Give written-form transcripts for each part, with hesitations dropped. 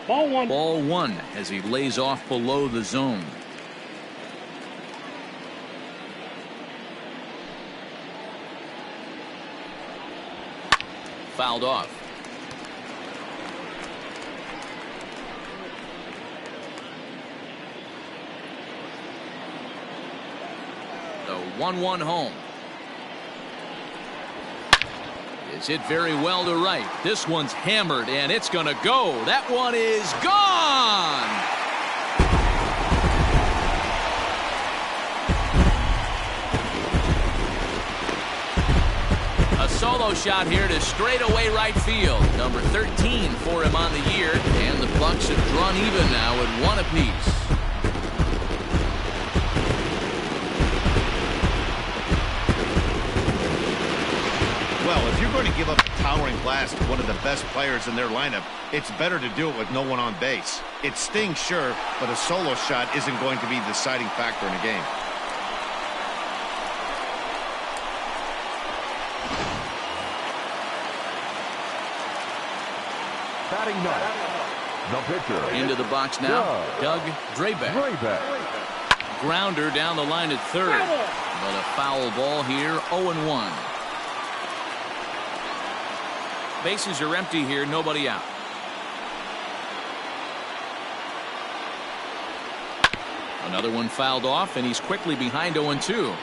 Ball one. Ball one as he lays off below the zone. Fouled off. The 1-1 home. Is hit very well to right. This one's hammered and it's going to go. That one is gone. A solo shot here to straightaway right field. Number 13 for him on the year, and the Bucks have drawn even now at 1 apiece. Well, if you're going to give up a towering blast to one of the best players in their lineup, it's better to do it with no one on base. It stings, sure, but a solo shot isn't going to be the deciding factor in a game. Batting ninth, the pitcher. Into the box now, Doug Drabek. Grounder down the line at third. But a foul ball here, 0-1. Bases are empty here, nobody out. Another one fouled off, and he's quickly behind 0-2.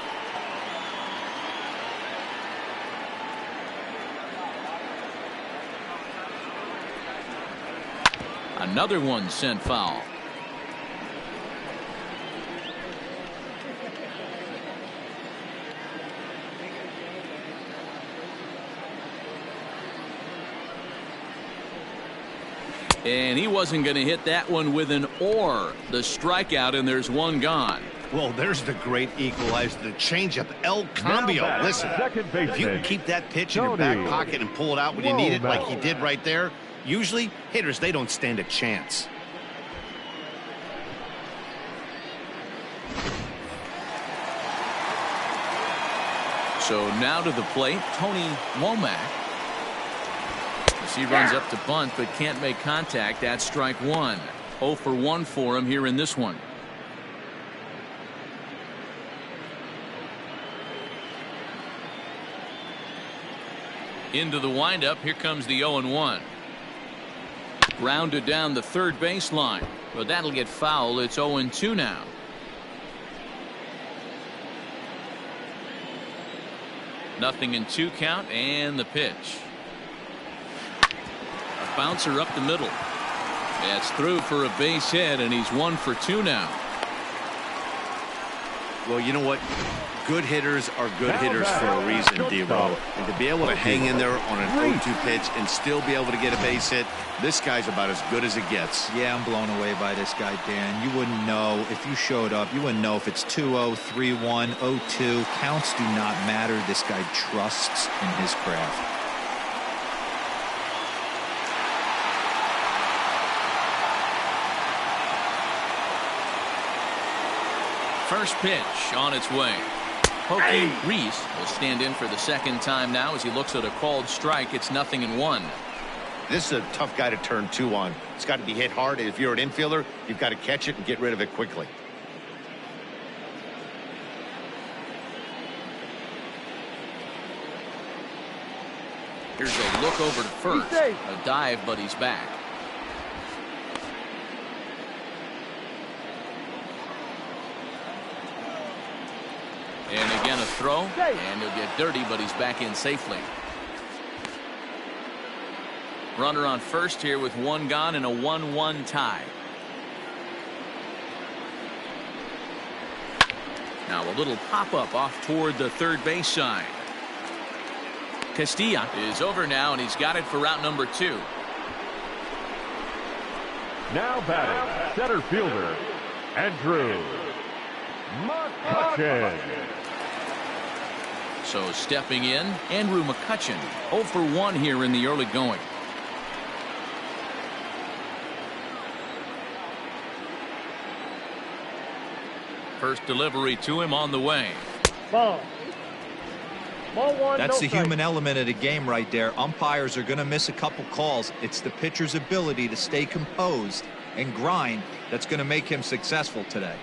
Another one sent foul. And he wasn't going to hit that one with an or. The strikeout, and there's one gone. Well, there's the great equalizer, the changeup, El Cambio. Listen, if you can keep that pitch in your back pocket and pull it out when you need it, like he did right there, usually hitters, they don't stand a chance. So now to the plate, Tony Womack. He runs up to bunt but can't make contact. That's strike one. 0 for 1 for him here in this one. Into the windup. Here comes the 0-1. Grounded down the third baseline, but that'll get foul. It's 0-2 now. Nothing in 2 count, and the pitch. Bouncer up the middle. That's through for a base hit, and he's 1 for 2 now. Well, you know what? Good hitters are good hitters for a reason, D-Row. And to be able to hang in there on an 0-2 pitch and still be able to get a base hit, this guy's about as good as it gets. Yeah, I'm blown away by this guy, Dan. You wouldn't know if you showed up. You wouldn't know if it's 2-0, 3-1, 0-2. Counts do not matter. This guy trusts in his craft. First pitch on its way. Pokey Reese will stand in for the second time now as he looks at a called strike. It's 0-1. This is a tough guy to turn 2 on. It's got to be hit hard. If you're an infielder, you've got to catch it and get rid of it quickly. Here's a look over to first. A dive, but he's back. And again a throw, and he'll get dirty, but he's back in safely. Runner on first here with 1 gone and a 1-1 tie. Now a little pop-up off toward the third base side. Castilla is over now, and he's got it for route number 2. Now batting, center fielder, Andrew McCutchen. So stepping in, Andrew McCutchen, 0 for 1 here in the early going. First delivery to him on the way. Ball Ball one, That's no the strike. human element of the game right there. Umpires are going to miss a couple calls. It's the pitcher's ability to stay composed and grind that's going to make him successful today.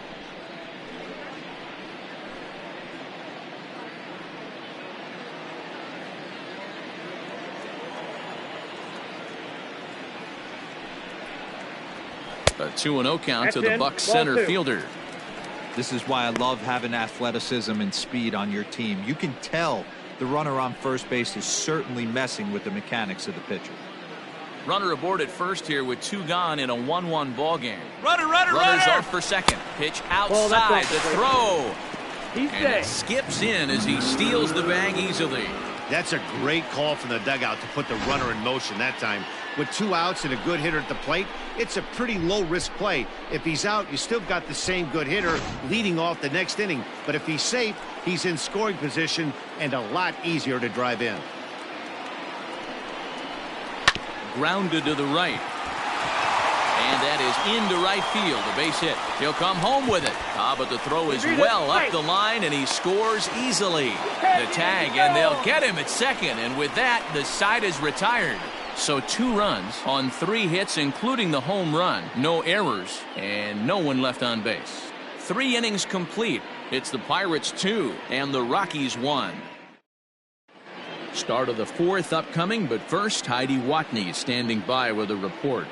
A 2-0 count to the That's Bucs in. center Ball two. fielder. This is why I love having athleticism and speed on your team. You can tell the runner on first base is certainly messing with the mechanics of the pitcher. Runner aboard at first here with 2 gone in a 1-1 ball game. Runner's off for second. Pitch Well, that's outside off the the throw. He's And dead. it skips in as he steals the bag easily. That's a great call from the dugout to put the runner in motion that time. With 2 outs and a good hitter at the plate, it's a pretty low-risk play. If he's out, you still got the same good hitter leading off the next inning. But if he's safe, he's in scoring position and a lot easier to drive in. Grounded to the right. And that is into right field. A base hit. He'll come home with it. But the throw is well up the line, and he scores easily. The tag, and they'll get him at second. And with that, the side is retired. So 2 runs on 3 hits, including the home run. No errors, and no one left on base. 3 innings complete. It's the Pirates 2 and the Rockies 1. Start of the 4th upcoming, but first, Heidi Watney standing by with a report.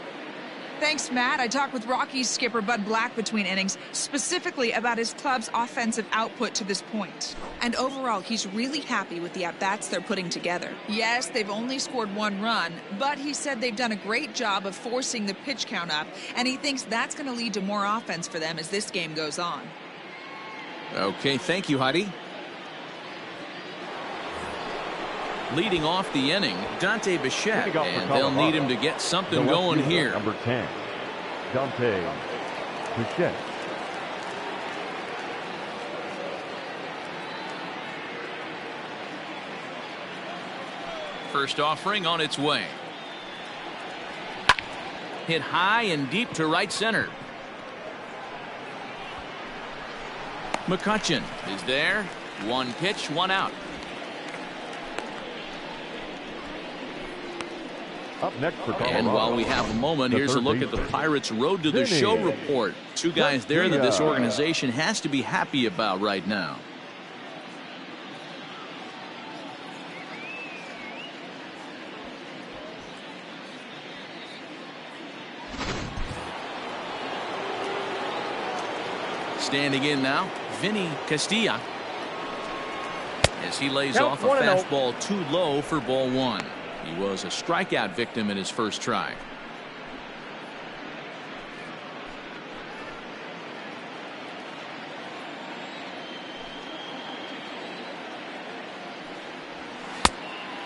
Thanks, Matt. I talked with Rockies skipper Bud Black between innings, specifically about his club's offensive output to this point. And overall, he's really happy with the at-bats they're putting together. Yes, they've only scored 1 run, but he said they've done a great job of forcing the pitch count up, and he thinks that's going to lead to more offense for them as this game goes on. Okay, thank you, Heidi. Leading off the inning, Dante Bichette, Leading off for and they'll Colorado, need him to get the something left going fielder, here. Number 10, Dante Bichette. First offering on its way. Hit high and deep to right center. McCutchen is there. 1 pitch, 1 out. Up next for Colorado. And while we have a moment, the here's a third look at the baseman, Pirates' Road to the Vinny Show report. 2 guys there that this Garcia. organization has to be happy about right now. Standing in now, Vinny Castilla. As he lays Count off a 1-0. fastball too low for ball 1. He was a strikeout victim in his first try.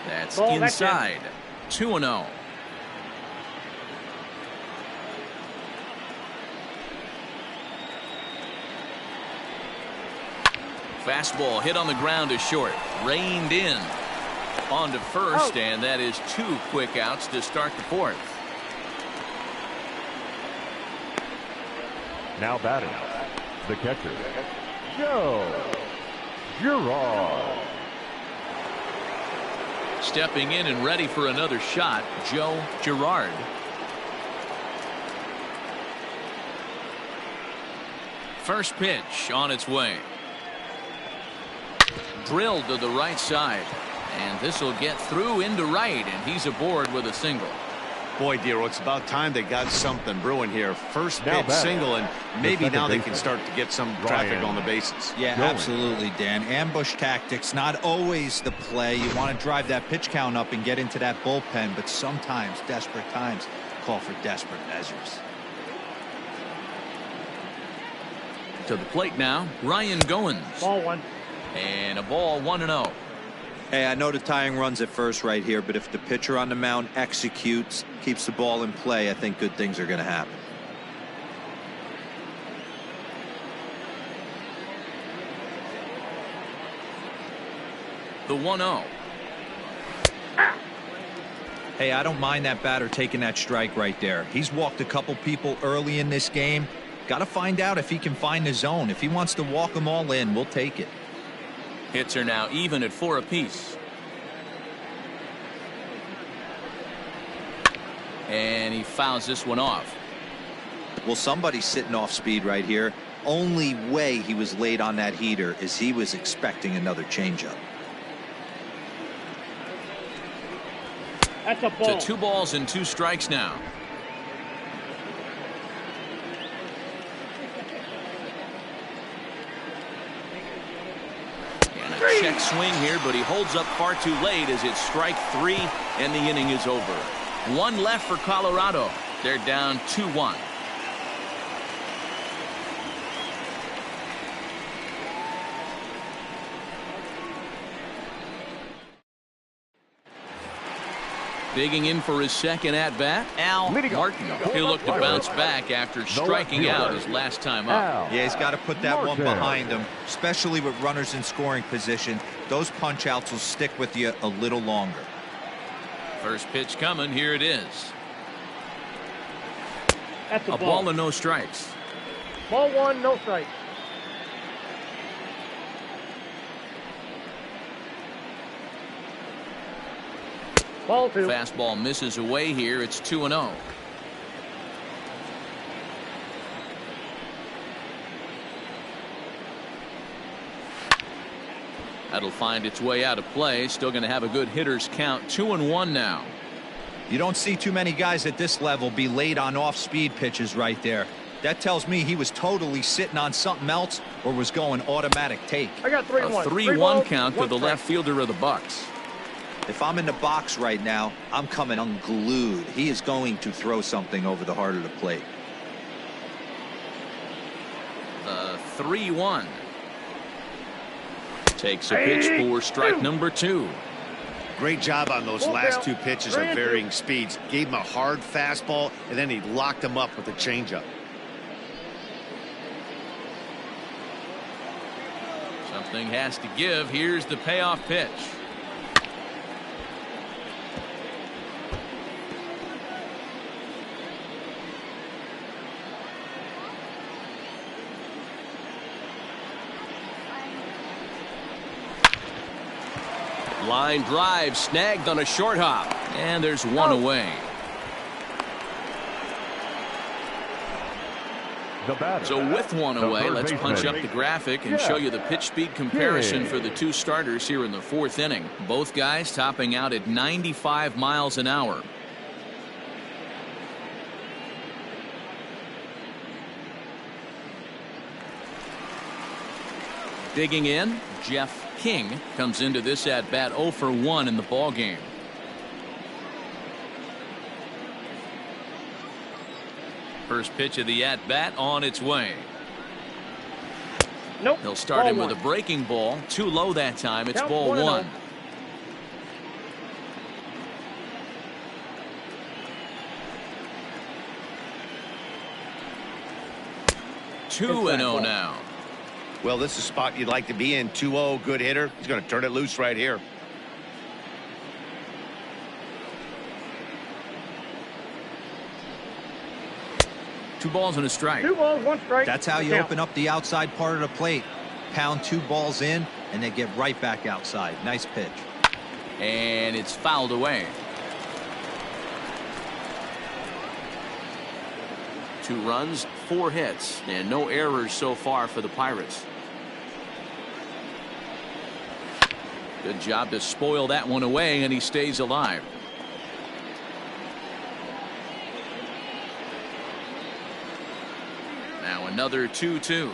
That's Ball, that's inside. 2-0. Fastball hit on the ground is short. Reined in. On to first, and that is 2 quick outs to start the 4th. Now batting, the catcher, Joe Girard. Stepping in and ready for another shot, Joe Girard. First pitch on its way. Drilled to the right side. And this will get through into right, and he's aboard with a single. Boy, Dero, it's about time they got something brewing here. First Now pitch batting, single, and the maybe second now they baseman, can start to get some traffic Ryan on the bases. Yeah, Going. absolutely, Dan. Ambush tactics, not always the play. You want to drive that pitch count up and get into that bullpen, but sometimes, desperate times, call for desperate measures. To the plate now, Ryan Goins. Ball 1. And a ball 1-0. Hey, I know the tying run's at first right here, but if the pitcher on the mound executes, keeps the ball in play, I think good things are going to happen. The 1-0. Hey, I don't mind that batter taking that strike right there. He's walked a couple people early in this game. Got to find out if he can find the zone. If he wants to walk them all in, we'll take it. Hits are now even at 4 apiece. And he fouls this one off. Well, somebody's sitting off speed right here. Only way he was late on that heater is he was expecting another changeup. That's a ball. To 2 balls and 2 strikes now. And a check swing here, but he holds up far too late as it's strike 3 and the inning is over. 1 left for Colorado. They're down 2-1. Digging in for his second at-bat, Al Martin. He'll look to bounce back after striking out his last time up. Yeah, he's got to put that one behind him, especially with runners in scoring position. Those punch-outs will stick with you a little longer. First pitch coming. Here it is. That's a A ball and no strikes. Ball 1, no strikes. Ball 2. Fastball misses away here. It's 2-0. That'll find its way out of play. Still going to have a good hitter's count. 2-1 now. You don't see too many guys at this level be late on off-speed pitches right there. That tells me he was totally sitting on something else or was going automatic take. I got 3-1. A 3-1 count to the left fielder of the Bucks. If I'm in the box right now, I'm coming unglued. He is going to throw something over the heart of the plate. 3-1. Takes a pitch for strike number 2. Great job on those last 2 pitches at varying speeds. Gave him a hard fastball, and then he locked him up with a changeup. Something has to give. Here's the payoff pitch. Line drive snagged on a short hop, and there's 1 away. So with 1 away, let's punch up the graphic and show you the pitch speed comparison for the 2 starters here in the 4th inning. Both guys topping out at 95 miles an hour. Digging in, Jeff King comes into this at bat 0 for 1 in the ball game. First pitch of the at bat on its way. Nope. He'll start him with a breaking ball. Too low that time. It's ball 1. 2-0 now. Well, this is a spot you'd like to be in. 2-0, good hitter. He's going to turn it loose right here. Two balls and a strike. 2 balls, 1 strike. That's how you open up the outside part of the plate. Pound 2 balls in, and then get right back outside. Nice pitch. And it's fouled away. 2 runs, 4 hits, and no errors so far for the Pirates. Good job to spoil that one away, and he stays alive. Now another 2-2.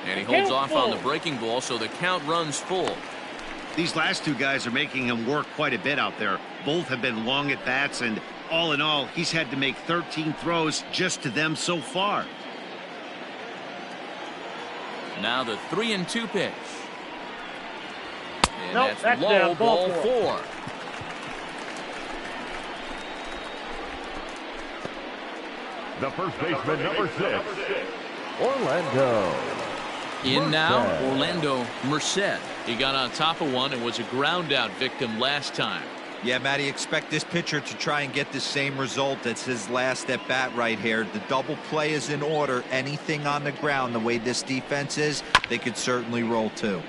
And he holds off on the breaking ball, so the count runs full. These last 2 guys are making him work quite a bit out there. Both have been long at bats, and all in all, he's had to make 13 throws just to them so far. Now the 3-2 pitch. And Nope, that's low, down, ball 4. The first baseman, number 6, Orlando. In now, Orlando Merced. He got on top of one and was a ground out victim last time. Yeah, Matty, expect this pitcher to try and get the same result as his last at bat right here. The double play is in order. Anything on the ground, the way this defense is, they could certainly roll too.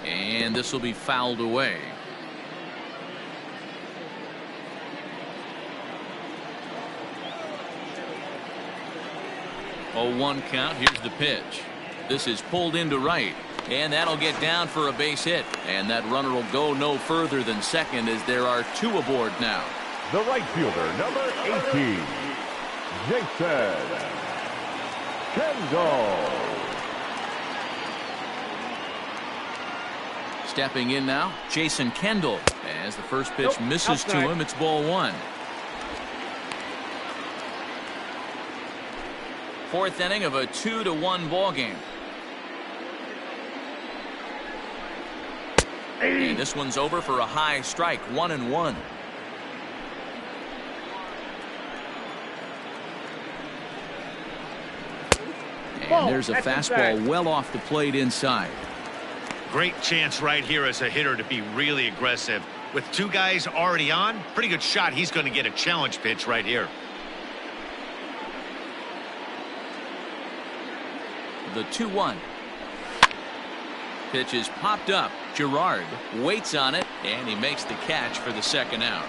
And this will be fouled away. Oh, 1 count. Here's the pitch. This is pulled into right. And that'll get down for a base hit. And that runner will go no further than second as there are 2 aboard now. The right fielder, number 18, Jason Kendall. Stepping in now, Jason Kendall. As the first pitch misses to him, it's ball 1. 4th inning of a 2-1 ball game. And this one's over for a high strike, 1-1. And there's a fastball well off the plate inside. Great chance right here as a hitter to be really aggressive. With 2 guys already on, pretty good shot. He's going to get a challenge pitch right here. The 2-1. Pitch is popped up. Gerard waits on it, and he makes the catch for the 2nd out.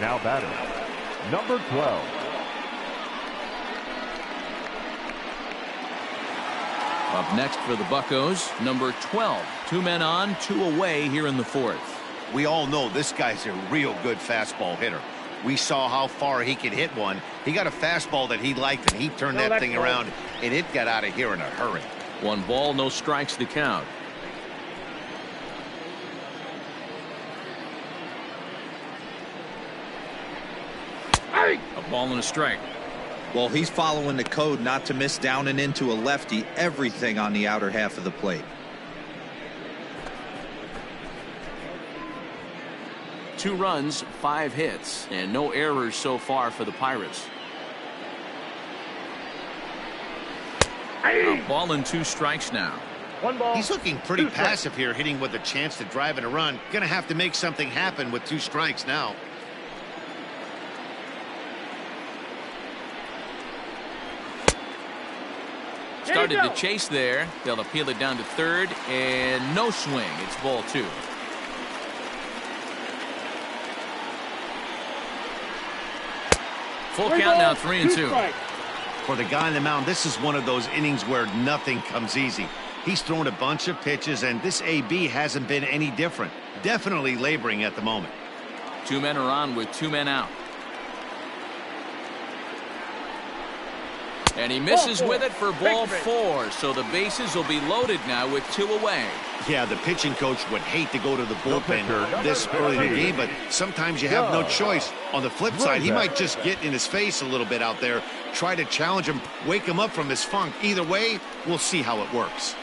Now batting, number 12. Up next for the Buccos, number 12. 2 men on, 2 away here in the 4th. We all know this guy's a real good fastball hitter. We saw how far he could hit one. He got a fastball that he liked, and he turned that thing around, and it got out of here in a hurry. 1 ball, no strikes the count. A ball and a strike. Well, he's following the code not to miss down and into a lefty. Everything on the outer half of the plate. 2 runs, 5 hits, and no errors so far for the Pirates. A ball and 2 strikes now. 1 ball. He's looking pretty passive here, hitting with a chance to drive and a run. Gonna have to make something happen with 2 strikes now. Started to chase there. They'll appeal it down to 3rd, and no swing. It's ball 2. Full count now, 3-2. For the guy on the mound, this is one of those innings where nothing comes easy. He's thrown a bunch of pitches, and this AB hasn't been any different. Definitely laboring at the moment. 2 men are on with 2 men out. And he misses with it for ball 4. So the bases will be loaded now with 2 away. Yeah, the pitching coach would hate to go to the bullpen this early in the game, but sometimes you have no choice. On the flip side, he might just get in his face a little bit out there, try to challenge him, wake him up from his funk. Either way, we'll see how it works.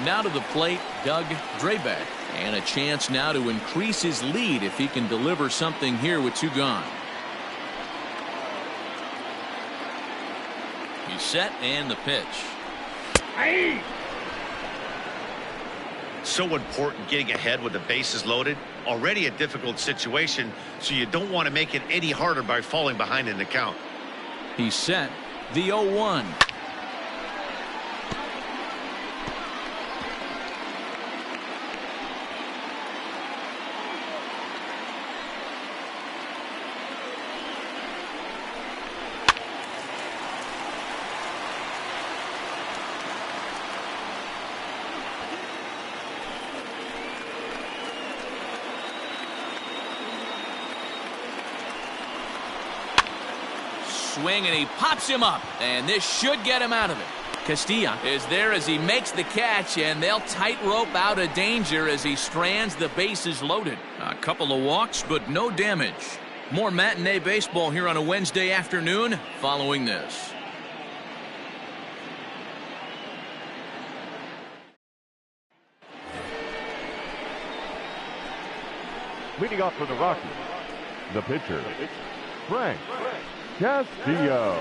Now to the plate, Doug Drabek. And a chance now to increase his lead if he can deliver something here with 2 gone. He's set, and the pitch. So important getting ahead with the bases loaded. Already a difficult situation, so you don't want to make it any harder by falling behind in the count. He's set. The 0-1. Swing, and he pops him up, and this should get him out of it. Castilla is there as he makes the catch, and they'll tightrope out of danger as he strands the bases loaded. A couple of walks, but no damage. More matinee baseball here on a Wednesday afternoon following this. Leading off for the Rockies, the pitcher, Frank Castillo.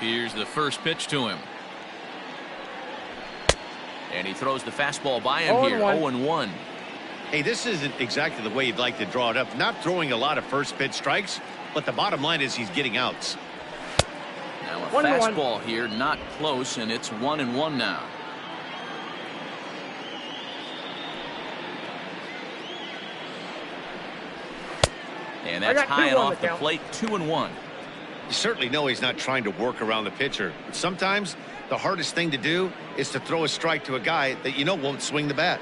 Here's the first pitch to him. And he throws the fastball by him here. 0-1. Hey, this isn't exactly the way you'd like to draw it up. Not throwing a lot of first pitch strikes, but the bottom line is he's getting outs. Now a 1-1. fastball here, not close, and it's 1-1 now. And that's high and off the plate, 2-1. You certainly know he's not trying to work around the pitcher. But sometimes the hardest thing to do is to throw a strike to a guy that you know won't swing the bat.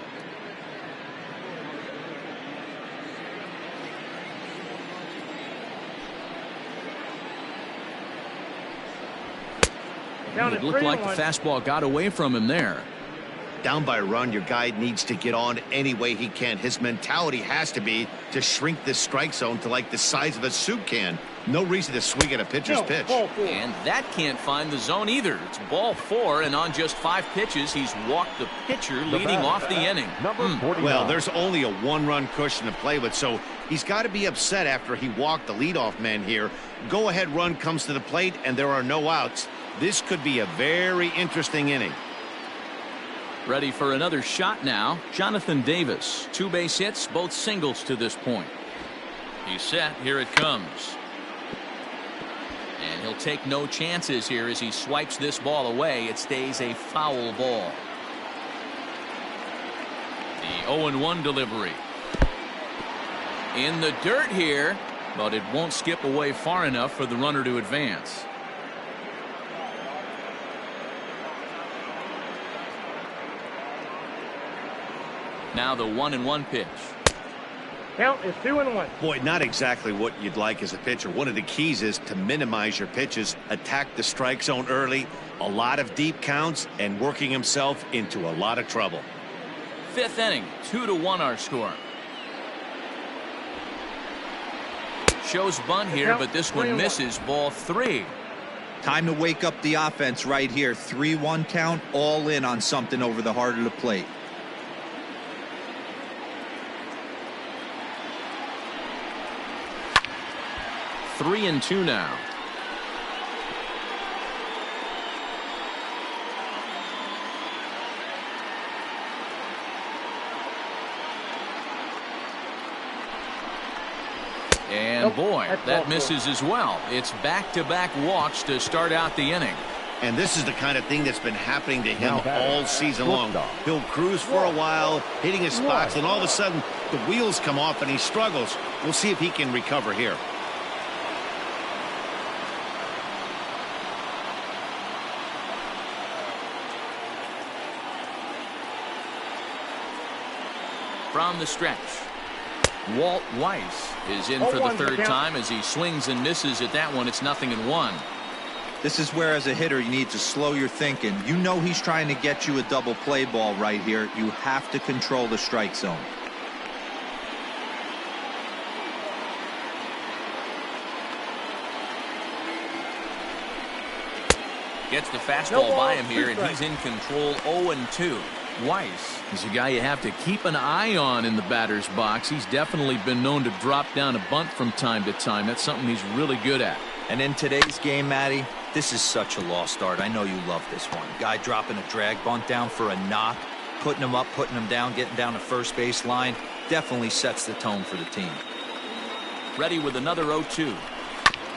It looked like the fastball got away from him there. Down by a run, your guy needs to get on any way he can. His mentality has to be to shrink this strike zone to like the size of a soup can. No reason to swing at a pitcher's pitch. And that can't find the zone either. It's ball 4, and on just 5 pitches, he's walked the pitcher, leading off the inning. Well, there's only a 1-run cushion to play with, so he's got to be upset after he walked the leadoff man here. Go-ahead run comes to the plate, and there are no outs. This could be a very interesting inning. Ready for another shot now. Jonathan Davis. 2 base hits, both singles to this point. He's set. Here it comes. And he'll take no chances here as he swipes this ball away. It stays a foul ball. The 0-1 delivery. In the dirt here, but it won't skip away far enough for the runner to advance. Now the 1-1 pitch. Count is 2-1. Boy, not exactly what you'd like as a pitcher. One of the keys is to minimize your pitches, attack the strike zone early, a lot of deep counts, and working himself into a lot of trouble. 5th inning, 2-1 our score. Shows bunt here, but this one misses. Ball 3. Time to wake up the offense right here. 3-1 count, all in on something over the heart of the plate. 3-2 now. And boy, that misses as well. It's back-to-back walks to start out the inning. And this is the kind of thing that's been happening to him all season long. He'll cruise for a while, hitting his spots, and all of a sudden the wheels come off and he struggles. We'll see if he can recover here. From the stretch, Walt Weiss is in for the 3rd time as he swings and misses at that one. It's 0-1. This is where, as a hitter, you need to slow your thinking. You know he's trying to get you a double play ball right here. You have to control the strike zone. Gets the fastball by him here, and he's in control. 0-2. Weiss is a guy you have to keep an eye on in the batter's box. He's definitely been known to drop down a bunt from time to time. That's something he's really good at. And in today's game, Matty, this is such a lost art. I know you love this one. Guy dropping a drag bunt down for a knock, putting him up, putting him down, getting down the first base line. Definitely sets the tone for the team. Ready with another 0-2.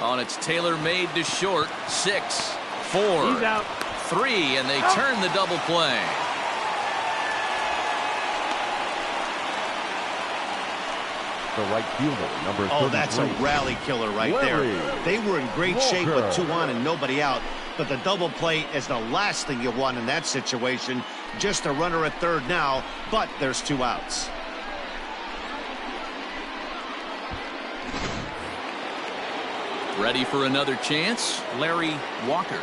Oh, and it's tailor-made to short. 6, 4, 3, and they turn the double play. The right fielder, number 33. Oh, that's a rally killer right there. They were in great shape with 2 on and nobody out, but the double play is the last thing you want in that situation. Just a runner at 3rd now, but there's 2 outs. Ready for another chance, Larry Walker.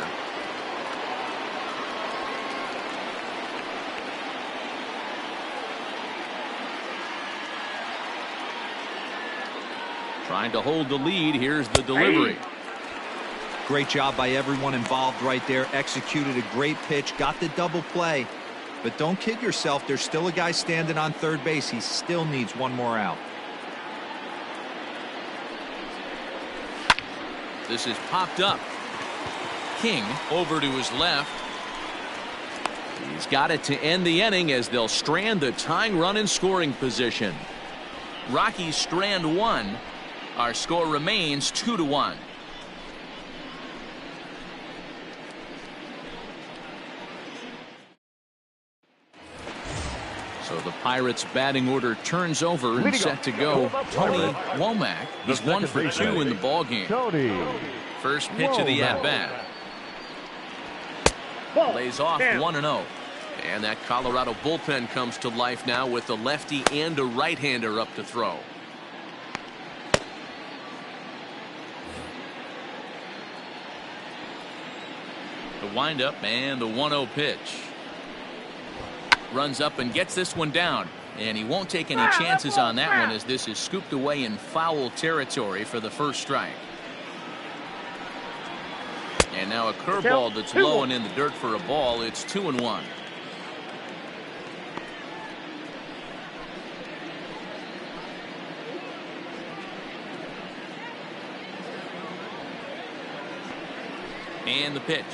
Trying to hold the lead. Here's the delivery. Great job by everyone involved right there. Executed a great pitch, got the double play. But don't kid yourself, there's still a guy standing on third base. He still needs one more out. This is popped up. King over to his left. He's got it to end the inning as they'll strand the tying run in scoring position. Rockies strand one. Our score remains 2-1. So the Pirates batting order turns over and set to go. Tony Womack. He's 1 for 2 in the ball game. First pitch of the at-bat. Lays off 1-0. And that Colorado bullpen comes to life now with a lefty and a right-hander up to throw. The windup and the 1-0 pitch. Runs up and gets this one down. And he won't take any chances on that one as this is scooped away in foul territory for the first strike. And now a curveball that's low and in the dirt for a ball. It's 2-1. And the pitch.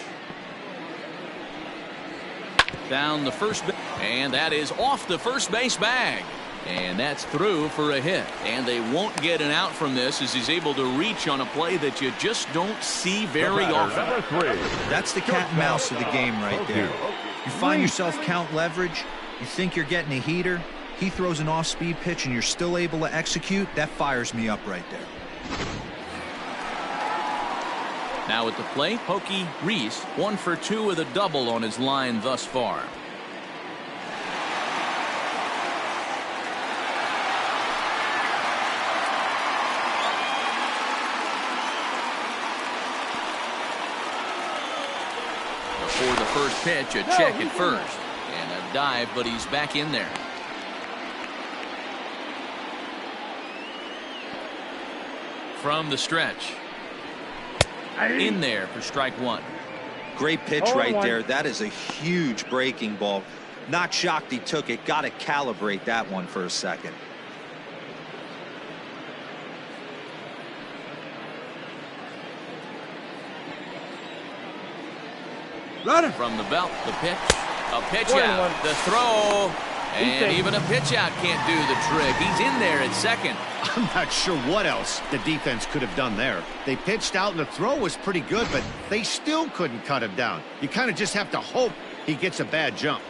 Down the first base. And that is off the first base bag. And that's through for a hit. And they won't get an out from this as he's able to reach on a play that you just don't see very often. That's the cat and mouse of the game right there. You find yourself count leverage. You think you're getting a heater. He throws an off-speed pitch and you're still able to execute. That fires me up right there. Now at the plate, Pokey Reese, 1 for 2 with a double on his line thus far. Before the first pitch, a check at first. And a dive, but he's back in there. From the stretch. In there for strike one. Great pitch right there. That is a huge breaking ball. Not shocked he took it. Got to calibrate that one for a second. Runner. From the belt, the pitch. A pitch out. The throw. And even a pitch out can't do the trick. He's in there at second. I'm not sure what else the defense could have done there. They pitched out and the throw was pretty good, but they still couldn't cut him down. You kind of just have to hope he gets a bad jump.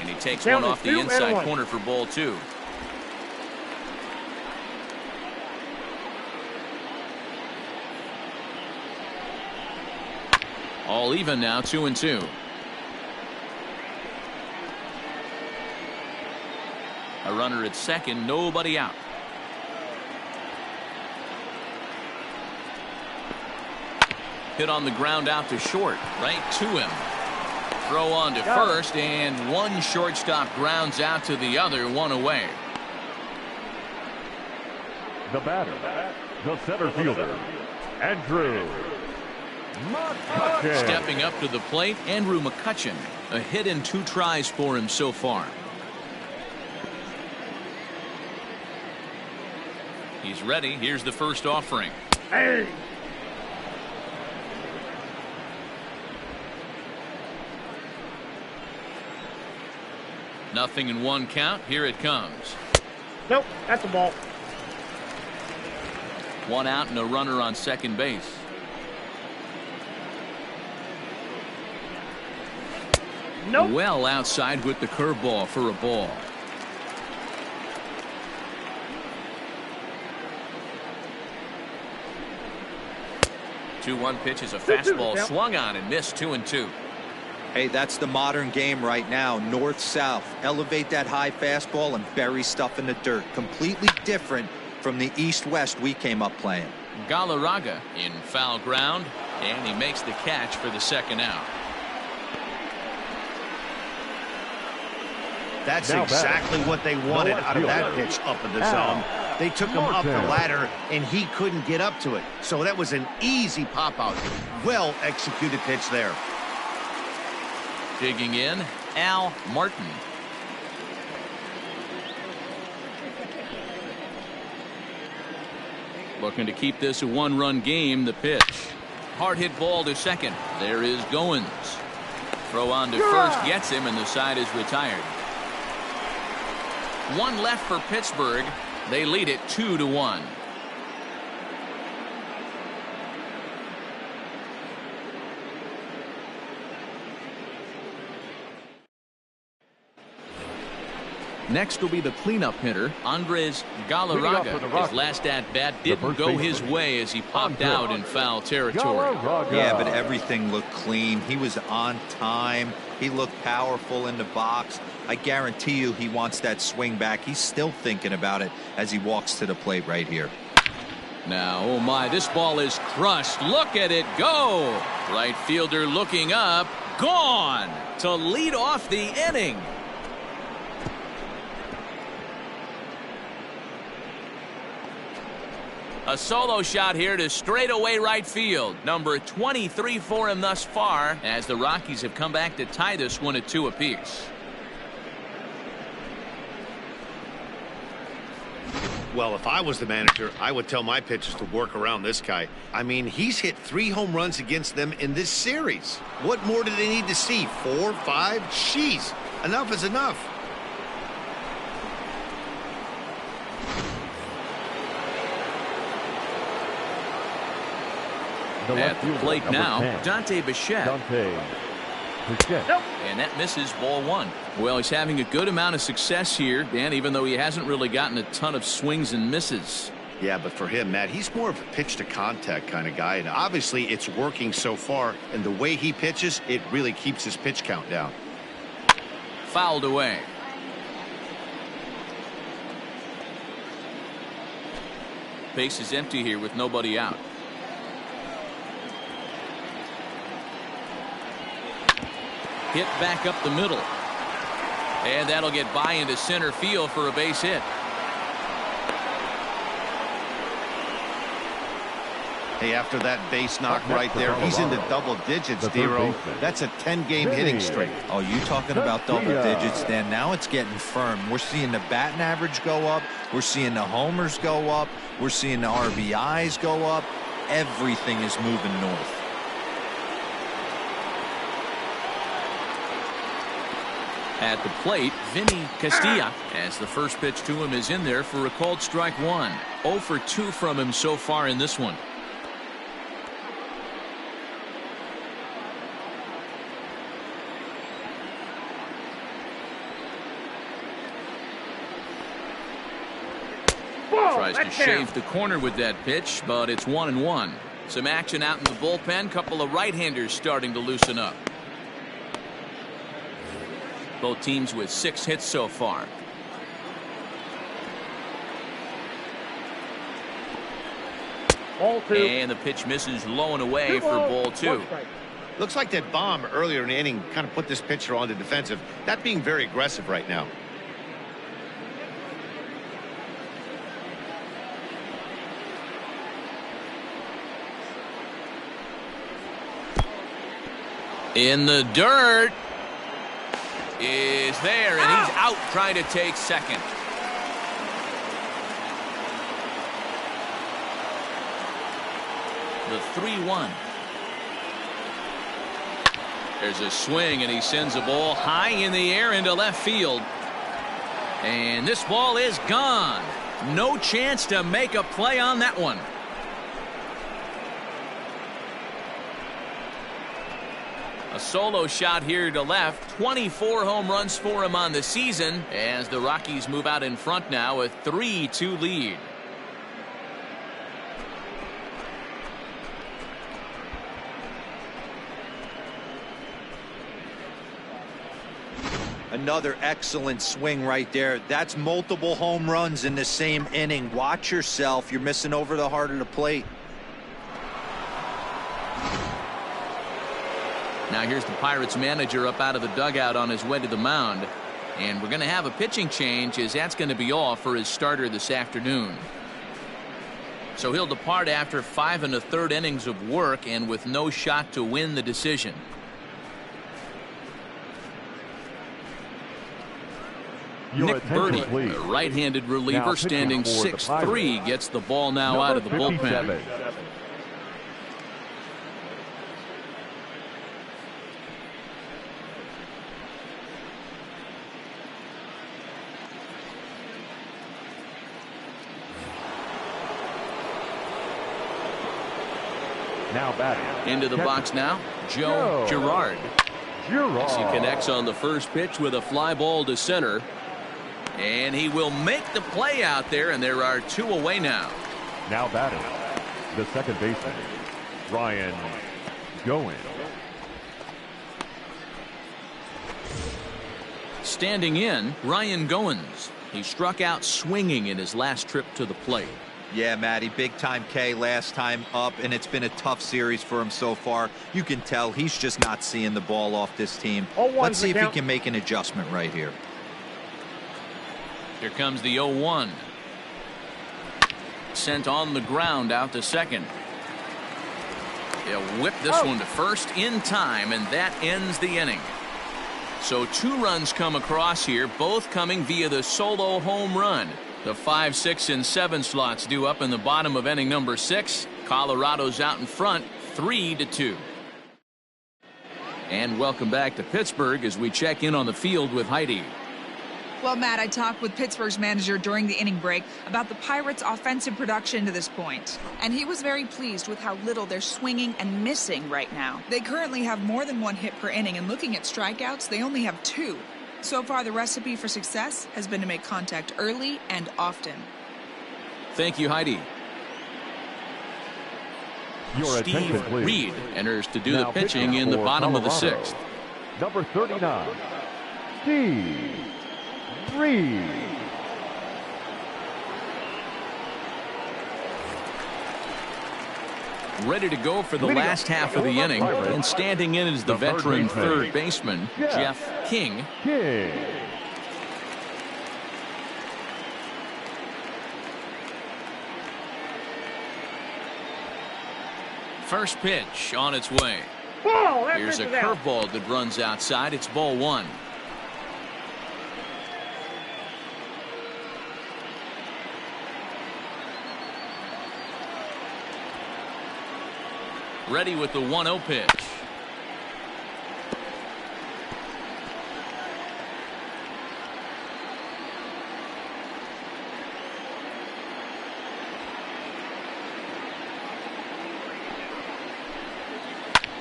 And he takes one off the inside corner for ball 2. All even now, 2-2. A runner at second, nobody out. Hit on the ground out to short, right to him. Throw on to first, and one shortstop grounds out to the other, one away. The batter, the center fielder, Andrew McCutchen. Stepping up to the plate, Andrew McCutchen. A hit in 2 tries for him so far. He's ready. Here's the first offering. Hey. Nothing in 1 count. Here it comes. Nope, that's a ball. 1 out and a runner on second base. Nope. Well outside with the curveball for a ball. Two-one pitch is a fastball swung on and missed. 2-2. Hey, that's the modern game right now. North-south. Elevate that high fastball and bury stuff in the dirt. Completely different from the east-west we came up playing. Galarraga in foul ground, and he makes the catch for the second out. That's Now exactly what they wanted out of that pitch up in the zone. They took him up the ladder, and he couldn't get up to it. So that was an easy pop-out. Well-executed pitch there. Digging in, Al Martin. Looking to keep this a one-run game. The pitch. Hard hit ball to second. There is Goins. Throw on to first gets him, and the side is retired. One left for Pittsburgh. They lead it 2-1. Next will be the cleanup hitter, Andres Galarraga. His last at-bat didn't go his way as he popped out in foul territory. Yeah, but everything looked clean. He was on time. He looked powerful in the box. I guarantee you he wants that swing back. He's still thinking about it as he walks to the plate right here. Now, oh my, this ball is crushed. Look at it go. Right fielder looking up. Gone to lead off the inning. A solo shot here to straightaway right field. Number 23 for him thus far, as the Rockies have come back to tie this one at 2 apiece. Well, if I was the manager, I would tell my pitchers to work around this guy. I mean, he's hit 3 home runs against them in this series. What more do they need to see? 4, 5? Jeez, enough is enough. At the plate now, Dante Bichette. Nope. And that misses ball 1. Well, he's having a good amount of success here, Dan, even though he hasn't really gotten a ton of swings and misses. Yeah, but for him, Matt, he's more of a pitch-to-contact kind of guy, and obviously it's working so far, and the way he pitches, it really keeps his pitch count down. Fouled away. Base is empty here with nobody out. Hit back up the middle. And that'll get by into center field for a base hit. Hey, after that base knock right there, he's into double digits, Dero. That's a 10-game hitting streak. Oh, you talking about double digits, Dan? Now it's getting firm. We're seeing the batting average go up. We're seeing the homers go up. We're seeing the RBIs go up. Everything is moving north. At the plate, Vinny Castilla, as the first pitch to him is in there for a called strike 1. 0 for 2 from him so far in this one. Tries to shave the corner with that pitch, but it's 1-1. Some action out in the bullpen. Couple of right-handers starting to loosen up. Both teams with 6 hits so far. Ball 2. And the pitch misses low and away for ball 2. Looks like that bomb earlier in the inning kind of put this pitcher on the defensive. Not being very aggressive right now. In the dirt. Is there, and he's out trying to take second. The 3-1. There's a swing, and he sends a ball high in the air into left field. And this ball is gone. No chance to make a play on that one. A solo shot here to left. 24 home runs for him on the season as the Rockies move out in front now, a 3-2 lead. Another excellent swing right there. That's multiple home runs in the same inning. Watch yourself. You're missing over the heart of the plate. Now here's the Pirates manager up out of the dugout on his way to the mound. And we're going to have a pitching change, as that's going to be all for his starter this afternoon. So he'll depart after 5 1/3 innings of work and with no shot to win the decision. Nick Birdie, the right-handed reliever, standing 6'3", gets the ball now out of the bullpen. Now batting. Into the box now, Joe Girard. As he connects on the first pitch with a fly ball to center. And he will make the play out there, and there are 2 away now. Now batting, the second baseman, Ryan Goins. Standing in, Ryan Goins. He struck out swinging in his last trip to the plate. Yeah, Matty, big time K last time up, and it's been a tough series for him so far. You can tell he's just not seeing the ball off this team. Let's see if he can make an adjustment right here. Here comes the 0-1. Sent on the ground out to second. He'll whip this one to first in time, and that ends the inning. So 2 runs come across here, both coming via the solo home run. The 5, 6, and 7 slots due up in the bottom of inning number 6. Colorado's out in front, 3-2. And welcome back to Pittsburgh as we check in on the field with Heidi. Well, Matt, I talked with Pittsburgh's manager during the inning break about the Pirates' offensive production to this point. And he was very pleased with how little they're swinging and missing right now. They currently have more than 1 hit per inning, and looking at strikeouts, they only have 2. So far, the recipe for success has been to make contact early and often. Thank you, Heidi. Steve Reed enters to do the pitching in the bottom of the 6th. Number 39, Steve Reed. Ready to go for the last half of the inning, and standing in is the veteran third baseman, Jeff King. First pitch on its way. Here's a curveball that runs outside. It's ball 1. Ready with the 1-0 pitch.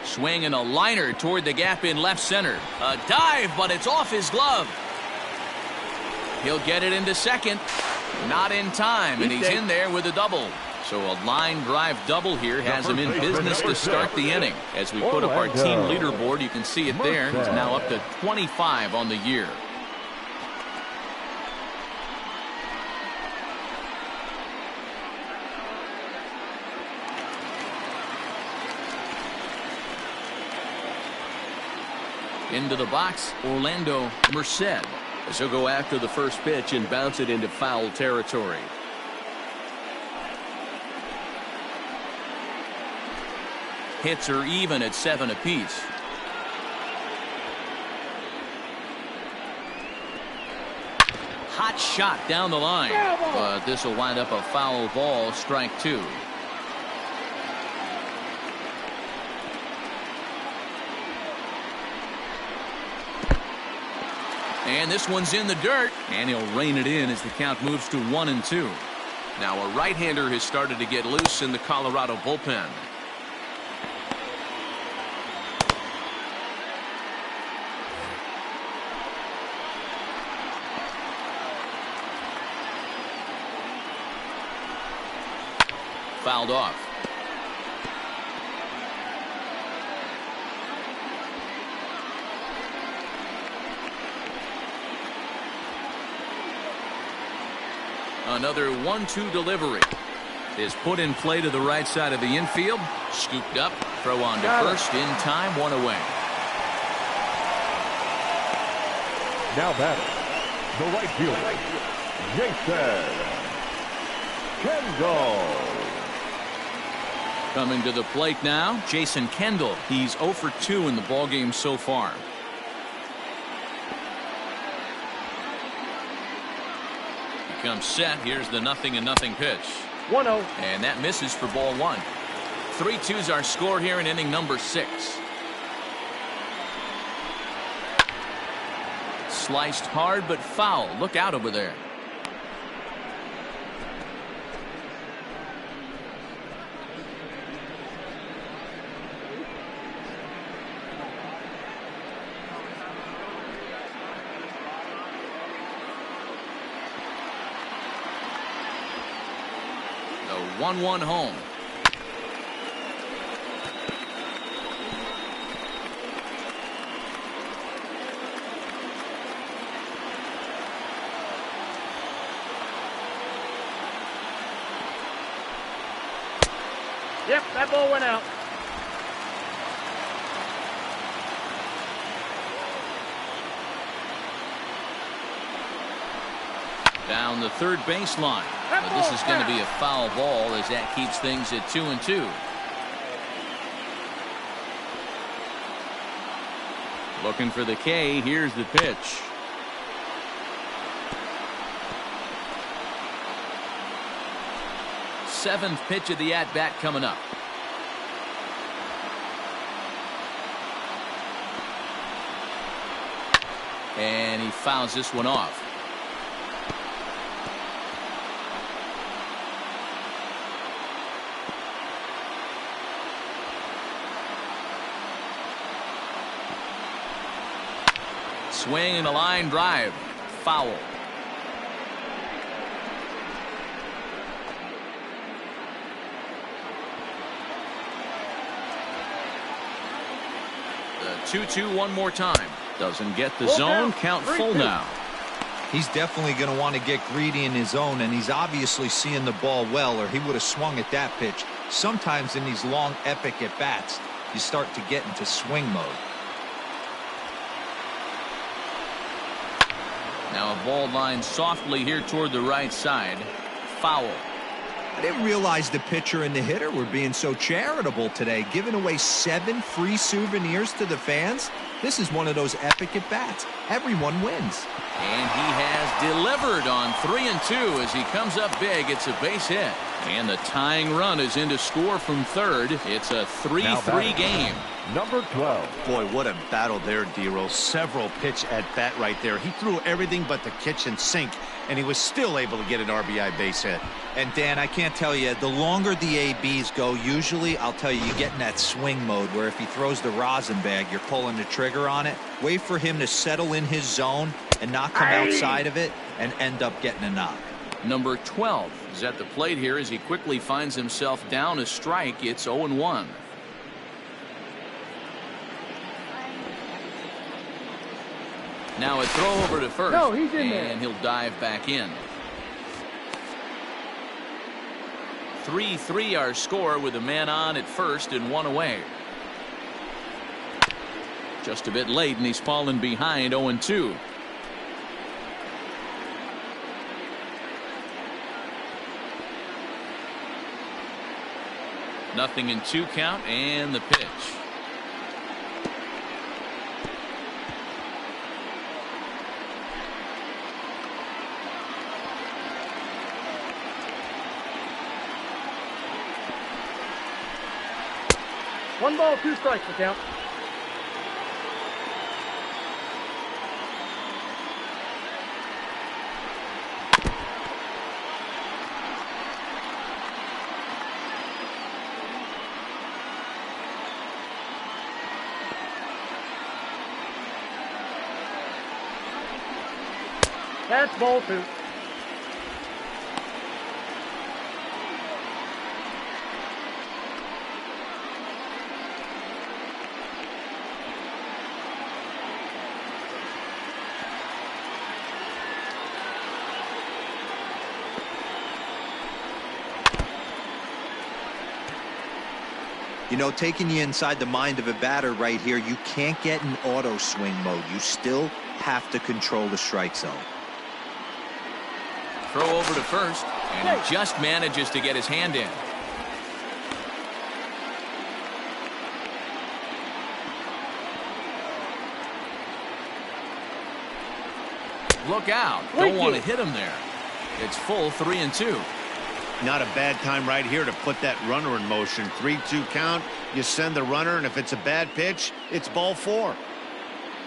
Swinging a liner toward the gap in left center. A dive, but it's off his glove. He'll get it into second. Not in time, and he's in there with a double. So a line drive double here has him in business to start the inning. As we put up our team leaderboard, you can see it there. He's now up to 25 on the year. Into the box, Orlando Merced, as he'll go after the first pitch and bounce it into foul territory. Hits are even at 7 apiece. Hot shot down the line, but this will wind up a foul ball, strike 2. And this one's in the dirt, and he'll rein it in as the count moves to 1-2. Now a right-hander has started to get loose in the Colorado bullpen. Fouled off. Another 1-2 delivery is put in play to the right side of the infield. Scooped up, throw on to first in time, 1 away. Now batting, The right fielder, Jason Kendall. Coming to the plate now, Jason Kendall. He's 0 for 2 in the ballgame so far. He comes set. Here's the 0-0 pitch. 1-0. And that misses for ball 1. 3-2's our score here in inning number 6. Sliced hard but foul. Look out over there. The 1-1 home. Yep, that ball went out. Down the third baseline. But this is going to be a foul ball as that keeps things at 2-2. Looking for the K. Here's the pitch. Seventh pitch of the at-bat coming up. And he fouls this one off. Swing and a line drive. Foul. The 2-2 one more time. Doesn't get the zone. Count full now. He's definitely going to want to get greedy in his zone, and he's obviously seeing the ball well, or he would have swung at that pitch. Sometimes in these long, epic at-bats, you start to get into swing mode. Now a ball line softly here toward the right side. Foul. I didn't realize the pitcher and the hitter were being so charitable today, giving away 7 free souvenirs to the fans. This is one of those epic at-bats. Everyone wins. And he has delivered on 3 and 2 as he comes up big. It's a base hit. And the tying run is in to score from third. It's a 3-3 game. Number 12. Boy, what a battle there, D-Roll. Several pitch at bat right there. He threw everything but the kitchen sink, and he was still able to get an RBI base hit. And Dan, I can't tell you, the longer the ABs go, usually I'll tell you, you get in that swing mode where if he throws the rosin bag, you're pulling the trigger on it. Wait for him to settle in his zone and not come outside of it and end up getting a knock. Number 12 is at the plate here as he quickly finds himself down a strike. It's 0-1. Now a throw over to first. No, he's in there. And he'll dive back in. 3-3 our score with a man on at first and 1 away. Just a bit late and he's fallen behind 0-2. Nothing in 2 count and the pitch. One ball, 2 strikes to count. That's ball 2. You know, taking you inside the mind of a batter right here, you can't get in auto swing mode. You still have to control the strike zone. throw over to first, and he just manages to get his hand in. Look out. Don't want to hit him there. It's full 3-2. Not a bad time right here to put that runner in motion. 3-2 count. You send the runner, and if it's a bad pitch, it's ball 4.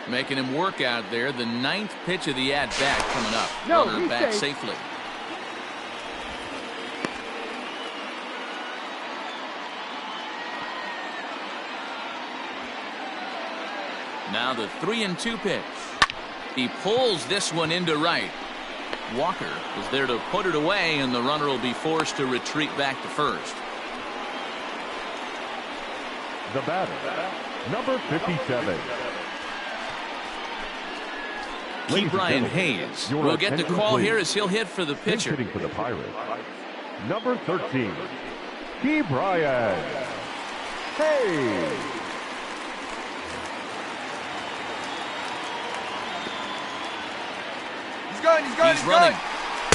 Making him work out there. The 9th pitch of the at-bat coming up. No, Runner back safe. safely. Now the 3-2 pitch. He pulls this one into right. Walker is there to put it away, and the runner will be forced to retreat back to first. The batter, number 57. Key Brian Hayes will get the call here as he'll hit for the pitcher. Hitting for the Pirates, number 13, Key Brian Hayes. He's running.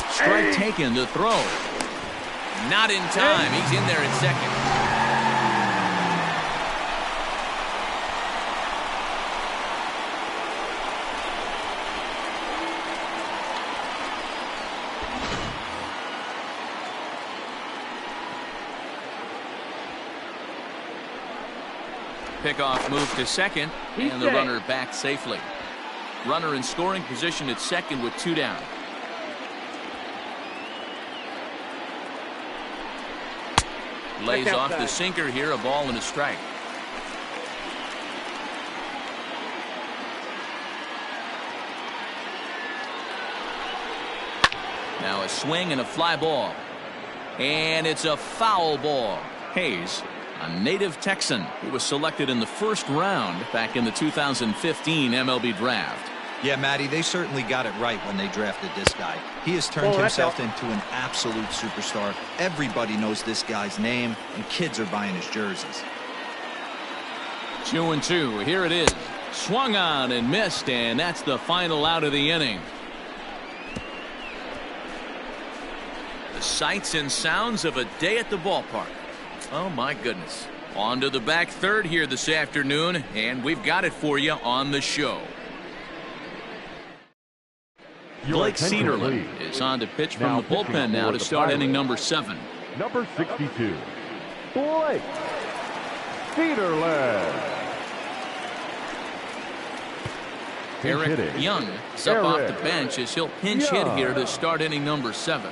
Strike taken to throw. Not in time. He's in there at second. Pickoff move to second, and the runner back safely. Runner in scoring position at second with 2 down. Lays off the sinker here, a ball and a strike. Now a swing and a fly ball. And it's a foul ball. Hayes, a native Texan who was selected in the first round back in the 2015 MLB draft. Yeah, Matty, they certainly got it right when they drafted this guy. He has turned himself into an absolute superstar. Everybody knows this guy's name, and kids are buying his jerseys. 2-2. Here it is. Swung on and missed, and that's the final out of the inning. The sights and sounds of a day at the ballpark. Oh, my goodness. On to the back third here this afternoon, and we've got it for you on the show. Blake Cederlin is on to pitch from the bullpen now to start inning number 7. Number 62, Blake Cederlin. Eric Young is up off the bench as he'll pinch hit here to start inning number 7.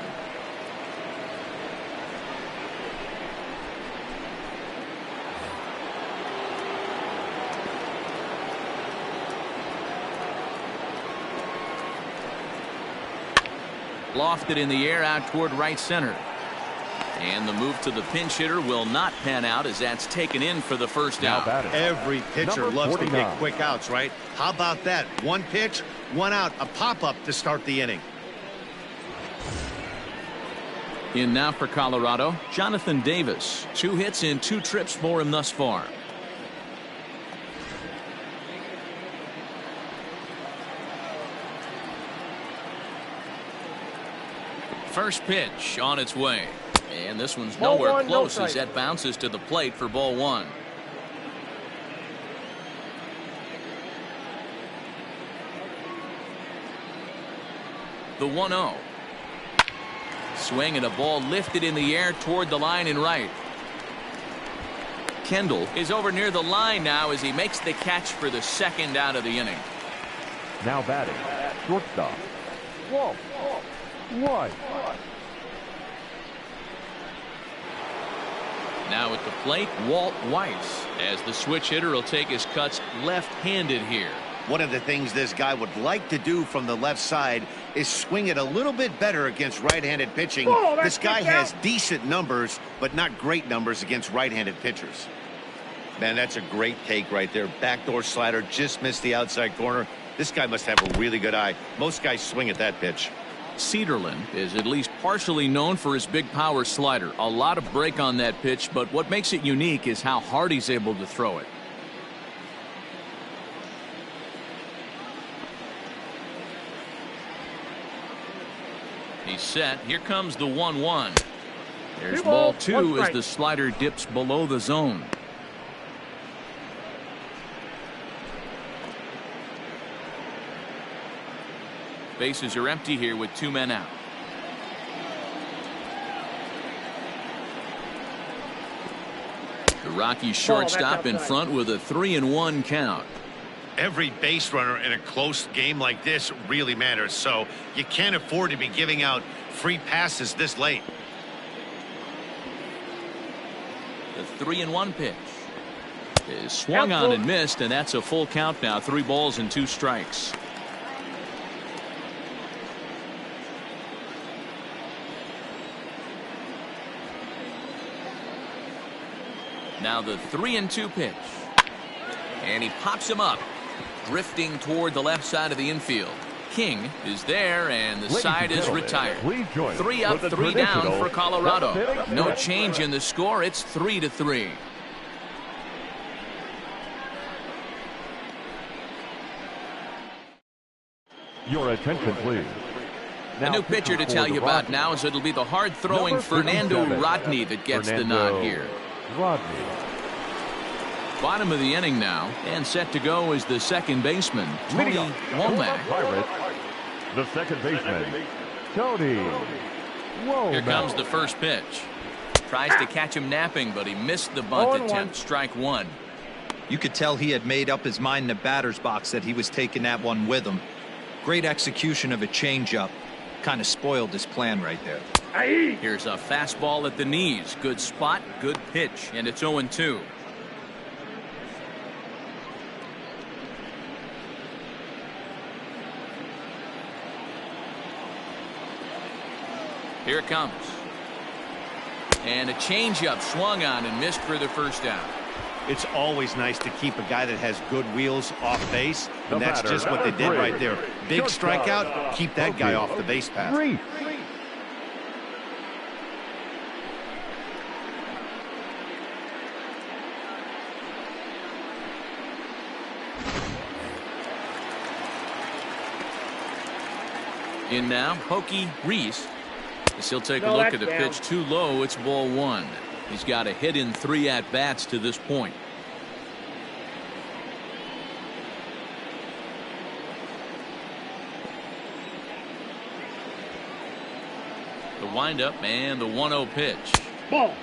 Lofted in the air out toward right center. And the move to the pinch hitter will not pan out as that's taken in for the first out. Every pitcher Number loves 49. to get quick outs, right? How about that? One pitch, one out, a pop-up to start the inning. In now for Colorado, Jonathan Davis. 2 hits in 2 trips for him thus far. First pitch on its way. And this one's nowhere close as that bounces to the plate for ball 1. The 1-0. Swing and a ball lifted in the air toward the line and right. Kendall is over near the line now as he makes the catch for the second out of the inning. Now batting, shortstop, Walt White. Now at the plate, Walt Weiss, as the switch hitter will take his cuts left-handed here. One of the things this guy would like to do from the left side is swing it a little bit better against right-handed pitching. This guy has decent numbers, but not great numbers against right-handed pitchers. Man, that's a great take right there. Backdoor slider, just missed the outside corner. This guy must have a really good eye. Most guys swing at that pitch. Cederlin is at least partially known for his big power slider. A lot of break on that pitch, but what makes it unique is how hard he's able to throw it. He's set. Here comes the 1-1. There's Two ball balls, 2 one as strike. the slider dips below the zone. Bases are empty here with 2 men out. The Rockies shortstop in front with a 3-1 count. Every base runner in a close game like this really matters, so you can't afford to be giving out free passes this late. The 3-1 pitch is swung on and missed, and that's a full count now. 3 balls and 2 strikes. Now the 3-2 pitch, and he pops him up, drifting toward the left side of the infield. King is there, and the side is retired. 3 up, 3 down for Colorado. No change in the score. It's 3-3. Your attention, please. A new pitcher to tell you about now is it'll be the hard-throwing Fernando Rodney that gets the nod here. Rodney. Bottom of the inning now, and set to go is the second baseman, Tony Womack. Pirates, the second baseman, Tony Womack. Here comes the first pitch. Tries to catch him napping, but he missed the bunt attempt. Strike 1. You could tell he had made up his mind in the batter's box that he was taking that one with him. Great execution of a changeup. Kind of spoiled his plan right there. Here's a fastball at the knees. Good spot, good pitch, and it's 0-2. Here it comes. And a changeup swung on and missed for the first down. It's always nice to keep a guy that has good wheels off base, and that's just what they did right there. Big strikeout, keep that guy off the base path. In now, Pokey Reese. As he'll take a look at the pitch too low. It's ball 1. He's got a hit in 3 at-bats to this point. The windup and the 1-0 pitch. Ball.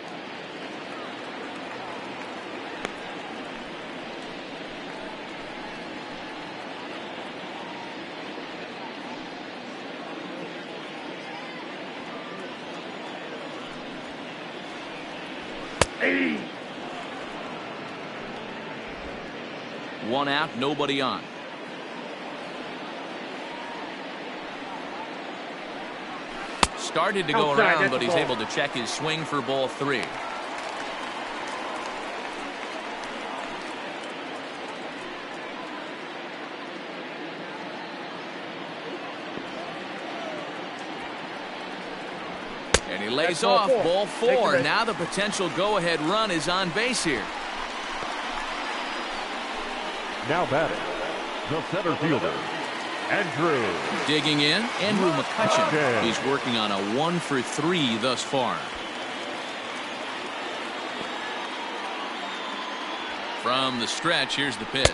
Hey. 1 out, nobody on. Started to go around, but he's able to check his swing for ball 3. And he lays off ball 4. Now the potential go-ahead run is on base here. Now batting, the center fielder, Andrew. Digging in, Andrew McCutcheon. He's working on a 1 for 3 thus far. From the stretch, here's the pitch.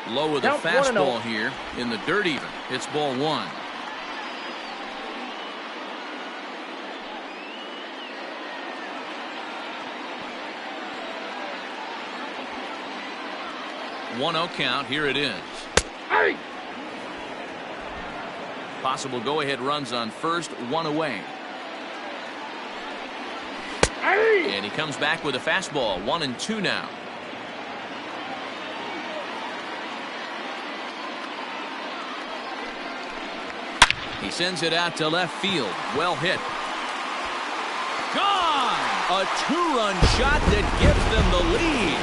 Low with a fastball here in the dirt even. It's ball 1. One-0 count. Here it is. Hey. Possible go-ahead runs on first, 1 away. Hey. And he comes back with a fastball. 1-2 now. He sends it out to left field. Well hit. Gone! A 2-run shot that gives them the lead.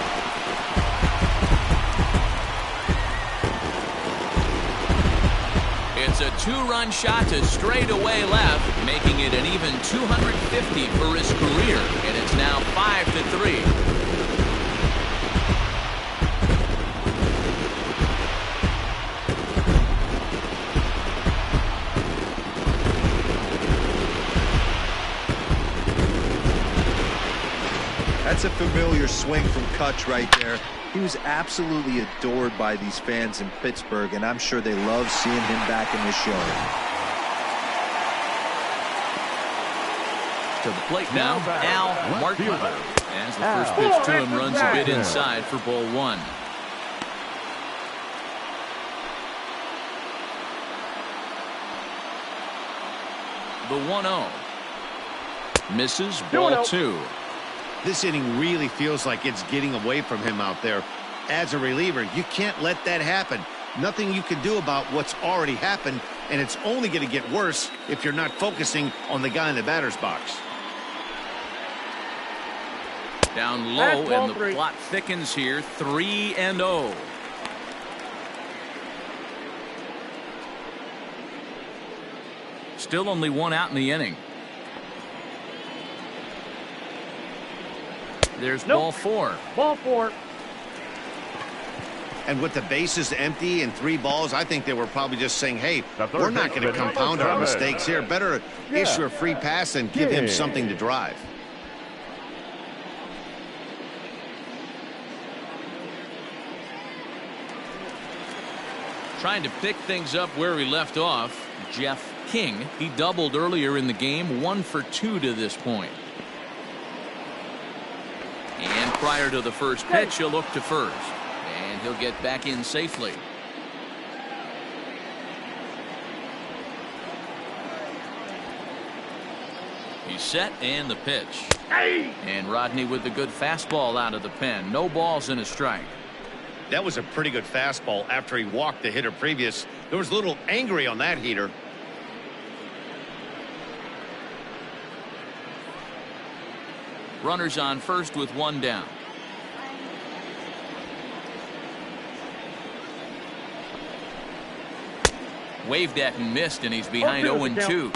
It's a 2-run shot to straightaway left, making it an even 250 for his career, and it's now 5-3. That's a familiar swing from Kutch right there. He was absolutely adored by these fans in Pittsburgh, and I'm sure they love seeing him back in the show. To the plate now, Al Martin. As the first pitch to him runs a bit inside for ball one. The 1-0. Misses, ball two. This inning really feels like it's getting away from him out there. As a reliever, you can't let that happen. Nothing you can do about what's already happened, and it's only going to get worse if you're not focusing on the guy in the batter's box. Down low, and the plot thickens here. 3-0. Still only one out in the inning. There's ball four. Ball four. And with the bases empty and 3 balls, I think they were probably just saying, hey, we're not going to compound our mistakes here. Better issue a free pass and give him something to drive. Trying to pick things up where we left off, Jeff King. He doubled earlier in the game, 1 for 2 to this point. And prior to the first pitch, he'll look to first. And he'll get back in safely. He's set, and the pitch. And Rodney with the good fastball out of the pen. No balls and a strike. That was a pretty good fastball after he walked the hitter previous. There was a little angry on that heater. Runners on first with 1 down. Waved at and missed, and he's behind 0-2.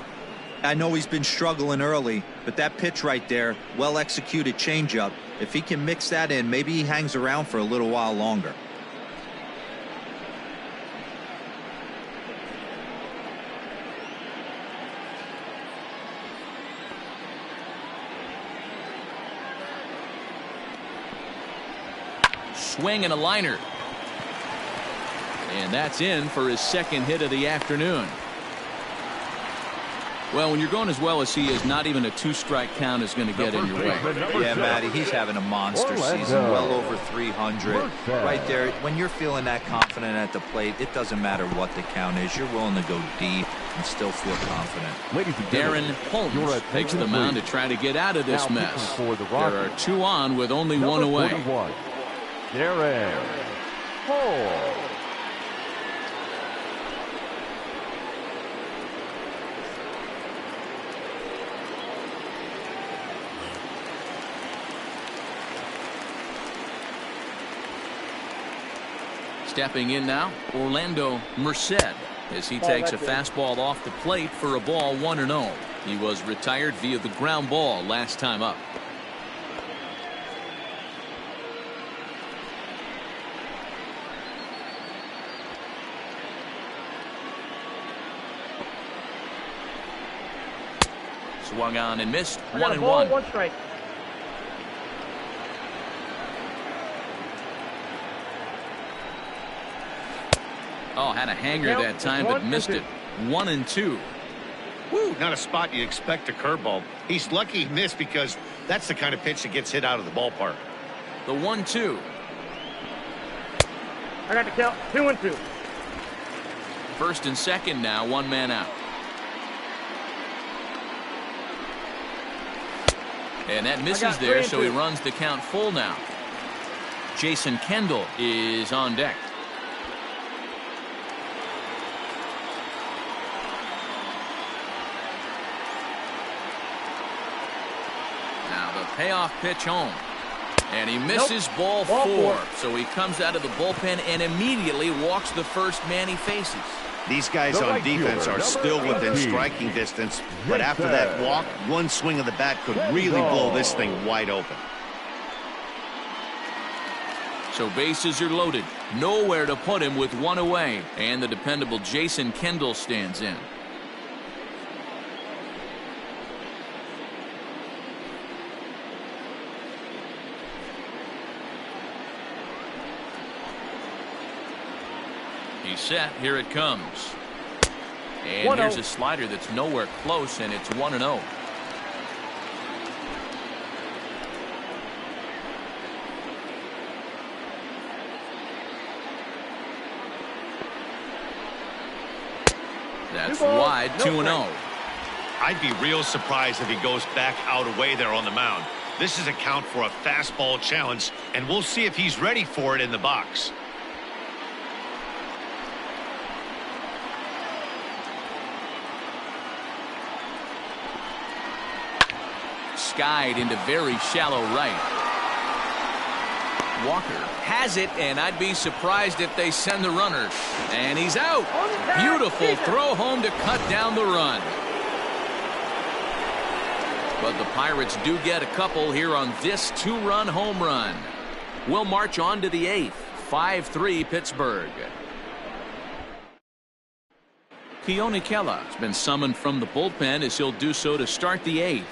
I know he's been struggling early, but that pitch right there, well executed changeup. If he can mix that in, maybe he hangs around for a little while longer. Swing and a liner. And that's in for his second hit of the afternoon. Well, when you're going as well as he is, not even a 2-strike count is going to get in your way. Yeah, Matty, he's having a monster season, well over 300. Right there, when you're feeling that confident at the plate, it doesn't matter what the count is. You're willing to go deep and still feel confident. Darren Holmes takes the mound to try to get out of this mess. There are 2 on with only 1 away. Darren Holmes. Stepping in now, Orlando Merced, as he takes a fastball off the plate for a ball 1-0. He was retired via the ground ball last time up. Swung on and missed. 1-1. 1 strike. Oh, had a hanger that time, but missed it. 1-2. Woo, not a spot you'd expect a curveball. He's lucky he missed because that's the kind of pitch that gets hit out of the ballpark. The 1-2. I got the count. 2-2. First and second now, 1 man out. And that misses there, so he runs the count full now. Jason Kendall is on deck. Now the payoff pitch home. And he misses ball 4. So he comes out of the bullpen and immediately walks the first man he faces. These guys on defense are still within striking distance, but after that walk, 1 swing of the bat could really blow this thing wide open. So bases are loaded. Nowhere to put him with 1 away. And the dependable Jason Kendall stands in. He's set. Here it comes. And 1-0. here's a slider that's nowhere close, and it's 1-0. That's wide, 2-0. I'd be real surprised if he goes back out away there on the mound. This is a count for a fastball challenge, and we'll see if he's ready for it in the box. Skied into very shallow right. Walker has it, and I'd be surprised if they send the runner. And he's out. Beautiful throw home to cut down the run. But the Pirates do get a couple here on this two-run home run. We'll march on to the 8th. 5-3 Pittsburgh. Keone Kela has been summoned from the bullpen as he'll do so to start the 8th.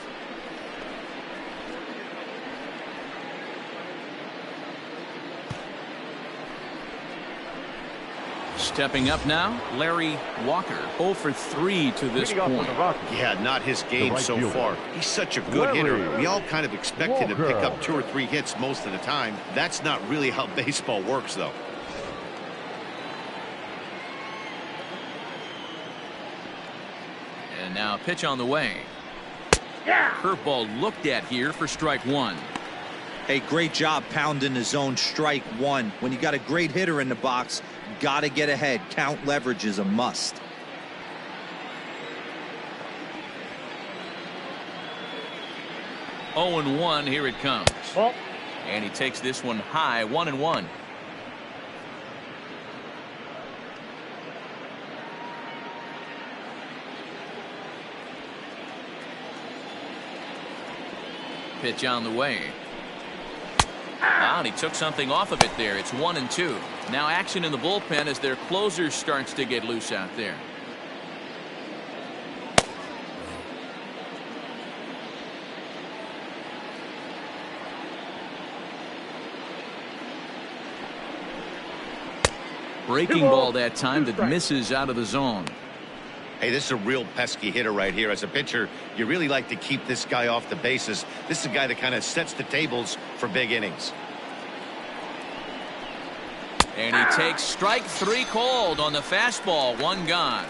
Stepping up now, Larry Walker, 0 for 3 to this point. Yeah, not his game so far. He's such a good hitter. We all kind of expect him to pick up 2 or 3 hits most of the time. That's not really how baseball works, though. And now a pitch on the way. Curveball looked at here for strike 1. Hey, great job pounding the zone, strike 1. When you got a great hitter in the box, got to get ahead. Count leverage is a must. Oh and 1, here it comes. Ball. And he takes this one high, 1-1. Pitch on the way. And he took something off of it there. It's 1-2. Now action in the bullpen as their closer starts to get loose out there. Breaking ball that time that misses out of the zone. Hey, this is a real pesky hitter right here. As a pitcher, you really like to keep this guy off the bases. This is a guy that kind of sets the tables for big innings. And he takes strike 3 called on the fastball. 1 gone.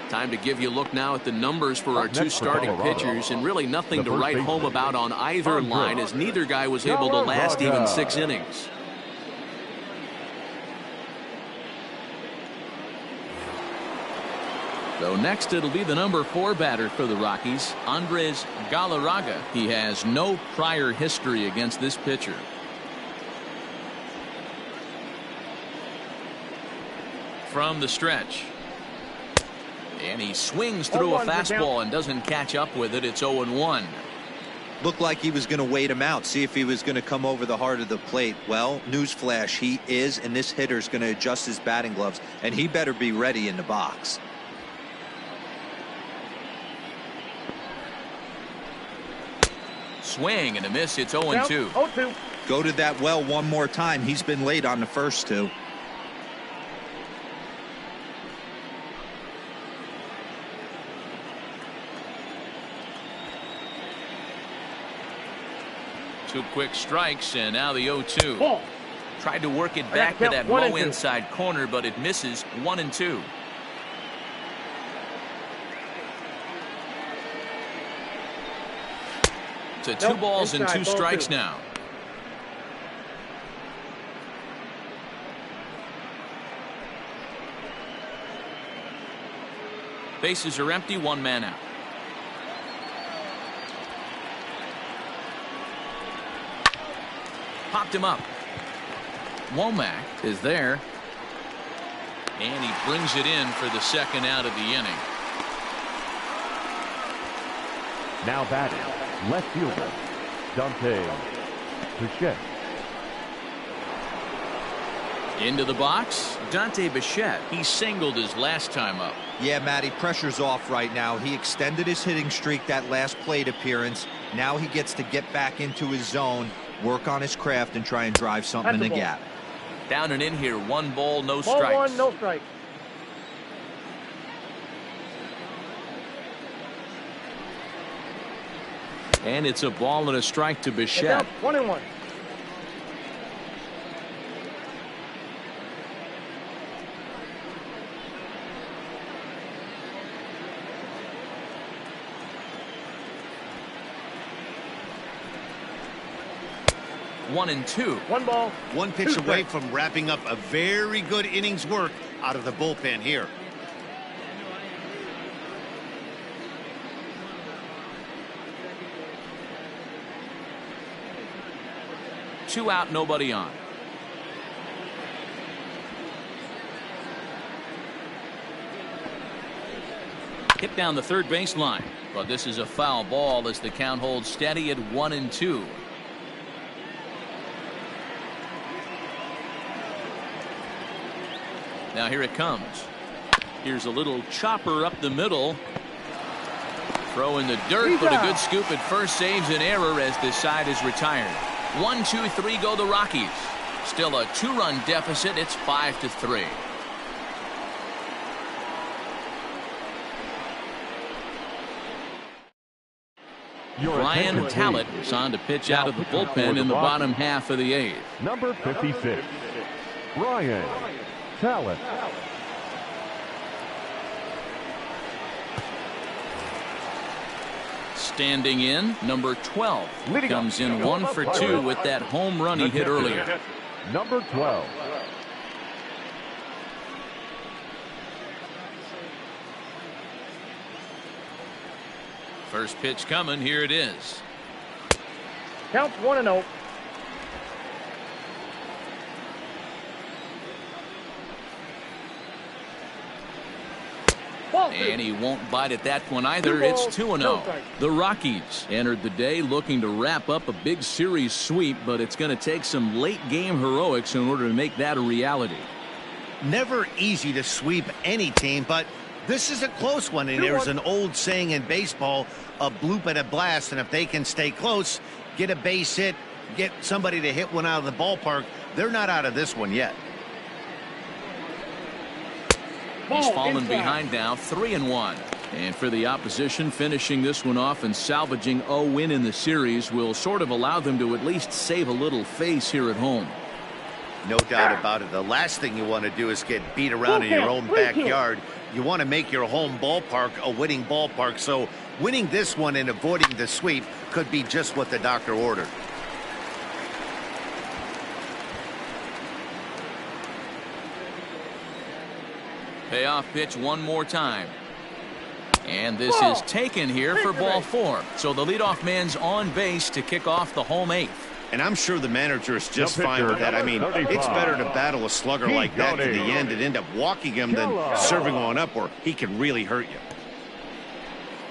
Time to give you a look now at the numbers for our 2 starting pitchers, and really nothing to write home about on either line, as neither guy was able to last even 6 innings. So next it'll be the number 4 batter for the Rockies, Andres Galarraga. He has no prior history against this pitcher. From the stretch. And he swings through a fastball and doesn't catch up with it. It's 0-1. Looked like he was going to wait him out, see if he was going to come over the heart of the plate. Well, newsflash, he is, and this hitter's going to adjust his batting gloves, and he better be ready in the box. Swing and a miss. It's 0-2. 0-2. Go to that well one more time. He's been late on the first 2. Two quick strikes, and now the 0-2. Ball. Tried to work it back to that low inside corner, but it misses. 1-2. To 2 balls and 2 strikes now. Bases are empty, 1 man out. Popped him up. Womack is there. And he brings it in for the 2nd out of the inning. Now batting, left fielder, Dante Bichette. Into the box, Dante Bichette. He singled his last time up. Yeah, Matty, pressure's off right now. He extended his hitting streak that last plate appearance. Now he gets to get back into his zone, work on his craft, and try and drive something in the gap. Down and in here, 1 ball, no Ball strikes. 1, no strikes. And it's a ball and a strike to Bichette. 1-1. One and two. 1 ball. One pitch away from wrapping up a very good innings work out of the bullpen here. Two out, nobody on. Hit down the third baseline, but this is a foul ball as the count holds steady at 1-2. Now here it comes. Here's a little chopper up the middle. Throw in the dirt, but a good scoop at first saves an error as this side is retired. 1, 2, 3 go the Rockies. Still a 2-run deficit. It's 5-3. Ryan Talent is on to pitch out of the bullpen in the bottom half of the 8th. Number 56, Ryan Talent. Standing in, number 12 comes in 1 for 2 with that home run he hit earlier. Number 12. First pitch coming. Here it is. Counts 1-0. And he won't bite at that one either. It's 2-0. The Rockies entered the day looking to wrap up a big series sweep, but it's going to take some late game heroics in order to make that a reality. Never easy to sweep any team, but this is a close one, and there's an old saying in baseball, a bloop and a blast, and if they can stay close, get a base hit, get somebody to hit one out of the ballpark, they're not out of this one yet. He's fallen behind now, 3-1. And for the opposition, finishing this one off and salvaging a win in the series will sort of allow them to at least save a little face here at home. No doubt about it. The last thing you want to do is get beat around in your own backyard. You want to make your home ballpark a winning ballpark. So winning this one and avoiding the sweep could be just what the doctor ordered. Payoff pitch one more time. And this is taken here for ball 4. So the leadoff man's on base to kick off the home 8th. And I'm sure the manager is just fine with that. I mean, it's better to battle a slugger like that to the end and end up walking him than serving on up where he can really hurt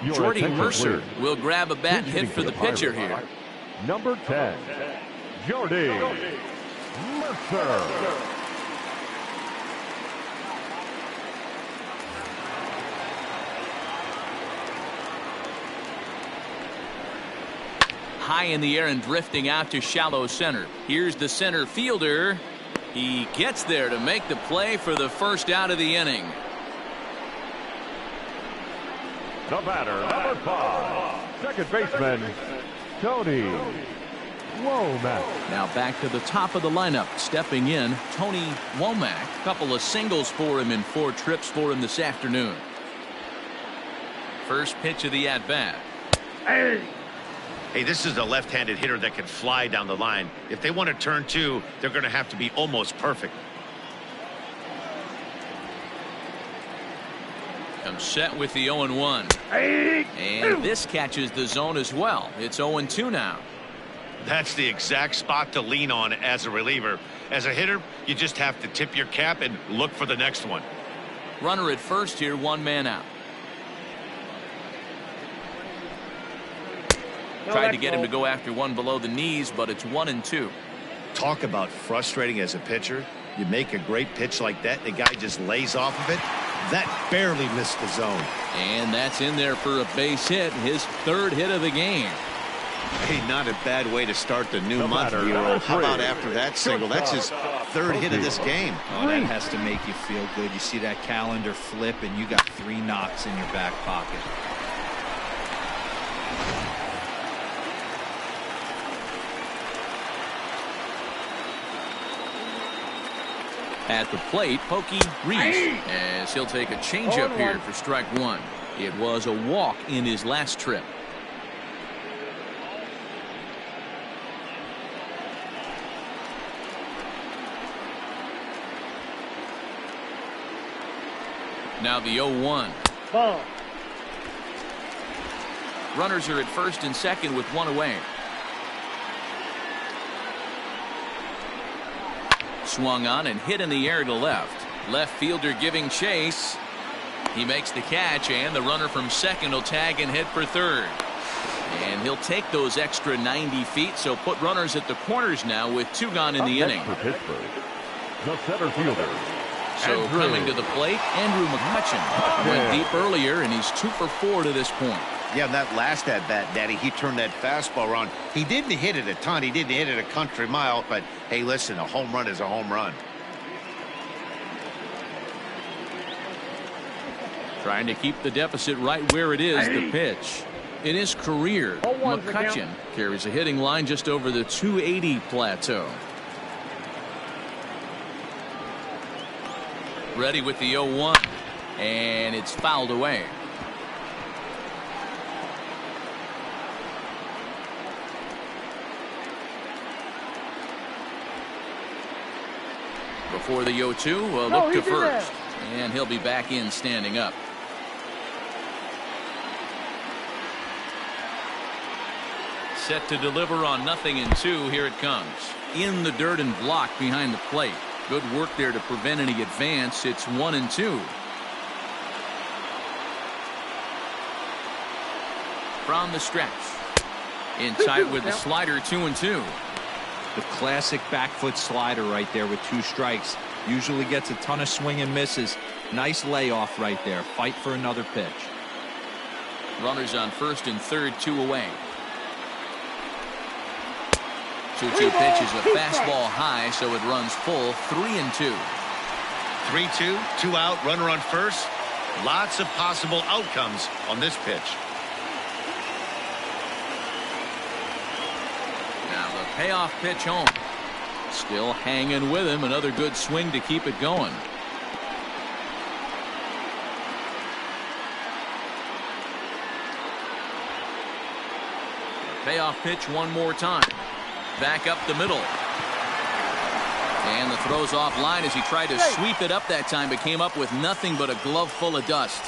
you. Jordy Mercer will grab a bat and hit for the pitcher here. Number 10, Jordy Mercer. High in the air and drifting out to shallow center. Here's the center fielder. He gets there to make the play for the first out of the inning. The batter, number 5, second baseman, Tony Womack. Now back to the top of the lineup. Stepping in, Tony Womack. A couple of singles for him in 4 trips for him this afternoon. First pitch of the at-bat. Hey, this is a left-handed hitter that can fly down the line. If they want to turn 2, they're going to have to be almost perfect. Comes set with the 0-1. And this catches the zone as well. It's 0-2 now. That's the exact spot to lean on as a reliever. As a hitter, you just have to tip your cap and look for the next one. Runner at first here, 1 man out. Tried to get him to go after one below the knees, but it's 1-2. Talk about frustrating as a pitcher. You make a great pitch like that, the guy just lays off of it. That barely missed the zone. And that's in there for a base hit, his 3rd hit of the game. Hey, not a bad way to start the new month, batter, Hero. number How about 3. after that single? That's his third hit of this game. Oh, that has to make you feel good. You see that calendar flip, and you got 3 knocks in your back pocket. At the plate, Pokey Reese, as he'll take a changeup here for strike 1. It was a walk in his last trip. Now the 0-1. Ball. Runners are at first and second with 1 away. Swung on and hit in the air to left. Left fielder giving chase. He makes the catch, and the runner from second will tag and head for third. And he'll take those extra 90 feet, so put runners at the corners now with 2 gone in the inning. For Pittsburgh, the center fielder. So Andrew. coming to the plate, Andrew McCutchen went deep earlier, and he's 2 for 4 to this point. Yeah, that last at-bat, Daddy, he turned that fastball around. He didn't hit it a ton. He didn't hit it a country mile. But, hey, listen, a home run is a home run. Trying to keep the deficit right where it is, the pitch. In his career, 0-1's the count. McCutchen carries a hitting line just over the 280 plateau. Ready with the 0-1. And it's fouled away. Before the 0-2, look to first. And he'll be back in standing up. Set to deliver on 0-2. Here it comes. In the dirt and blocked behind the plate. Good work there to prevent any advance. It's 1-2. From the stretch. In tight with the slider, 2-2. The classic back foot slider right there with 2 strikes. Usually gets a ton of swing and misses. Nice layoff right there. Fight for another pitch. Runners on first and third, 2 away. 2-2 pitch is a fastball high, so it runs full. 3-2. 3-2, 2 out, runner on first. Lots of possible outcomes on this pitch. Now the payoff pitch home. Still hanging with him. Another good swing to keep it going. Payoff pitch one more time. Back up the middle. And the throw's off line as he tried to sweep it up that time, but came up with nothing but a glove full of dust.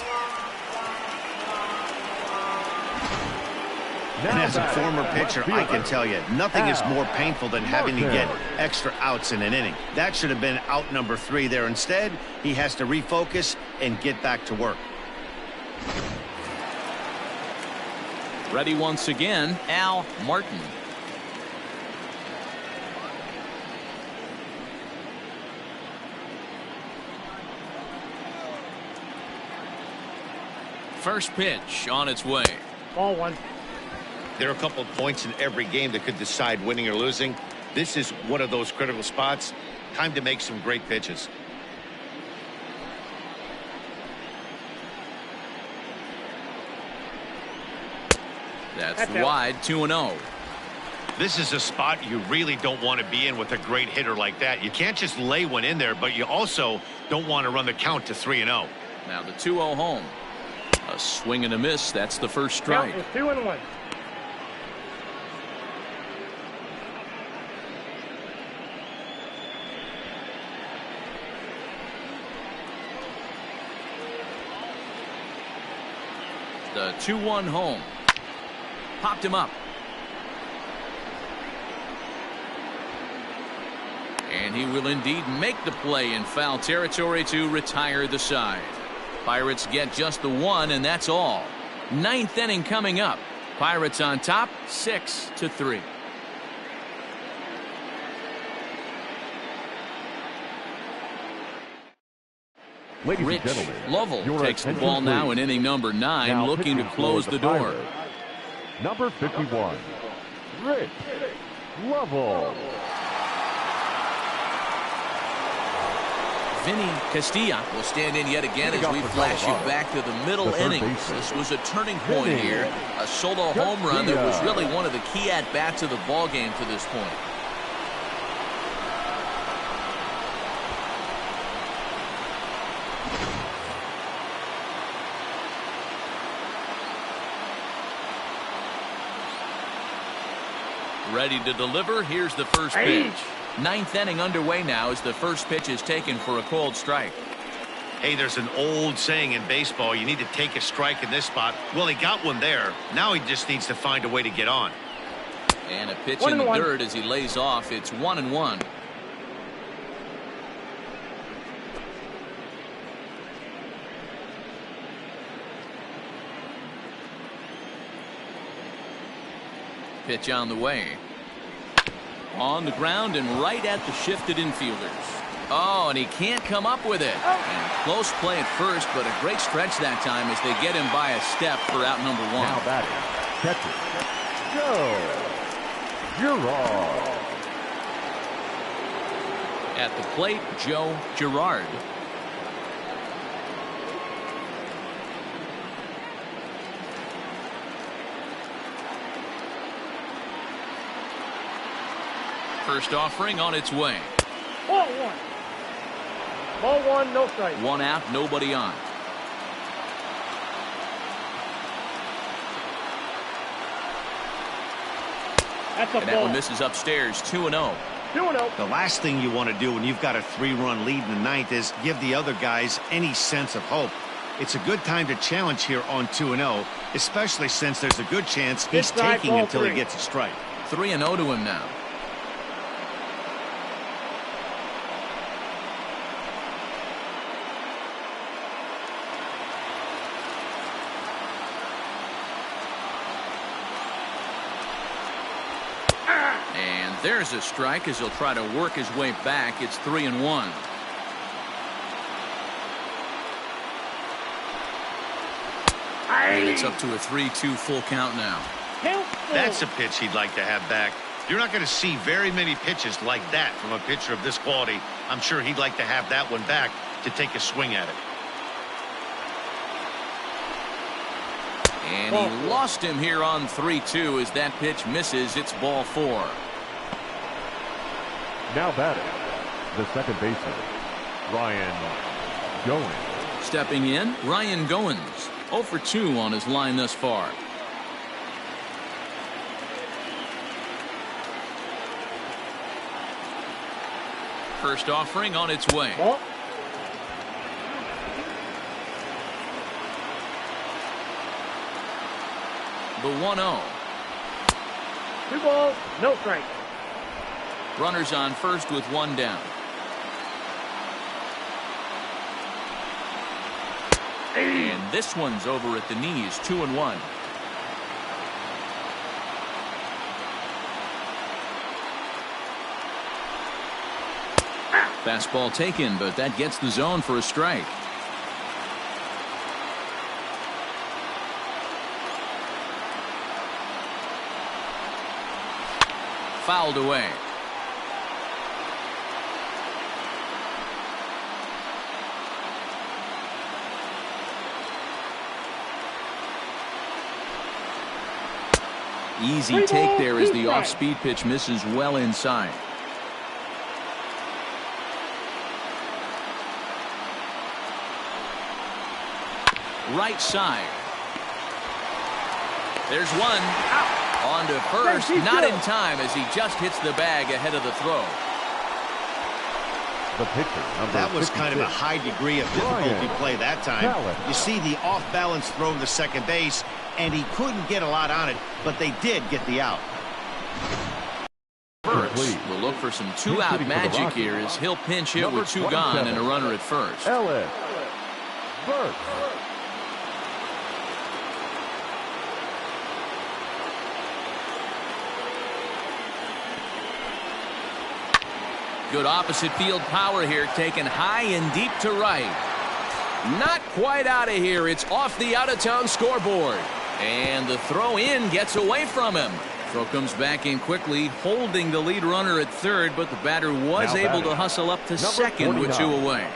And as a former pitcher, I can tell you, nothing is more painful than having to get extra outs in an inning. That should have been out number 3 there. Instead, he has to refocus and get back to work. Ready once again, Al Martin. First pitch on its way. Ball 1. There are a couple of points in every game that could decide winning or losing. This is one of those critical spots. Time to make some great pitches. That's wide, 2-0. This is a spot you really don't want to be in with a great hitter like that. You can't just lay one in there, but you also don't want to run the count to 3-0. Now the 2-0 home. A swing and a miss. That's the first strike. Count is 2-1. The 2-1 home. Popped him up. And he will indeed make the play in foul territory to retire the side. Pirates get just the 1, and that's all. 9th inning coming up. Pirates on top, 6-3. Ladies Rich and gentlemen, Lovell your takes the attention, ball now please. in inning number 9, Now looking to pitching close for the door. Pirates, number 51, Rich Lovell. Vinny Castilla will stand in yet again as we flash you back to the middle innings. This was a turning point here. A solo home run that was really one of the key at-bats of the ball game to this point. Ready to deliver. Here's the first pitch. Ninth inning underway now as the first pitch is taken for a cold strike. Hey, there's an old saying in baseball, you need to take a strike in this spot. Well, he got one there. Now he just needs to find a way to get on. And a pitch in the dirt as he lays off. It's 1-1. Pitch on the way. On the ground and right at the shifted infielders. Oh, and he can't come up with it. And close play at first, but a great stretch that time as they get him by a step for out number one. Now batting, catcher, Joe Girard. At the plate, Joe Girard. First offering on its way. Ball one. Ball one, no strike. One out, nobody on. That's a And that ball. one misses upstairs, 2-0. 2-0. The last thing you want to do when you've got a 3-run lead in the ninth is give the other guys any sense of hope. It's a good time to challenge here on 2-0, especially since there's a good chance he's Inside, taking ball until three. he gets a strike. 3-0 to him now. And there's a strike as he'll try to work his way back. It's 3-1. And it's up to a 3-2 full count now. That's a pitch he'd like to have back. You're not going to see very many pitches like that from a pitcher of this quality. I'm sure he'd like to have that one back to take a swing at it. And he lost him here on 3-2 as that pitch misses. It's ball 4. Now batting, the second baseman, Ryan Goins. Stepping in, Ryan Goins. 0 for 2 on his line thus far. First offering on its way. Ball. The 1-0. 2 balls, no strike. Runners on first with one down. And this one's over at the knees, 2-1. Fastball taken, but that gets the zone for a strike. Fouled away. Easy take there as the off-speed pitch misses well inside. Right side. There's one. On to first, not in time as he just hits the bag ahead of the throw. The pitcher, That was kind of a high degree of difficulty play that time. You see the off-balance throw to second base, and he couldn't get a lot on it, but they did get the out. First, we'll look for some two-out magic here as he'll pinch hit with 2 gone and a runner at first. Ellis Burks. Good opposite field power here, taken high and deep to right. Not quite out of here. It's off the out-of-town scoreboard. And the throw in gets away from him. Throw comes back in quickly, holding the lead runner at third, but the batter was Now able batting, to hustle up to number second with 2 49. away.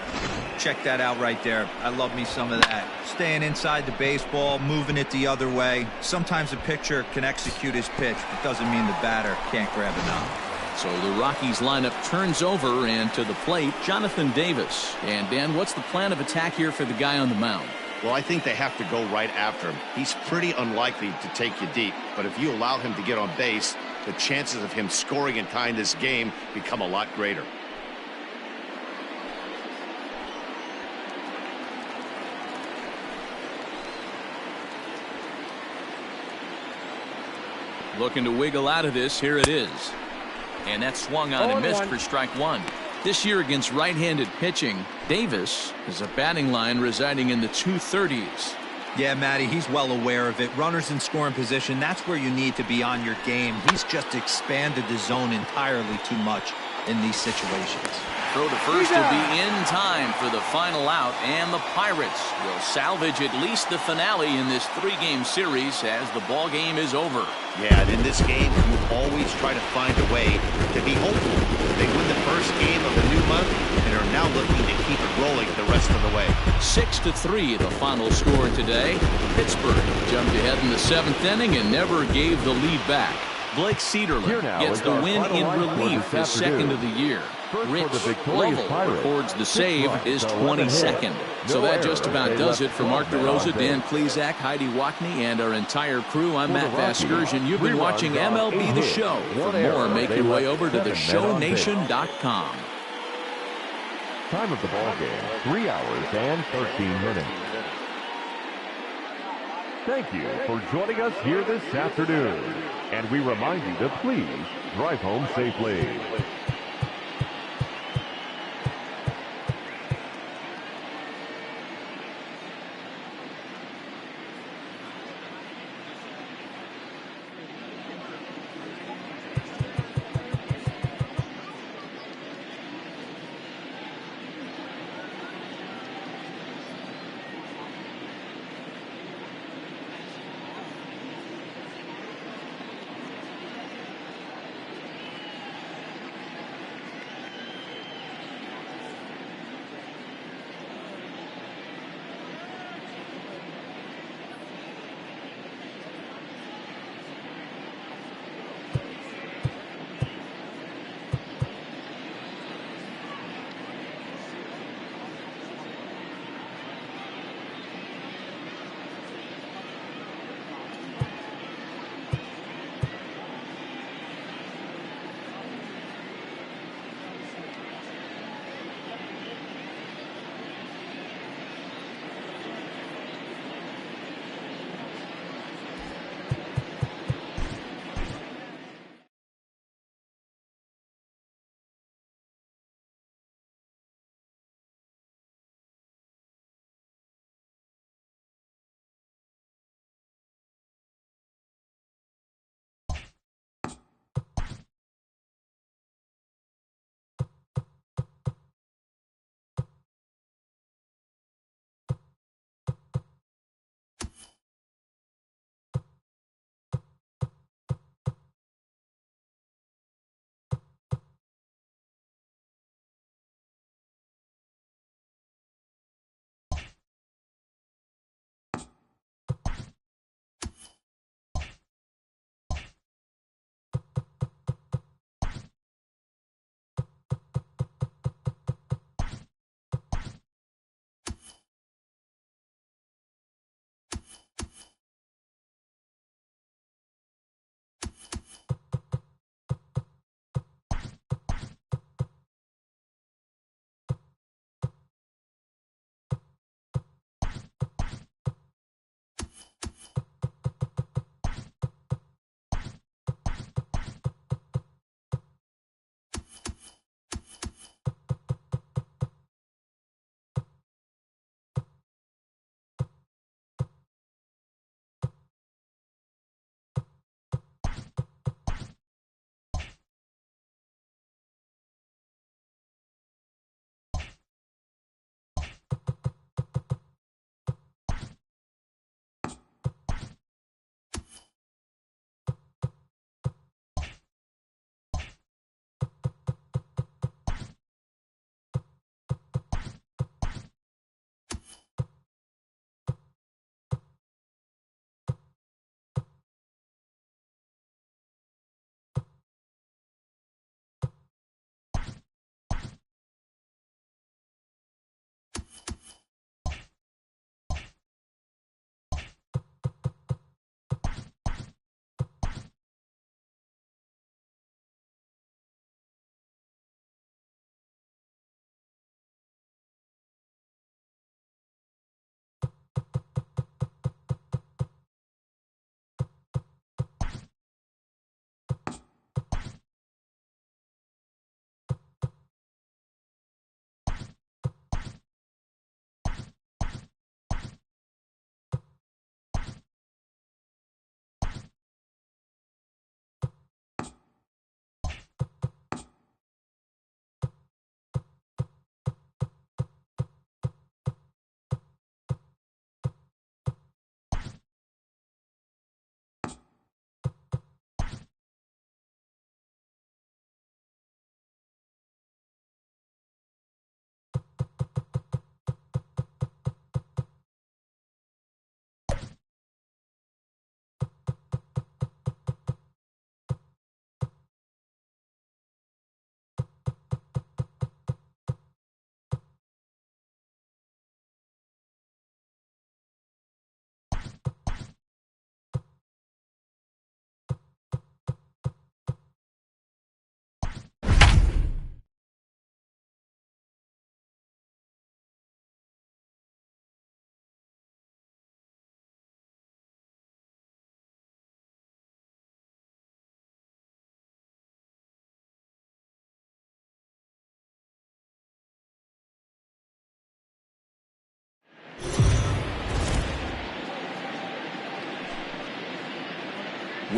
Check that out right there. I love me some of that. Staying inside the baseball, moving it the other way. Sometimes a pitcher can execute his pitch, but doesn't mean the batter can't grab a knob. So the Rockies lineup turns over, and to the plate, Jonathan Davis. And Dan, what's the plan of attack here for the guy on the mound? Well, I think they have to go right after him. He's pretty unlikely to take you deep, but if you allow him to get on base, the chances of him scoring and tying this game become a lot greater. Looking to wiggle out of this. Here it is. And that swung on and missed for strike 1. This year against right-handed pitching, Davis is a batting line residing in the 230s. Yeah, Matty, he's well aware of it. Runners in scoring position, that's where you need to be on your game. He's just expanded the zone entirely too much in these situations. Throw to first will be in time for the final out, and the Pirates will salvage at least the finale in this 3-game series as the ball game is over. Yeah, and in this game, you always try to find a way to be hopeful. They win the first game of the new month and are now looking to keep it rolling the rest of the way. 6-3 the final score today. Pittsburgh jumped ahead in the 7th inning and never gave the lead back. Blake Cederlin gets the win in relief, his second of the year. Rich Lovell records the save, his 22nd. So that just about does it for Mark DeRosa, Dan Plezak, Heidi Wackney, and our entire crew. I'm Matt Vasgersian. You've been watching MLB The Show. For more, make your way over to theshownation.com. Time of the ball game, 3 hours and 13 minutes. Thank you for joining us here this afternoon. And we remind you to please drive home safely.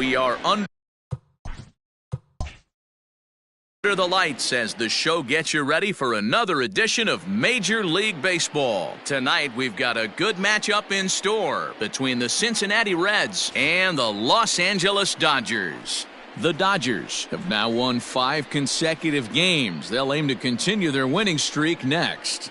we are under the lights as the show gets you ready for another edition of Major League Baseball. Tonight, we've got a good matchup in store between the Cincinnati Reds and the Los Angeles Dodgers. The Dodgers have now won 5 consecutive games. They'll aim to continue their winning streak next.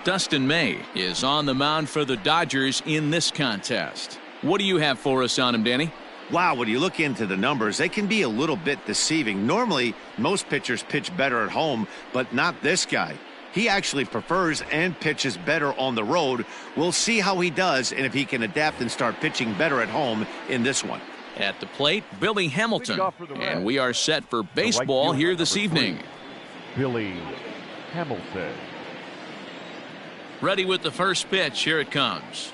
Dustin May is on the mound for the Dodgers in this contest. What do you have for us on him, Danny? Wow, when you look into the numbers, they can be a little bit deceiving. Normally, most pitchers pitch better at home, but not this guy. He actually prefers and pitches better on the road. We'll see how he does and if he can adapt and start pitching better at home in this one. At the plate, Billy Hamilton. And we are set for baseball here this evening. Billy Hamilton. Ready with the first pitch. Here it comes.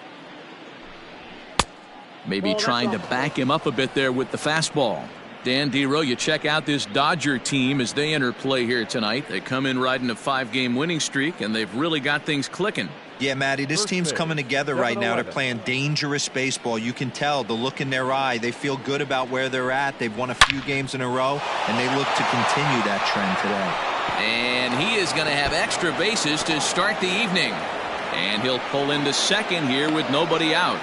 Maybe trying to back him up a bit there with the fastball. Dan Dero, you check out this Dodger team as they enter play here tonight. They come in riding a 5-game winning streak, and they've really got things clicking. Yeah, Matty, this team's coming together right now. They're playing dangerous baseball. You can tell the look in their eye. They feel good about where they're at. They've won a few games in a row, and they look to continue that trend today. And he is going to have extra bases to start the evening. And he'll pull into second here with nobody out.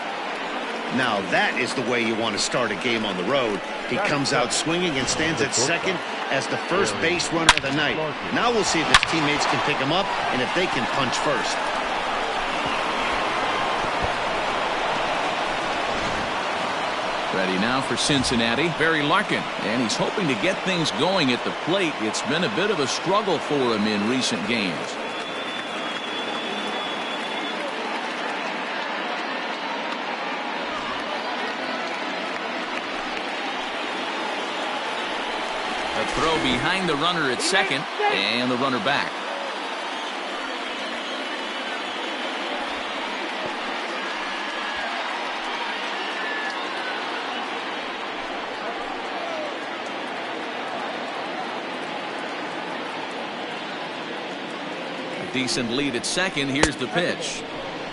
Now that is the way you want to start a game on the road. He comes out swinging and stands at second as the first base runner of the night. Now we'll see if his teammates can pick him up and if they can punch first. Ready now for Cincinnati, Barry Larkin. And he's hoping to get things going at the plate. It's been a bit of a struggle for him in recent games. A throw behind the runner at second, and the runner back. A decent lead at second. Here's the pitch.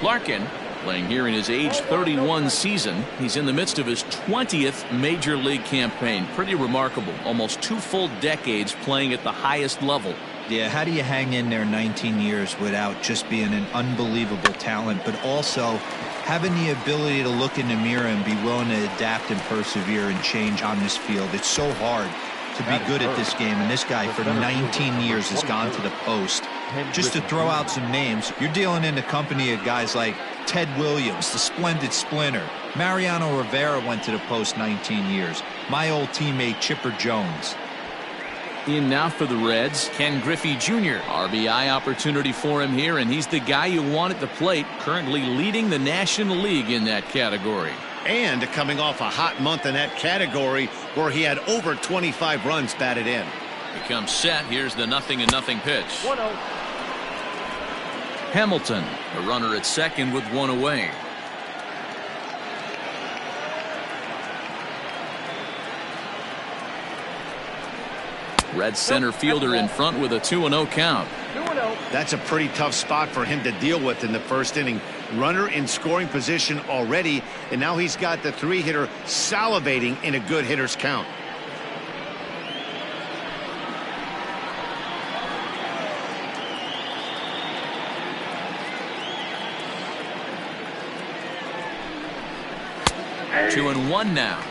Larkin, playing here in his age 31 season. He's in the midst of his 20th Major League campaign. Pretty remarkable. Almost 2 full decades playing at the highest level. Yeah, how do you hang in there 19 years without just being an unbelievable talent, but also having the ability to look in the mirror and be willing to adapt and persevere and change on this field? It's so hard to be good at this game, and this guy for 19 years has gone to the post. Just to throw out some names, you're dealing in the company of guys like Ted Williams, the splendid splinter. Mariano Rivera went to the post 19 years. My old teammate Chipper Jones. In now for the Reds, Ken Griffey Jr. RBI opportunity for him here, and he's the guy you want at the plate, currently leading the National League in that category. And coming off a hot month in that category where he had over 25 runs batted in. He comes set. Here's the 0-0 pitch. 1-0. Hamilton, a runner at second with 1 away. Red center fielder in front with a 2-0 count. 2-0. That's a pretty tough spot for him to deal with in the first inning. Runner in scoring position already, and now he's got the 3-hitter salivating in a good hitter's count. Hey. 2-1 now.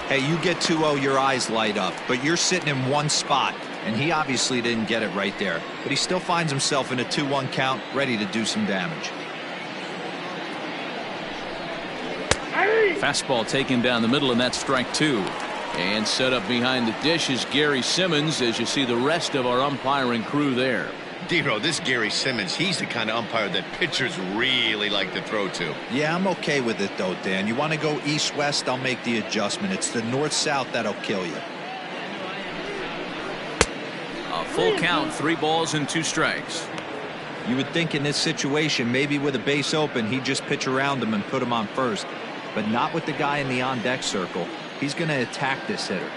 Hey, you get 2-0, your eyes light up, but you're sitting in one spot, and he obviously didn't get it right there. But he still finds himself in a 2-1 count, ready to do some damage. Fastball taken down the middle, and that's strike 2. And set up behind the dish is Gary Simmons, as you see the rest of our umpiring crew there. Dero, this Gary Simmons, he's the kind of umpire that pitchers really like to throw to. Yeah, I'm okay with it, though, Dan. You want to go east-west, I'll make the adjustment. It's the north-south that'll kill you. A full count, 3 balls and 2 strikes. You would think in this situation, maybe with a base open, he'd just pitch around him and put him on first. But not with the guy in the on-deck circle. He's going to attack this hitter.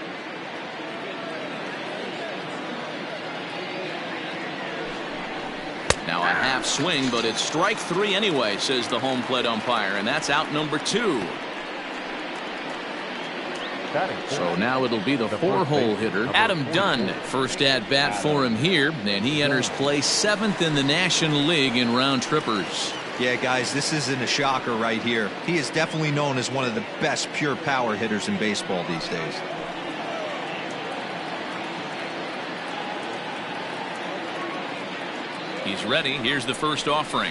Now a half swing, but it's strike 3 anyway, says the home plate umpire, and that's out number 2. So now it'll be the 4-hole hitter, Adam Dunn. First at bat for him here, and he enters play 7th in the National League in round trippers. Yeah, guys, this isn't a shocker right here. He is definitely known as one of the best pure power hitters in baseball these days. He's ready. Here's the first offering.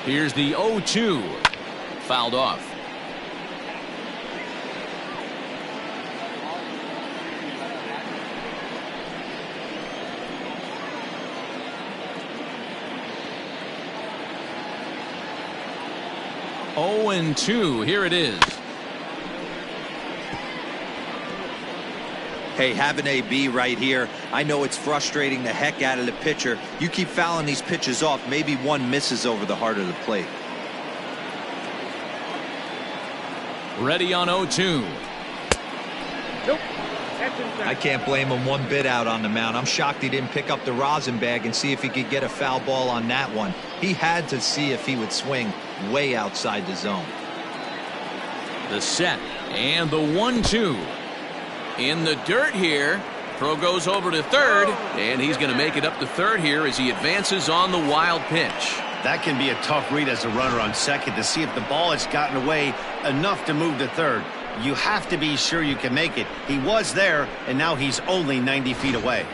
Here's the 0-2. Fouled off. Oh, and 2. Here it is. Hey, have an AB right here. I know it's frustrating the heck out of the pitcher. You keep fouling these pitches off, maybe one misses over the heart of the plate. Ready on 0-2. Nope. I can't blame him one bit out on the mound. I'm shocked he didn't pick up the rosin bag and see if he could get a foul ball on that one. He had to see if he would swing way outside the zone. The set and the 1-2. In the dirt here. Throw goes over to third, and he's going to make it up to third here as he advances on the wild pitch. That can be a tough read as a runner on second to see if the ball has gotten away enough to move to third. You have to be sure you can make it. He was there, and now he's only 90 feet away.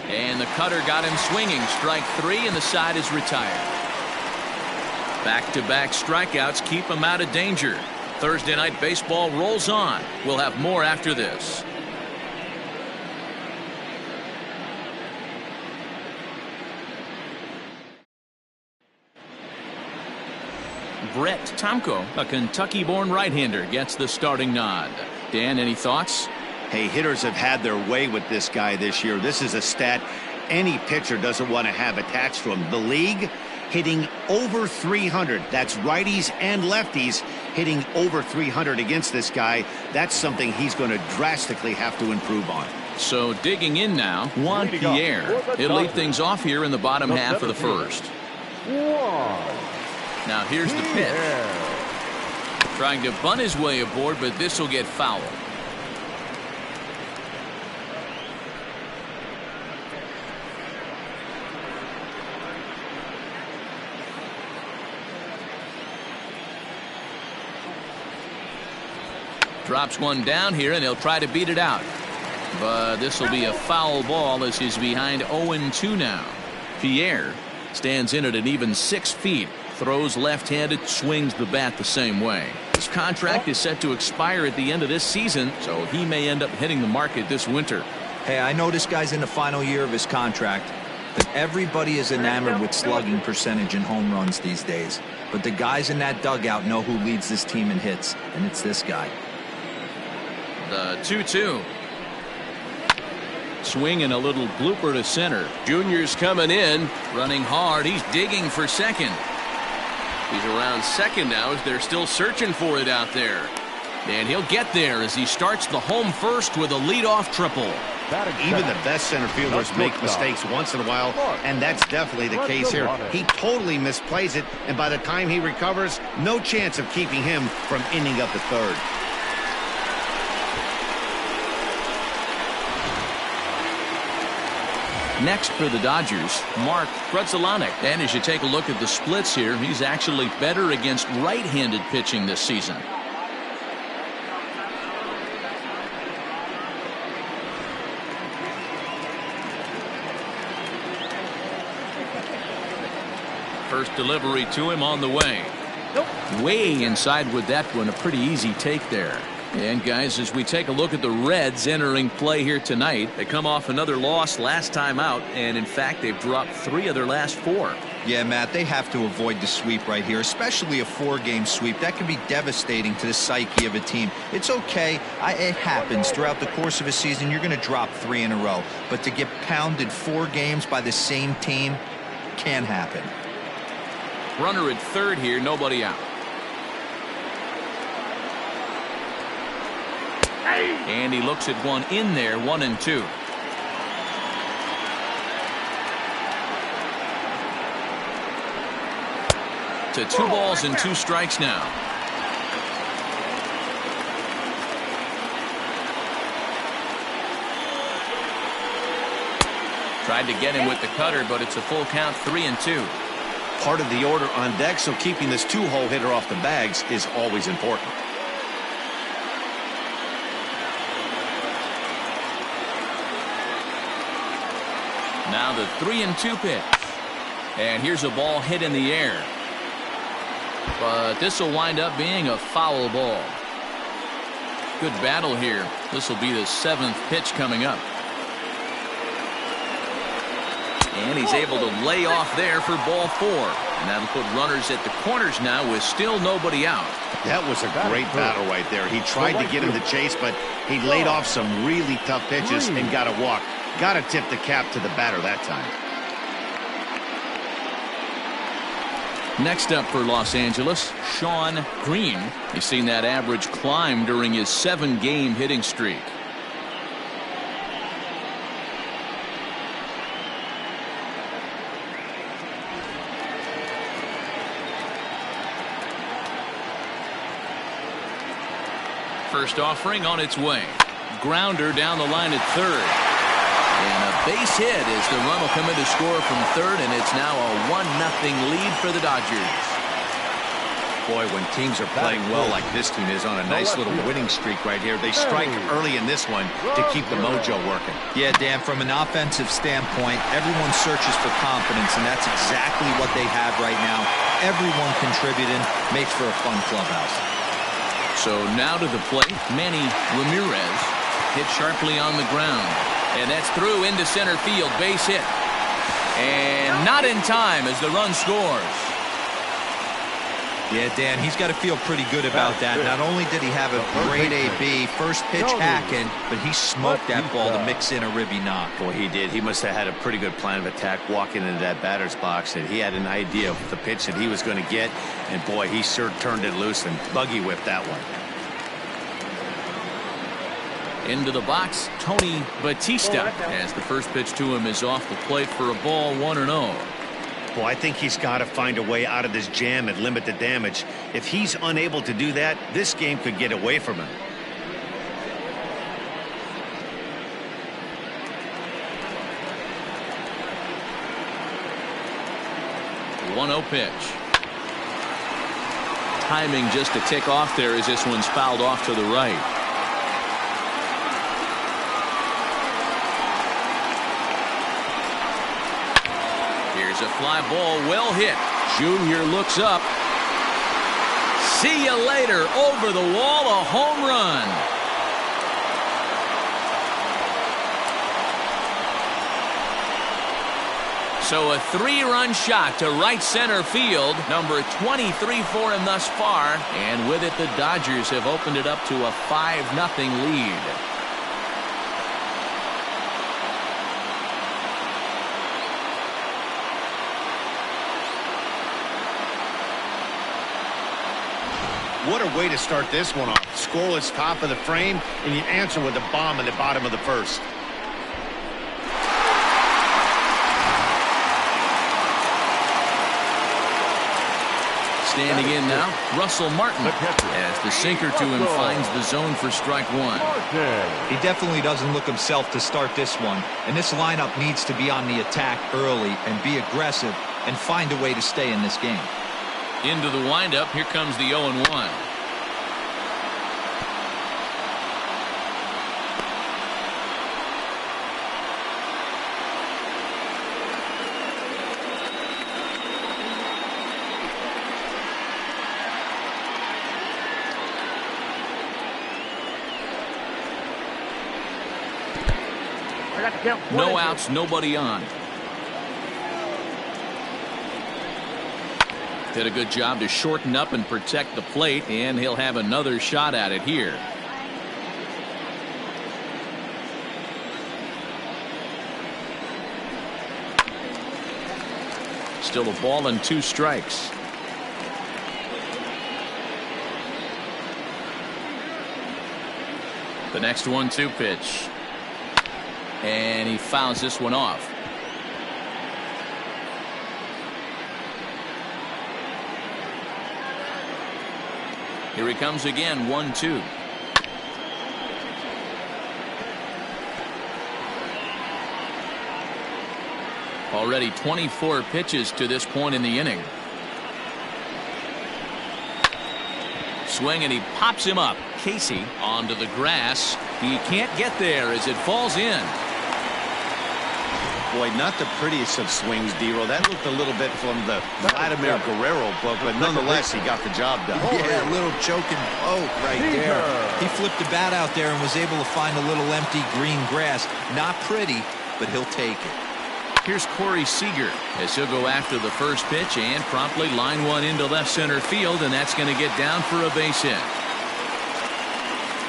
And the cutter got him swinging. Strike 3, and the side is retired. Back-to-back strikeouts keep him out of danger. Thursday Night Baseball rolls on. We'll have more after this. Brett Tomko, a Kentucky-born right-hander, gets the starting nod. Dan, any thoughts? Hey, hitters have had their way with this guy this year. This is a stat any pitcher doesn't want to have attached to him. The league hitting over 300. That's righties and lefties hitting over 300 against this guy. That's something he's going to drastically have to improve on. So digging in now, Juan Pierre. He'll lead things off here in the bottom half of the first. Now here's the pitch. Trying to bunt his way aboard, but this will get fouled. Drops one down here, and he'll try to beat it out. But this will be a foul ball as he's behind 0-2 now. Pierre stands in at an even 6 feet. Throws left-handed, swings the bat the same way. His contract is set to expire at the end of this season, so he may end up hitting the market this winter. Hey, I know this guy's in the final year of his contract. Everybody is enamored with slugging percentage and home runs these days. But the guys in that dugout know who leads this team in hits, and it's this guy. The 2-2. Swing and a little blooper to center. Junior's coming in, running hard. He's digging for second. He's around second now as they're still searching for it out there. And he'll get there as he starts the home first with a leadoff triple. Even the best center fielders make mistakes once in a while, and that's definitely the case here. He totally misplays it, and by the time he recovers, no chance of keeping him from ending up at third. Next for the Dodgers, Mark Grudzielanek. And as you take a look at the splits here, he's actually better against right-handed pitching this season. First delivery to him on the way. Way inside with that one. A pretty easy take there. And guys, as we take a look at the Reds entering play here tonight, they come off another loss last time out, and in fact they've dropped 3 of their last 4. Yeah, Matt, they have to avoid the sweep right here, especially a 4-game sweep. That can be devastating to the psyche of a team. It's okay. It happens throughout the course of a season. You're going to drop 3 in a row, but to get pounded 4 games by the same team can happen. Runner at third here, nobody out. And he looks at one in there, 1-2. To 2 balls and 2 strikes now. Tried to get him with the cutter, but it's a full count, 3-2. Part of the order on deck, so keeping this 2-hole hitter off the bags is always important. Now the 3-2 pitch. And here's a ball hit in the air. But this will wind up being a foul ball. Good battle here. This will be the 7th pitch coming up. And he's able to lay off there for ball 4. And that'll put runners at the corners now with still nobody out. That was a great battle right there. He tried to get him to chase, but he laid off some really tough pitches and got a walk. Got to tip the cap to the batter that time. Next up for Los Angeles, Sean Green. He's seen that average climb during his 7-game hitting streak. First offering on its way. Grounder down the line at third. And a base hit as the run will come in to score from third, and it's now a 1-0 lead for the Dodgers. Boy, when teams are playing well like this team is on a nice little winning streak right here, they strike early in this one to keep the mojo working. Yeah, Dan, from an offensive standpoint, everyone searches for confidence, and that's exactly what they have right now. Everyone contributing makes for a fun clubhouse. So now to the plate, Manny Ramirez hit sharply on the ground. And that's through into center field, base hit. And not in time as the run scores. Yeah, Dan, he's got to feel pretty good about that. Not only did he have a great AB, first pitch hacking, but he smoked that ball to mix in a ribby knock. Boy, he did. He must have had a pretty good plan of attack walking into that batter's box, and he had an idea of the pitch that he was going to get. And boy, he sure turned it loose and buggy whipped that one. Into the box, Tony Batista, as the first pitch to him is off the plate for a ball, 1-0. Well, I think he's got to find a way out of this jam and limit the damage. If he's unable to do that, this game could get away from him. The 1-0 pitch. Timing just a tick off there as this one's fouled off to the right. Here's a fly ball, well hit. Junior looks up. See you later. Over the wall, a home run. So a 3-run shot to right center field. Number 23 for him thus far. And with it, the Dodgers have opened it up to a 5-0 lead. What a way to start this one off. Scoreless top of the frame, and you answer with a bomb in the bottom of the first. Standing in now, Russell Martin, as the sinker to him finds the zone for strike 1. He definitely doesn't look himself to start this one, and this lineup needs to be on the attack early and be aggressive and find a way to stay in this game. Into the windup, here comes the 0-1. Count No 1-2. outs, nobody on. Did a good job to shorten up and protect the plate, and he'll have another shot at it here. Still a ball and 2 strikes. The next 1-2 pitch. And he fouls this one off. Here he comes again, 1-2. Already 24 pitches to this point in the inning. Swing, and he pops him up. Casey onto the grass. He can't get there as it falls in. Boy, not the prettiest of swings, D-Roll. That looked a little bit from the Vladimir Guerrero book, but nonetheless, he got the job done. Yeah, a little choking poke right there. He flipped the bat out there and was able to find a little empty green grass. Not pretty, but he'll take it. Here's Corey Seager as he'll go after the first pitch and promptly line one into left center field, and that's going to get down for a base hit.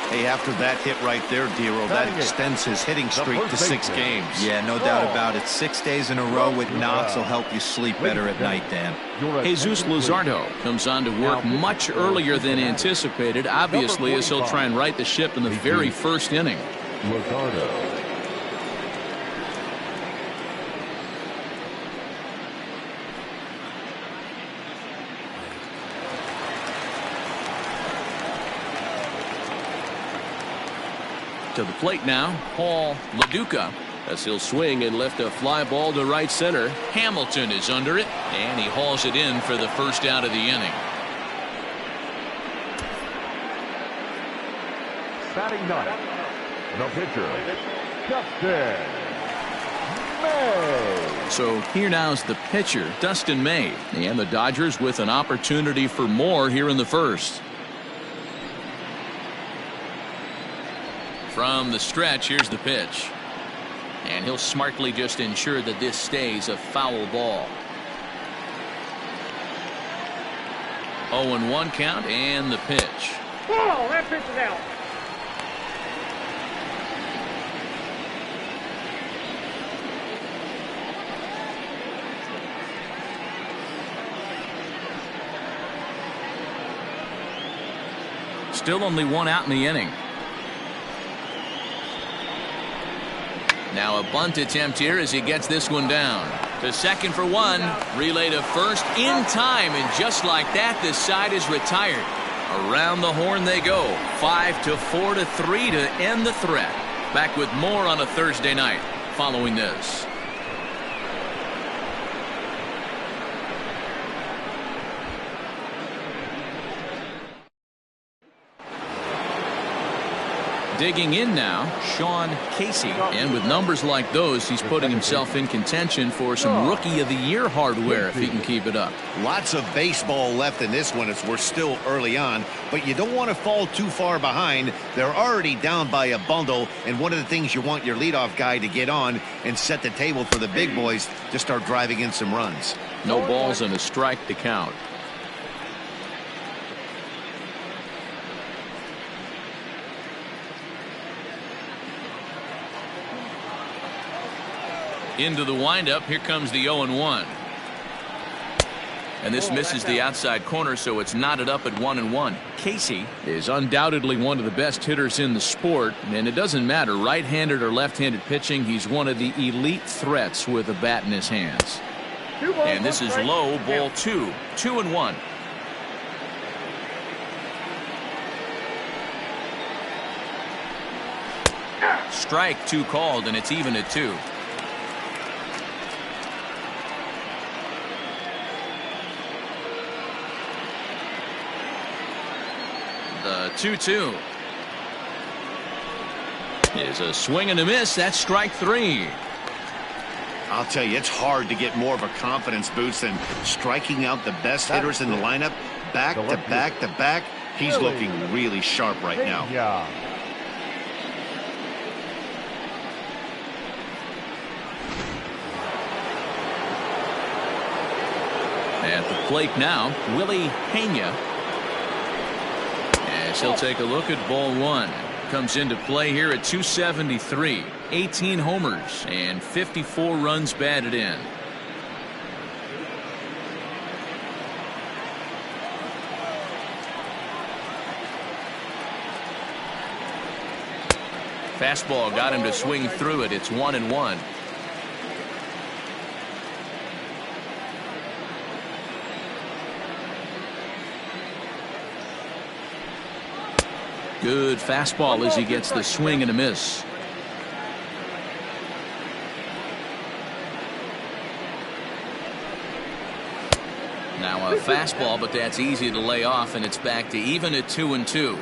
Hey, after that hit right there, D-Roll, that extends his hitting streak to 6 games. Yeah, no doubt about it. 6 days in a row with knocks will help you sleep better at night, Dan. Jesus Luzardo comes on to work much earlier than anticipated, obviously, as he'll try and right the ship in the very first inning. Luzardo. To the plate now, Paul LaDuca, as he'll swing and lift a fly ball to right center. Hamilton is under it, and he hauls it in for the first out of the inning. Batting ninth, the pitcher, Dustin May. So here now is the pitcher, Dustin May, and the Dodgers with an opportunity for more here in the first. From the stretch, here's the pitch. And he'll smartly just ensure that this stays a foul ball. 0-1 count, and the pitch. Ball, that pitch is out. Still only 1 out in the inning. Now a bunt attempt here as he gets this one down. To second for 1. Relay to first in time, and just like that, this side is retired. Around the horn they go. 5-4 to 3 to end the threat. Back with more on a Thursday night following this. Digging in now, Sean Casey. And with numbers like those, he's putting himself in contention for some Rookie of the Year hardware if he can keep it up. Lots of baseball left in this one as we're still early on, but you don't want to fall too far behind. They're already down by a bundle, and one of the things you want your leadoff guy to get on and set the table for the big boys to start driving in some runs. No balls and a strike to count. Into the windup. Here comes the 0-1. And this misses the outside corner, so it's knotted up at 1-1. Casey is undoubtedly one of the best hitters in the sport, and it doesn't matter right-handed or left-handed pitching. He's one of the elite threats with a bat in his hands. And this is low, ball 2. 2-1. Strike 2 called, and it's even at 2. The 2-2 is a swing and a miss. That's strike 3. I'll tell you, it's hard to get more of a confidence boost than striking out the best hitters in the lineup back to back to back. He's looking really sharp right now. At the plate now, Willie Pena. As he'll take a look at ball one. Comes into play here at 273. 18 homers and 54 runs batted in. Fastball got him to swing through it. It's 1-1. Good fastball as he gets the swing and a miss. Now a fastball, but that's easy to lay off, and it's back to even at 2-2.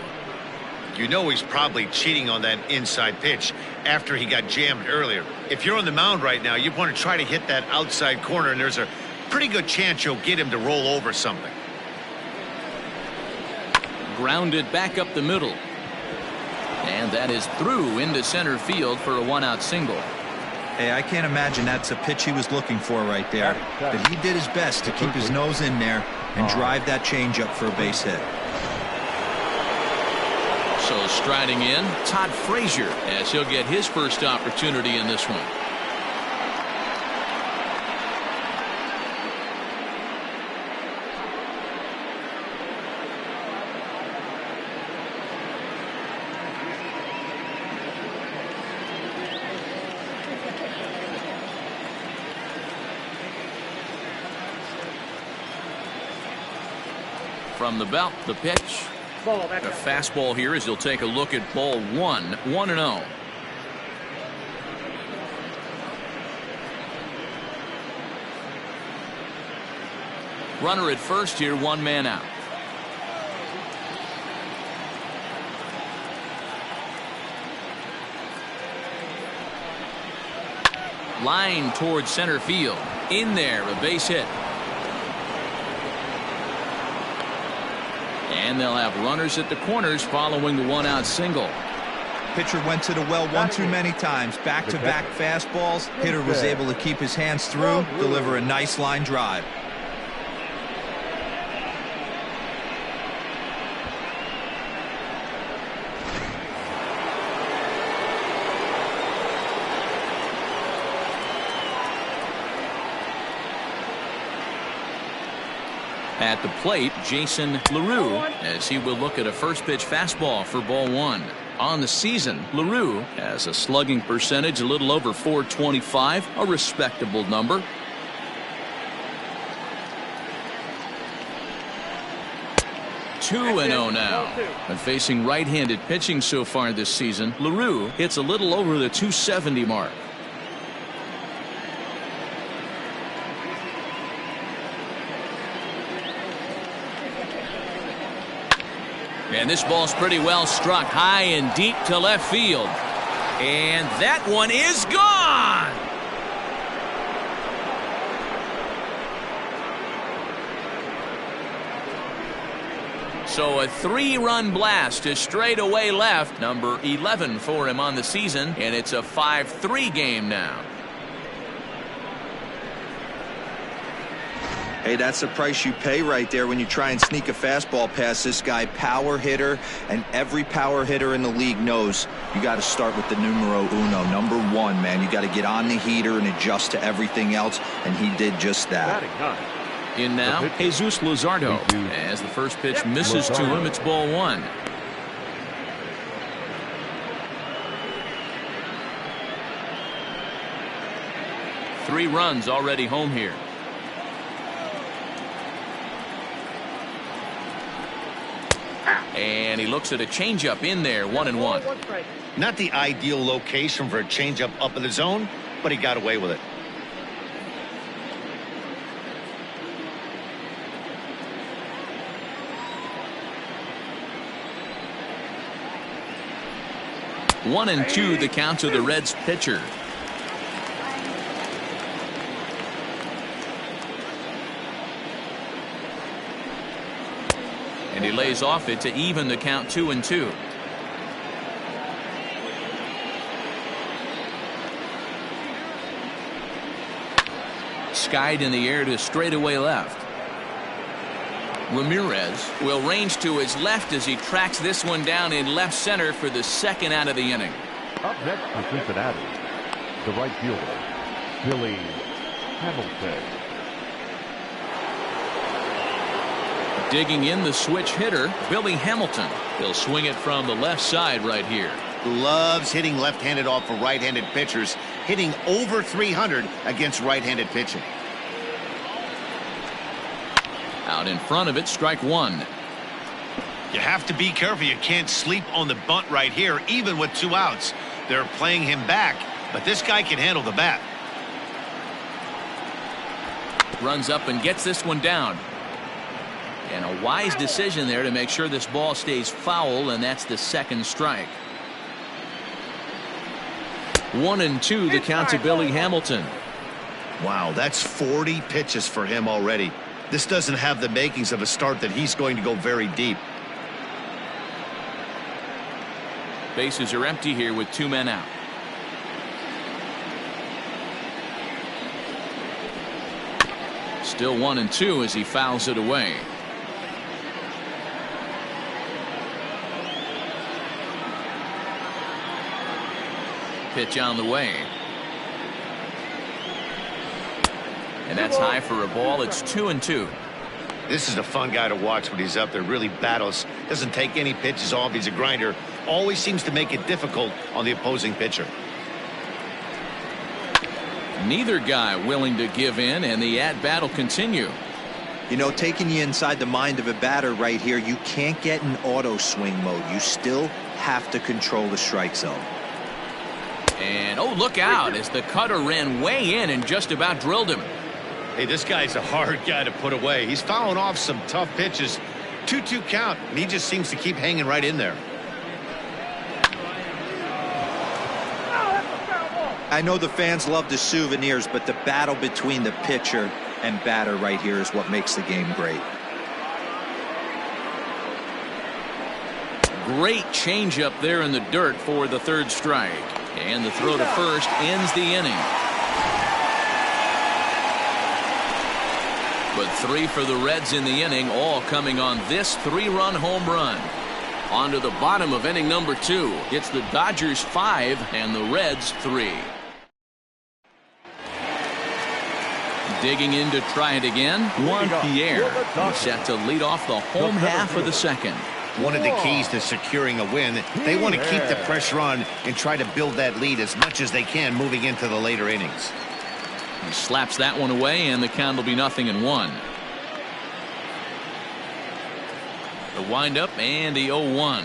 You know he's probably cheating on that inside pitch after he got jammed earlier. If you're on the mound right now, you want to try to hit that outside corner, and there's a pretty good chance you'll get him to roll over something. Grounded back up the middle. And that is through into center field for a one-out single. Hey, I can't imagine that's a pitch he was looking for right there. But he did his best to keep his nose in there and drive that changeup for a base hit. So striding in, Todd Frazier, as he'll get his first opportunity in this one. From the belt, the pitch. A fastball here as he'll take a look at ball one. 1-0. Runner at first here, one man out. Line towards center field. In there, a base hit. And they'll have runners at the corners following the one-out single. Pitcher went to the well one too many times. Back-to-back fastballs. Hitter was able to keep his hands through, deliver a nice line drive. At the plate, Jason LaRue, as he will look at a first pitch fastball for ball one. On the season, LaRue has a slugging percentage a little over .425, a respectable number. Two and 0 now. And facing right-handed pitching so far this season, LaRue hits a little over the .270 mark. And this ball's pretty well struck high and deep to left field. And that one is gone. So a 3-run blast to straightaway left. Number 11 for him on the season. And it's a 5-3 game now. Hey, that's the price you pay right there when you try and sneak a fastball past this guy. Power hitter, and every power hitter in the league knows you got to start with the numero uno, number one, man. You got to get on the heater and adjust to everything else, and he did just that. In now, Jesus Luzardo. As the first pitch misses to him, it's ball one. Three runs already home here. And he looks at a changeup in there, 1-1. Not the ideal location for a changeup up in the zone, but he got away with it. One and two, the count to the Reds pitcher. And he lays off it to even the count 2-2. Skied in the air to straightaway left. Ramirez will range to his left as he tracks this one down in left center for the second out of the inning. Up next for Cincinnati, the right fielder, Billy Hamilton. Digging in the switch hitter, Billy Hamilton. He'll swing it from the left side right here. Loves hitting left-handed off for right-handed pitchers, hitting over 300 against right-handed pitching. Out in front of it, strike one. You have to be careful. You can't sleep on the bunt right here, even with 2 outs. They're playing him back, but this guy can handle the bat. Runs up and gets this one down. And a wise decision there to make sure this ball stays foul, and that's the second strike. 1-2 the count to Billy Hamilton. Wow, that's 40 pitches for him already. This doesn't have the makings of a start that he's going to go very deep. Bases are empty here with 2 men out. Still 1-2 as he fouls it away. Pitch on the way. And that's high for a ball. It's 2-2. This is a fun guy to watch when he's up there. Really battles. Doesn't take any pitches off. He's a grinder. Always seems to make it difficult on the opposing pitcher. Neither guy willing to give in, and the at-bat will continue. You know, taking you inside the mind of a batter right here, you can't get in auto swing mode. You still have to control the strike zone. And, oh, look out as the cutter ran way in and just about drilled him. Hey, this guy's a hard guy to put away. He's fouling off some tough pitches. 2-2 count, and he just seems to keep hanging right in there. I know the fans love the souvenirs, but the battle between the pitcher and batter right here is what makes the game great. Great change up there in the dirt for the third strike. And the throw to first ends the inning. But 3 for the Reds in the inning, all coming on this 3-run home run. On to the bottom of inning number 2. It's the Dodgers 5 and the Reds 3. Digging in to try it again, Juan Pierre. He's set to lead off the home half of the second. One of the keys to securing a win, they want to keep the pressure on and try to build that lead as much as they can moving into the later innings. He slaps that one away, and the count will be 0-1. The windup and the 0-1.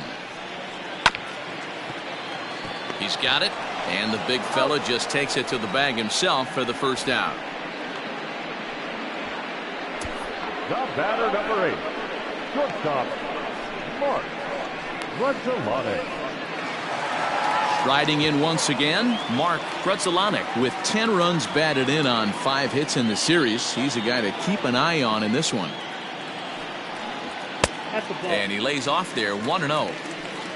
He's got it, and the big fella just takes it to the bag himself for the first out. The batter, number 8, shortstop, Mark Grudzelanek. Riding in once again, Mark Grudzelanek with 10 runs batted in on 5 hits in the series. He's a guy to keep an eye on in this one. And he lays off there 1-0.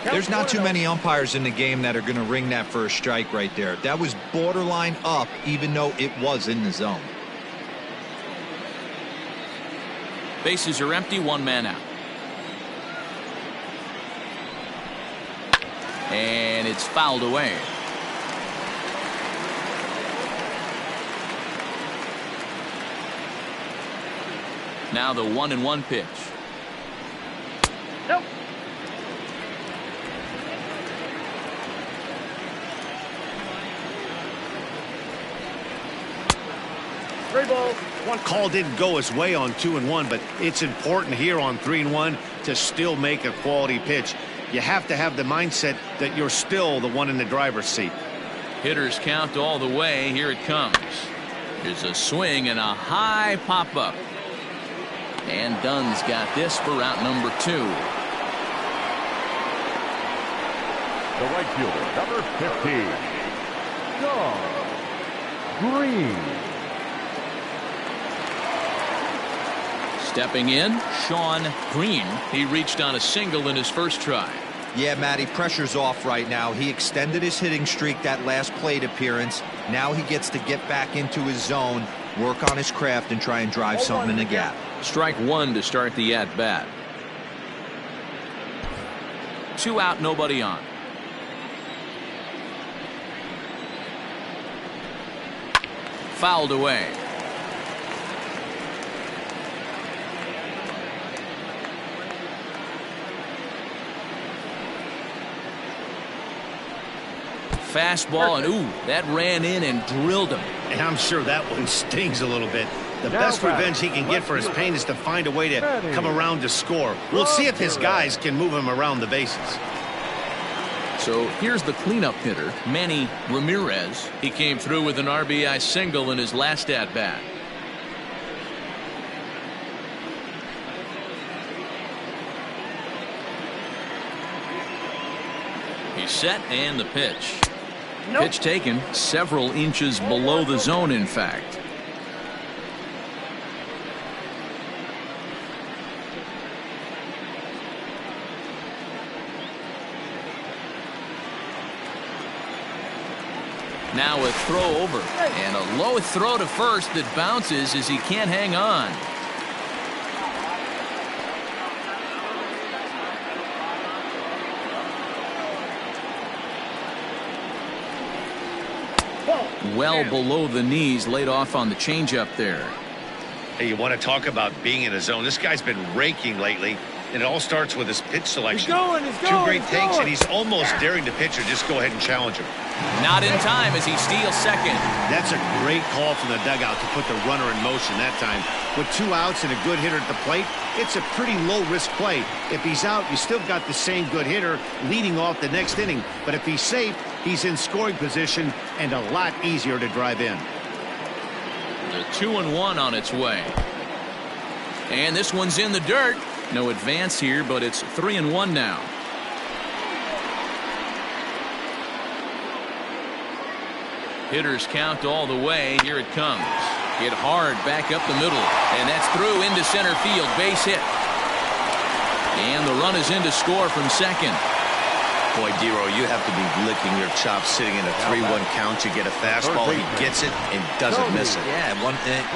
There's not too many umpires in the game that are going to ring that first strike right there. That was borderline up, even though it was in the zone. Bases are empty, 1 man out. And it's fouled away. Now the 1-1 pitch. Nope. Three balls. One call didn't go his way on 2-1, but it's important here on 3-1 to still make a quality pitch. You have to have the mindset that you're still the one in the driver's seat. Hitters count all the way. Here it comes. Here's a swing and a high pop up. And Dunn's got this for out number 2. The right fielder, number 15, John Green. Stepping in, Sean Green. He reached on a single in his first try. Yeah, Matty, pressure's off right now. He extended his hitting streak that last plate appearance. Now he gets to get back into his zone, work on his craft, and try and drive something in the gap. Strike one to start the at-bat. 2 out, nobody on. Fouled away. Fastball, and ooh, that ran in and drilled him. And I'm sure that one stings a little bit. The best revenge he can get for his pain is to find a way to come around to score. We'll see if his guys can move him around the bases. So here's the cleanup hitter, Manny Ramirez. He came through with an RBI single in his last at-bat. He's set, and the pitch. Nope. Pitch taken several inches below the zone, in fact. Now a throw over, and a low throw to first that bounces as he can't hang on. Well below the knees, laid off on the changeup there. Hey, you want to talk about being in a zone? This guy's been raking lately, and it all starts with his pitch selection. Two great takes, and he's almost daring the pitcher just go ahead and challenge him. Not in time as he steals second. That's a great call from the dugout to put the runner in motion that time. With 2 outs and a good hitter at the plate, it's a pretty low-risk play. If he's out, you still got the same good hitter leading off the next inning. But if he's safe, he's in scoring position and a lot easier to drive in. The 2-1 on its way. And this one's in the dirt. No advance here, but it's 3-1 now. Hitters count all the way. Here it comes. Hit hard back up the middle. And that's through into center field. Base hit. And the run is in to score from second. Boy, Dero, you have to be licking your chops sitting in a 3-1 count. You get a fastball, he gets it and doesn't miss it. Yeah,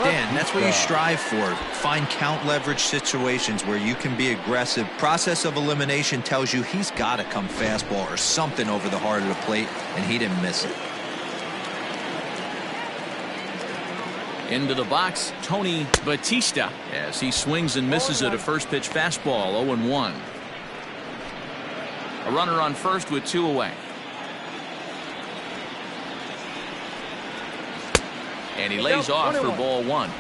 Dan, that's what you strive for. Find count leverage situations where you can be aggressive. Process of elimination tells you he's got to come fastball or something over the heart of the plate, and he didn't miss it. Into the box, Tony Batista, as he swings and misses at a first pitch fastball. 0-1. A runner on first with 2 away. And he lays off for ball 1.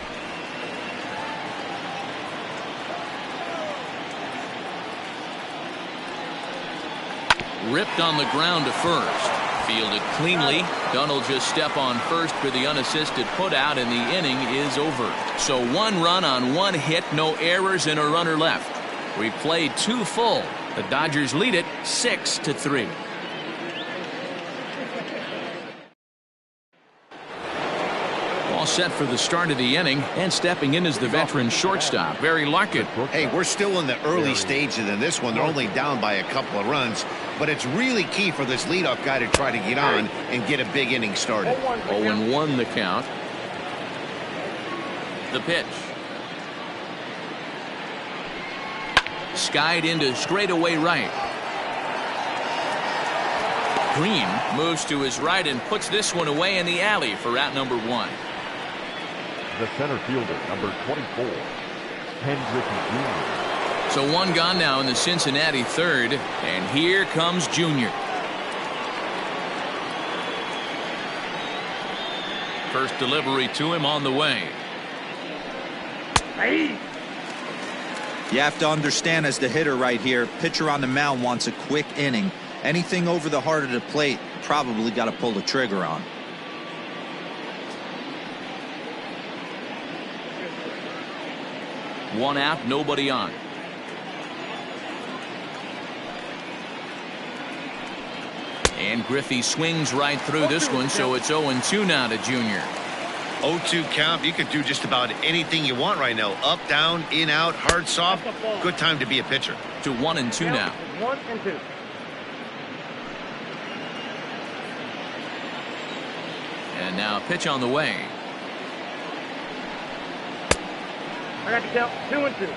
Ripped on the ground to first. Fielded cleanly. Dunn will just step on first for the unassisted putout, and the inning is over. So 1 run on 1 hit, no errors, and a runner left. We've played 2 full. The Dodgers lead it 6-3. All set for the start of the inning, and stepping in is the veteran shortstop, Barry Larkin. Hey, we're still in the early stages in this one. They're only down by a couple of runs, but it's really key for this leadoff guy to try to get on and get a big inning started. 0-1 the count. The pitch. Skied into straightaway right. Green moves to his right and puts this one away in the alley for out number 1. The center fielder, number 24, Hendrick Jr. So 1 gone now in the Cincinnati third, and here comes Junior. First delivery to him on the way. Hey. You have to understand, as the hitter right here, pitcher on the mound wants a quick inning. Anything over the heart of the plate, probably got to pull the trigger on. One out, nobody on. And Griffey swings right through this one, so it's 0-2 now to Junior. 0-2 count. You could do just about anything you want right now. Up, down, in, out, hard, soft. Good time to be a pitcher. To 1-2 now. 1-2. And And now a pitch on the way. I got the count 2-2.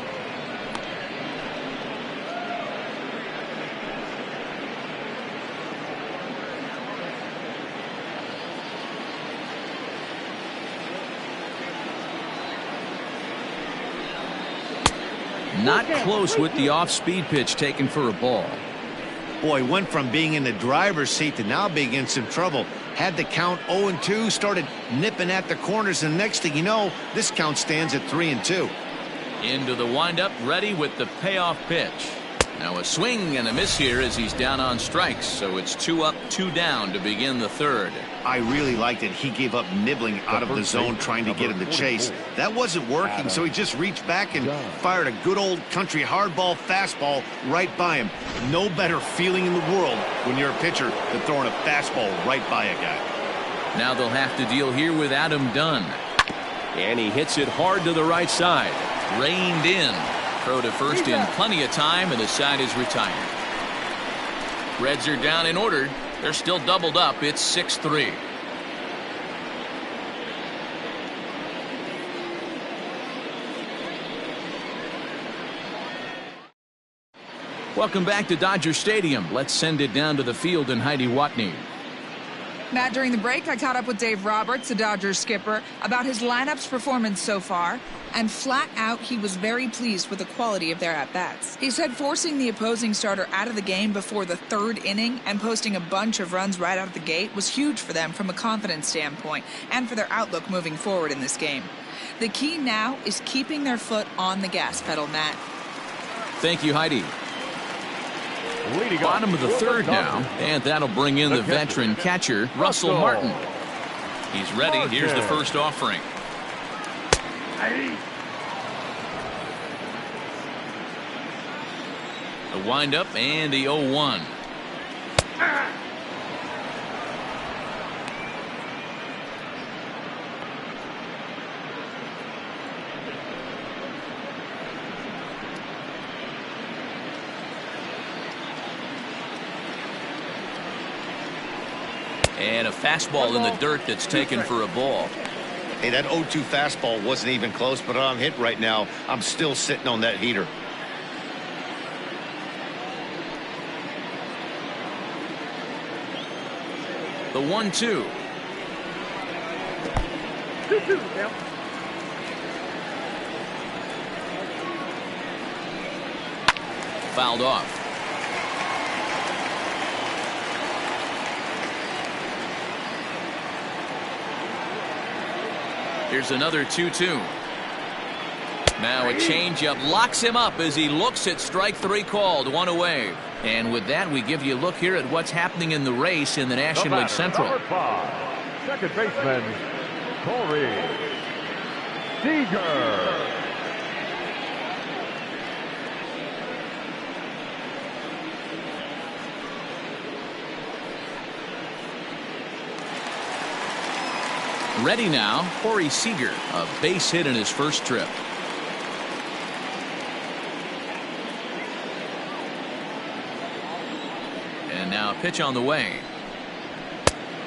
Not close with the off-speed pitch taken for a ball. Boy, went from being in the driver's seat to now being in some trouble. Had the count 0-2, started nipping at the corners, and the next thing you know, this count stands at 3-2. Into the windup, ready with the payoff pitch. Now a swing and a miss here as he's down on strikes, so it's 2 up, 2 down to begin the third. I really liked it. He gave up nibbling out of the zone trying to get in the chase. That wasn't working, so he just reached back and fired a good old country hardball fastball right by him. No better feeling in the world when you're a pitcher than throwing a fastball right by a guy. Now they'll have to deal here with Adam Dunn. And he hits it hard to the right side. Reined in. Throw to first in plenty of time, and the side is retired. Reds are down in order. They're still doubled up. It's 6-3. Welcome back to Dodger Stadium. Let's send it down to the field and Heidi Watney. Matt, during the break, I caught up with Dave Roberts, the Dodgers skipper, about his lineup's performance so far, and flat out, he was very pleased with the quality of their at-bats. He said forcing the opposing starter out of the game before the third inning and posting a bunch of runs right out of the gate was huge for them from a confidence standpoint and for their outlook moving forward in this game. The key now is keeping their foot on the gas pedal, Matt. Thank you, Heidi. Bottom of the third now, and that'll bring in the veteran catcher, Russell Martin. He's ready. Here's the first offering. The windup and the 0-1. And a fastball in the dirt that's taken for a ball. Hey, that 0-2 fastball wasn't even close, but I'm hit right now. I'm still sitting on that heater. The 1-2. 2-2 now. Fouled off. Here's another 2-2. Now a changeup locks him up as he looks at strike 3 called. 1 away. And with that, we give you a look here at what's happening in the race in the National League Central. Number 5, second baseman, Corey Seager. Ready now, Corey Seager, a base hit in his first trip. And now a pitch on the way.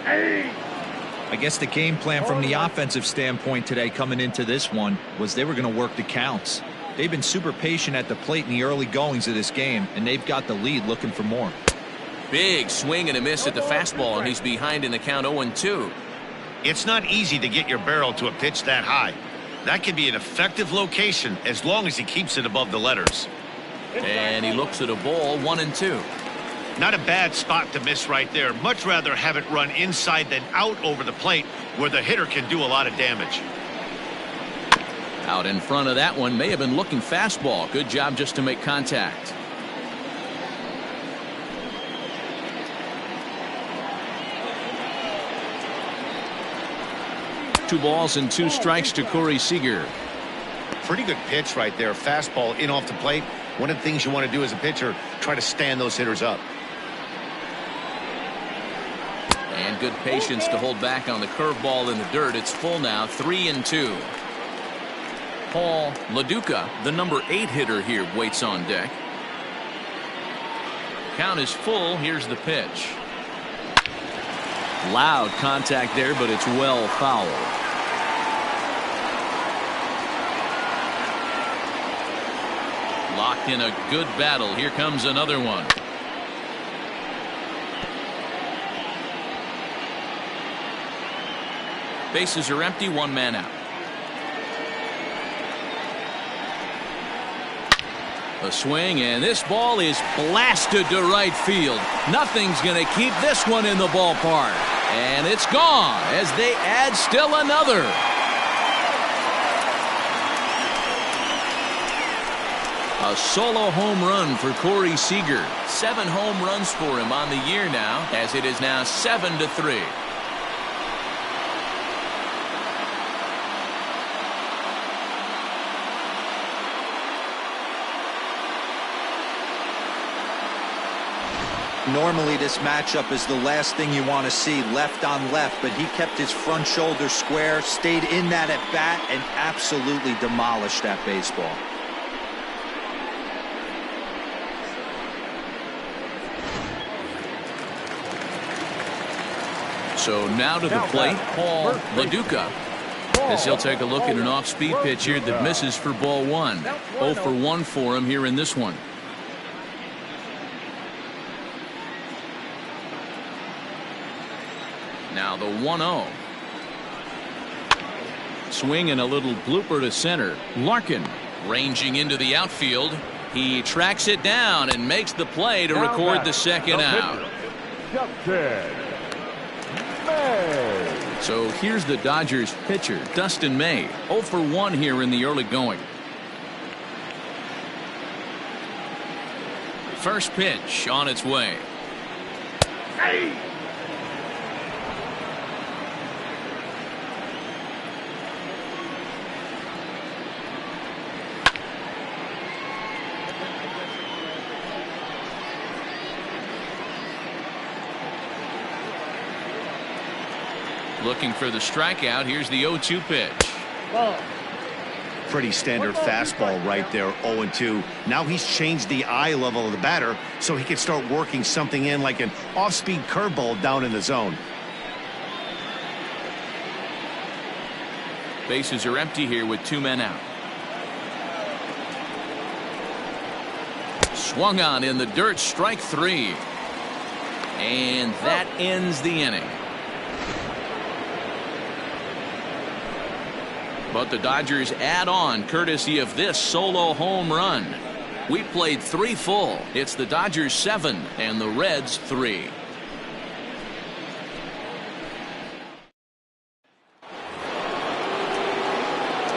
I guess the game plan from the offensive standpoint today coming into this one was they were going to work the counts. They've been super patient at the plate in the early goings of this game, and they've got the lead looking for more. Big swing and a miss at the fastball, and he's behind in the count 0-2. It's not easy to get your barrel to a pitch that high. That can be an effective location as long as he keeps it above the letters. And he looks at a ball, 1-2. Not a bad spot to miss right there. Much rather have it run inside than out over the plate where the hitter can do a lot of damage. Out in front of that one, may have been looking fastball. Good job just to make contact. Two balls and 2 strikes to Corey Seager. Pretty good pitch right there. Fastball in off the plate. One of the things you want to do as a pitcher, try to stand those hitters up. And good patience to hold back on the curveball in the dirt. It's full now, 3-2. Paul LaDuca, the number 8 hitter here, waits on deck. Count is full. Here's the pitch. Loud contact there, but it's well fouled. Locked in a good battle. Here comes another one. Bases are empty, one man out. A swing, and this ball is blasted to right field. Nothing's going to keep this one in the ballpark. And it's gone as they add still another. A solo home run for Corey Seager. 7 home runs for him on the year now, as it is now 7-3. Normally this matchup is the last thing you want to see, left on left, but he kept his front shoulder square, stayed in that at bat, and absolutely demolished that baseball. So now to the plate, Paul LaDuca, as he'll take a look at an off-speed pitch here that misses for ball 1. 0 for 1 for him here in this one. Now the 1-0. Swing and a little blooper to center. Larkin ranging into the outfield. He tracks it down and makes the play to record the second out. So here's the Dodgers pitcher, Dustin May. 0 for 1 here in the early going. First pitch on its way. Hey! Looking for the strikeout. Here's the 0-2 pitch. Pretty standard fastball right there, 0-2. Now he's changed the eye level of the batter so he can start working something in like an off-speed curveball down in the zone. Bases are empty here with 2 men out. Swung on in the dirt, strike 3. And that ends the inning. But the Dodgers add on courtesy of this solo home run. We played 3 full. It's the Dodgers 7 and the Reds 3.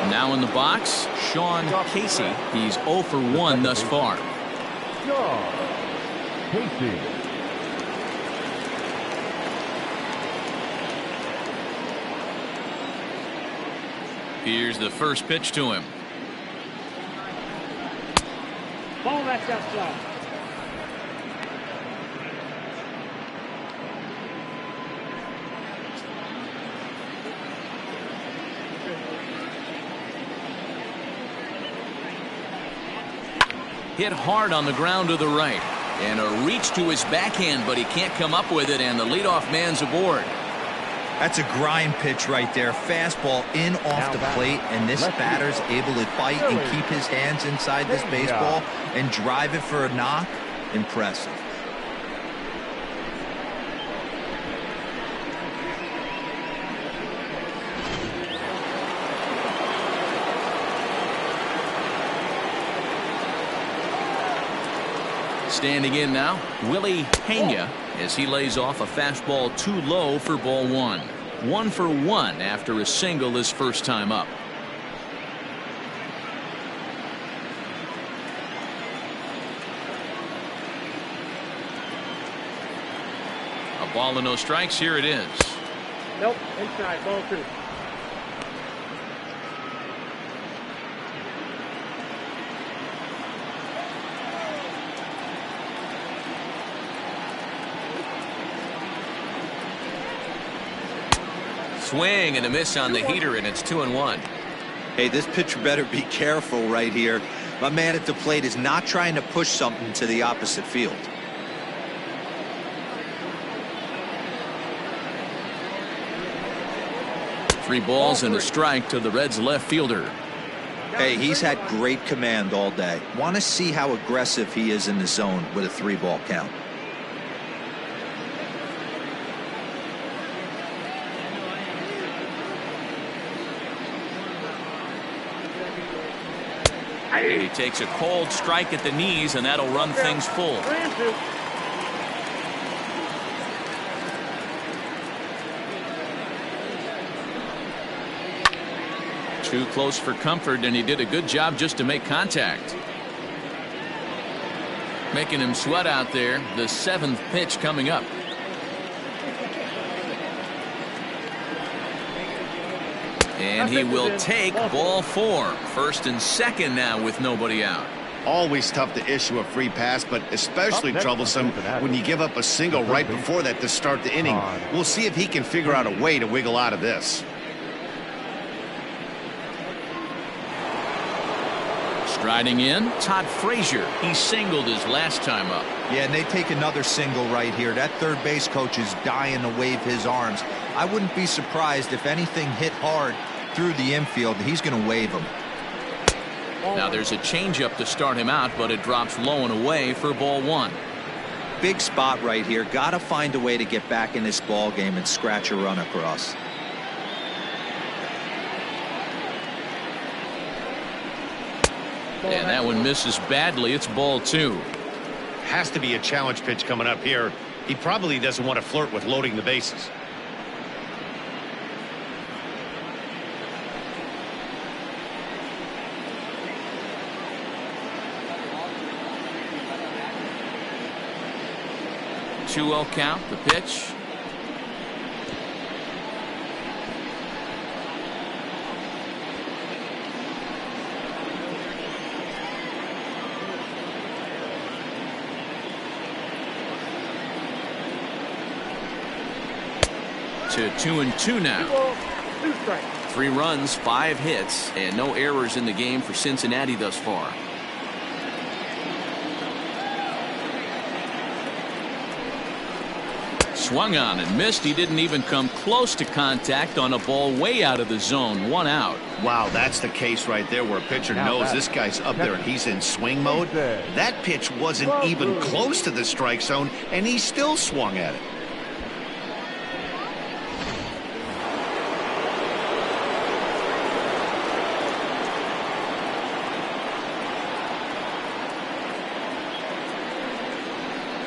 Now in the box, Sean Casey. He's 0 for 1 thus far. Sean Casey. Here's the first pitch to him. Ball that's outside. Hit hard on the ground to the right. And a reach to his backhand, but he can't come up with it, and the leadoff man's aboard. That's a grind pitch right there. Fastball in off the plate, and this batter's able to bite and keep his hands inside this baseball and drive it for a knock. Impressive. Standing in now, Willie Pena, as he lays off a fastball too low for ball 1. 1 for 1 after a single his first time up. A ball and no strikes. Here it is. Nope, inside, ball 2. Swing and a miss on the heater, and it's 2-1. Hey, this pitcher better be careful right here. My man at the plate is not trying to push something to the opposite field. 3 balls and a strike to the Reds left fielder. Hey, he's had great command all day. Want to see how aggressive he is in the zone with a 3-ball count. He takes a cold strike at the knees, and that'll run things full. Too close for comfort, and he did a good job just to make contact. Making him sweat out there. The 7th pitch coming up. And he will take ball 4. First and second now with nobody out. Always tough to issue a free pass, but especially troublesome when you give up a single right before that to start the inning. We'll see if he can figure out a way to wiggle out of this. Striding in, Todd Frazier. He singled his last time up. Yeah, and they take another single right here. That third base coach is dying to wave his arms. I wouldn't be surprised if anything hit hard through the infield. He's going to wave them. Now there's a changeup to start him out, but it drops low and away for ball 1. Big spot right here. Got to find a way to get back in this ball game and scratch a run across. And that one misses badly. It's ball 2. Has to be a challenge pitch coming up here. He probably doesn't want to flirt with loading the bases. Two-0 count. The pitch. To 2-2 now. 3 runs, 5 hits, and no errors in the game for Cincinnati thus far. Swung on and missed. He didn't even come close to contact on a ball way out of the zone. 1 out. Wow, that's the case right there where a pitcher knows this guy's up there and he's in swing mode. That pitch wasn't even close to the strike zone, and he still swung at it.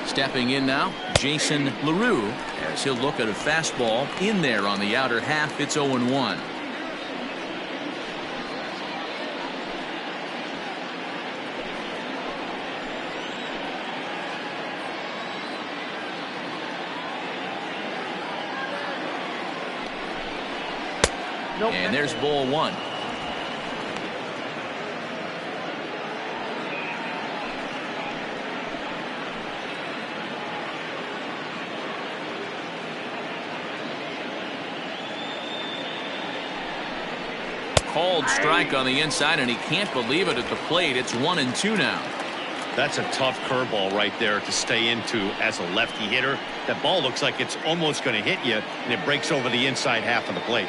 Stepping in now, Jason LaRue, as he'll look at a fastball in there on the outer half. It's 0-1. And there's ball 1. Called strike on the inside, and he can't believe it at the plate. It's 1-2 now. That's a tough curveball right there to stay into as a lefty hitter. That ball looks like it's almost going to hit you, and it breaks over the inside half of the plate.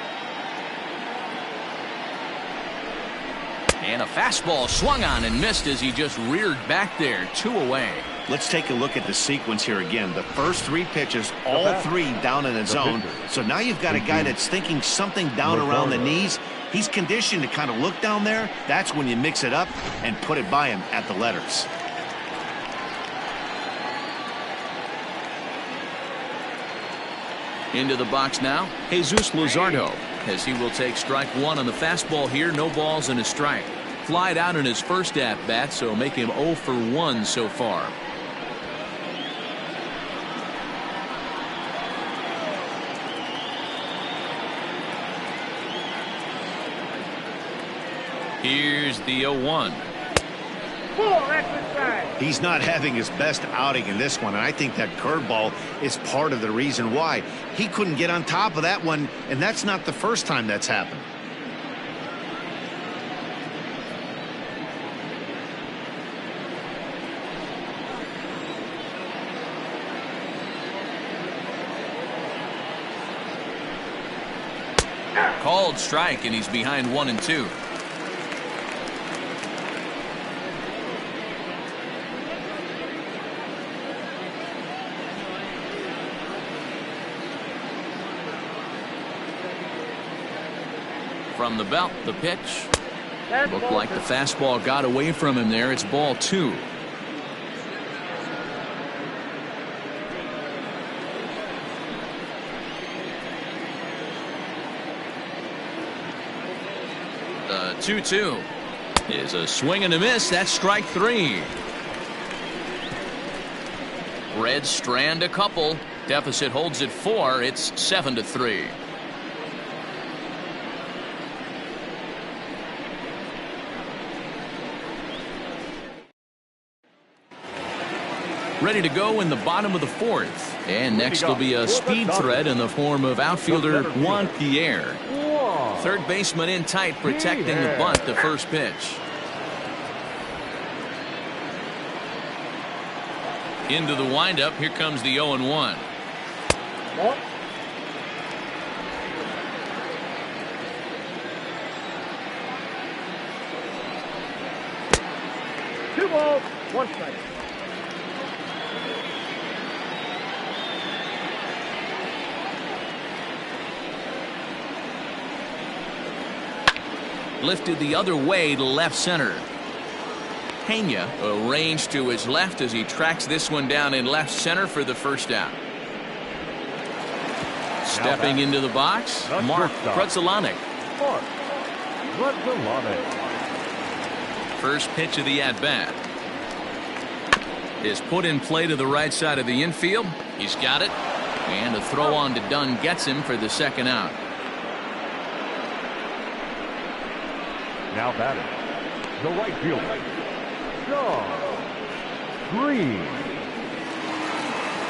And a fastball swung on and missed as he just reared back there. 2 away. Let's take a look at the sequence here again. The first 3 pitches, all 3 down in the zone. So now you've got a guy that's thinking something down around the knees. He's conditioned to kind of look down there. That's when you mix it up and put it by him at the letters. Into the box now, Jesus Luzardo, as he will take strike 1 on the fastball here. No balls and a strike. Flied out in his first at-bat, so make him 0 for 1 so far. Here's the 0-1. He's not having his best outing in this one, and I think that curveball is part of the reason why. He couldn't get on top of that one, and that's not the first time that's happened. Called strike, and he's behind 1-2. From the belt, the pitch. Looked like the fastball got away from him there. It's ball 2. The 2-2 is a swing and a miss. That's strike 3. Reds strand a couple. Deficit holds at 4. It's 7-3. Ready to go in the bottom of the 4th. And next will be a speed threat in the form of outfielder Juan Pierre. Third baseman in tight, protecting the bunt, the first pitch. Into the windup. Here comes the 0-1. Two balls, 1 strike. Lifted the other way to left center. Pena arranged to his left as he tracks this one down in left center for the first out. Stepping into the box, Mark Krutzelanic. First pitch of the at-bat is put in play to the right side of the infield. He's got it. And a throw on to Dunn gets him for the second out. Now batting, the right fielder, Shaw Green.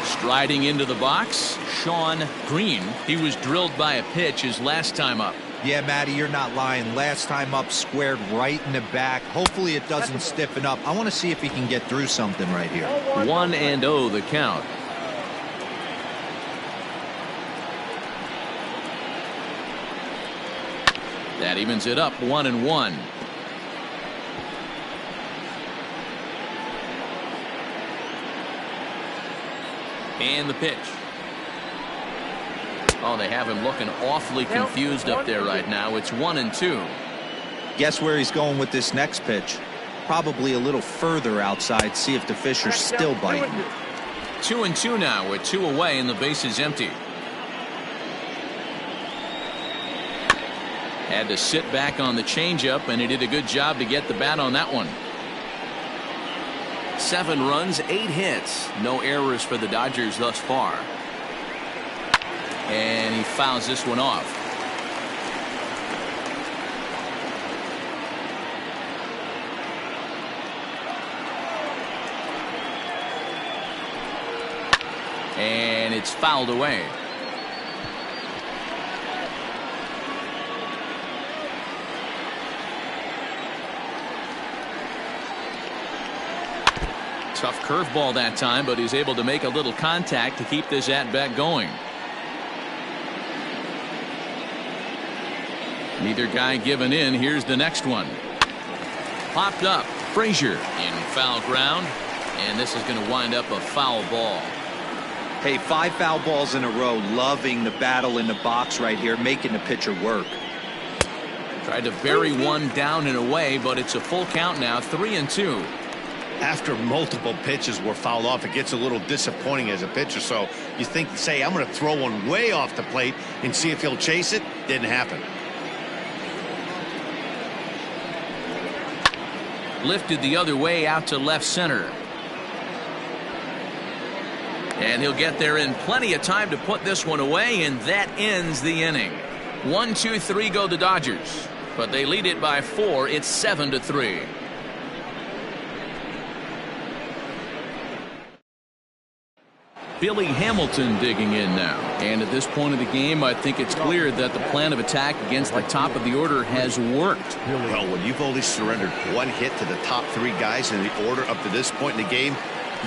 Striding into the box, Shawn Green. He was drilled by a pitch his last time up. Yeah, Matty, you're not lying. Last time up, squared right in the back. Hopefully it doesn't stiffen up. I want to see if he can get through something right here. 1-0 the count. That evens it up 1-1. And the pitch. Oh, they have him looking awfully confused up there right now. It's 1-2. Guess where he's going with this next pitch? Probably a little further outside. See if the fish are still biting. 2-2 now with 2 away and the base is empty. Had to sit back on the changeup, and he did a good job to get the bat on that one. 7 runs, 8 hits. No errors for the Dodgers thus far. And he fouls this one off. And it's fouled away. Tough curveball that time, but he's able to make a little contact to keep this at-bat going. Neither guy giving in. Here's the next one. Popped up. Frazier in foul ground, and this is going to wind up a foul ball. Hey, 5 foul balls in a row. Loving the battle in the box right here, making the pitcher work. Tried to bury one down and away, but it's a full count now, 3-2. After multiple pitches were fouled off, it gets a little disappointing as a pitcher. So you think, say, I'm going to throw one way off the plate and see if he'll chase it. Didn't happen. Lifted the other way out to left center. And he'll get there in plenty of time to put this one away, and that ends the inning. 1-2-3 go the Dodgers, but they lead it by 4. It's 7-3. Billy Hamilton digging in now. And at this point of the game, I think it's clear that the plan of attack against the top of the order has worked. Well, when you've only surrendered 1 hit to the top 3 guys in the order up to this point in the game,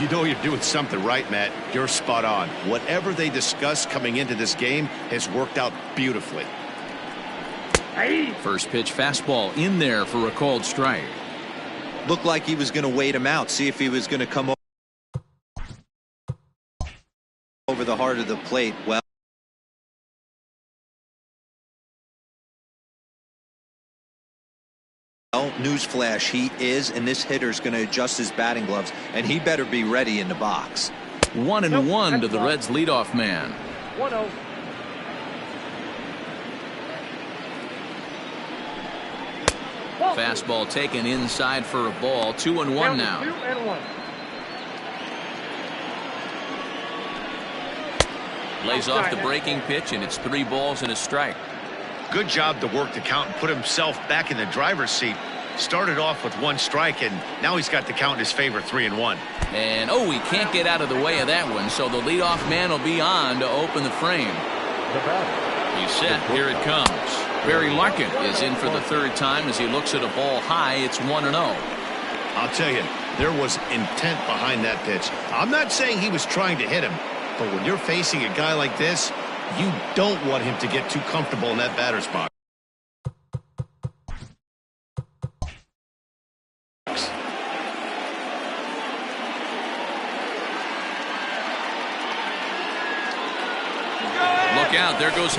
you know you're doing something right, Matt. You're spot on. Whatever they discussed coming into this game has worked out beautifully. First pitch fastball in there for a called strike. Looked like he was going to wait him out, see if he was going to come over the heart of the plate. Well, newsflash, he is, and this hitter's going to adjust his batting gloves, and he better be ready in the box. 1-1 to the Reds leadoff man. 1-0. Fastball taken inside for a ball. 2-1 now. 2-1. Lays off the breaking pitch, and it's 3 balls and a strike. Good job to work the count and put himself back in the driver's seat. Started off with 1 strike, and now he's got the count in his favor, 3-1. And he can't get out of the way of that one, so the leadoff man will be on to open the frame. He's set. Here it comes. Barry Larkin is in for the 3rd time as he looks at a ball high. It's 1-0. I'll tell you, there was intent behind that pitch. I'm not saying he was trying to hit him, but when you're facing a guy like this, you don't want him to get too comfortable in that batter's box. Look out, there goes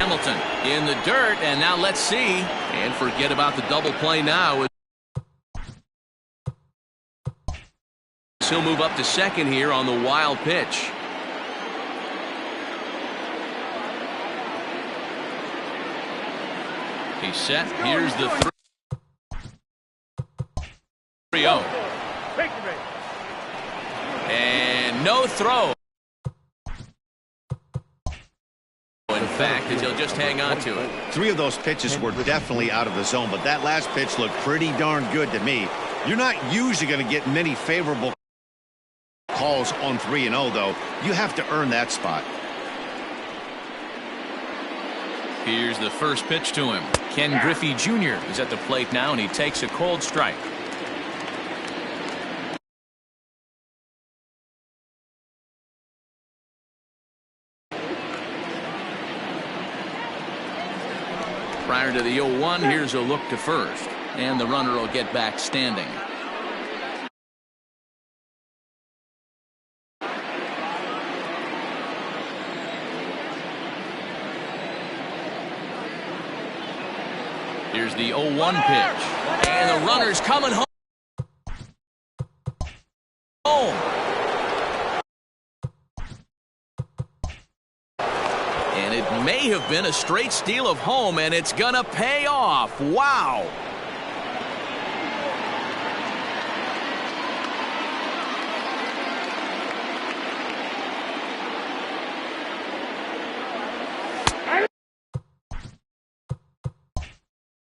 Hamilton in the dirt, and now let's see. And forget about the double play now. He'll move up to second here on the wild pitch. He's set. Here's the 3-0. And no throw. In fact, he'll just hang on to it. 3 of those pitches were definitely out of the zone, but that last pitch looked pretty darn good to me. You're not usually going to get many favorable calls on 3-0, though. You have to earn that spot. Here's the first pitch to him. Ken Griffey Jr. is at the plate now, and he takes a cold strike. Prior to the 0-1, here's a look to first, and the runner will get back standing. Here's the 0-1 pitch, and the runner's coming home. And it may have been a straight steal of home, and it's gonna pay off. Wow.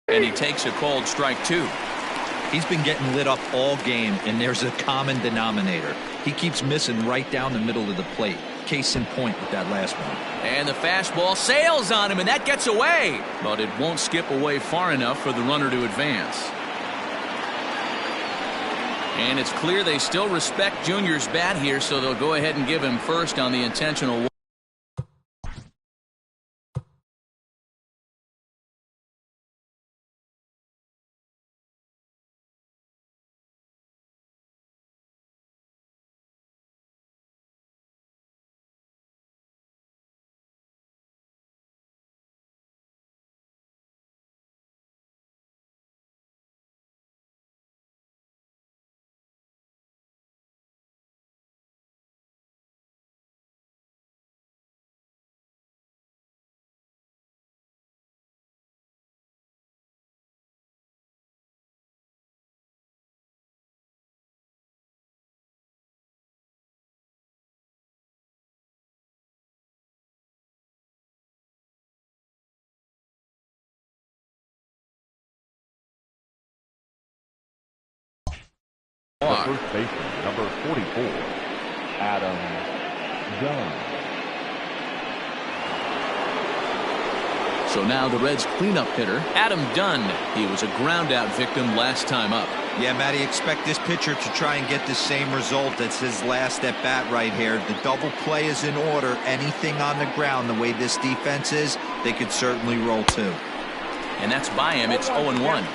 And he takes a cold strike, too. He's been getting lit up all game, and there's a common denominator. He keeps missing right down the middle of the plate. Case in point with that last one. And the fastball sails on him, and that gets away. But it won't skip away far enough for the runner to advance. And it's clear they still respect Junior's bat here, so they'll go ahead and give him first on the intentional walk. The first baseman, number 44, Adam Dunn. So now the Reds cleanup hitter, Adam Dunn. He was a ground-out victim last time up. Yeah, Matty, expect this pitcher to try and get the same result as his last at-bat right here. The double play is in order. Anything on the ground, the way this defense is, they could certainly roll too. And that's by him. It's 0-1.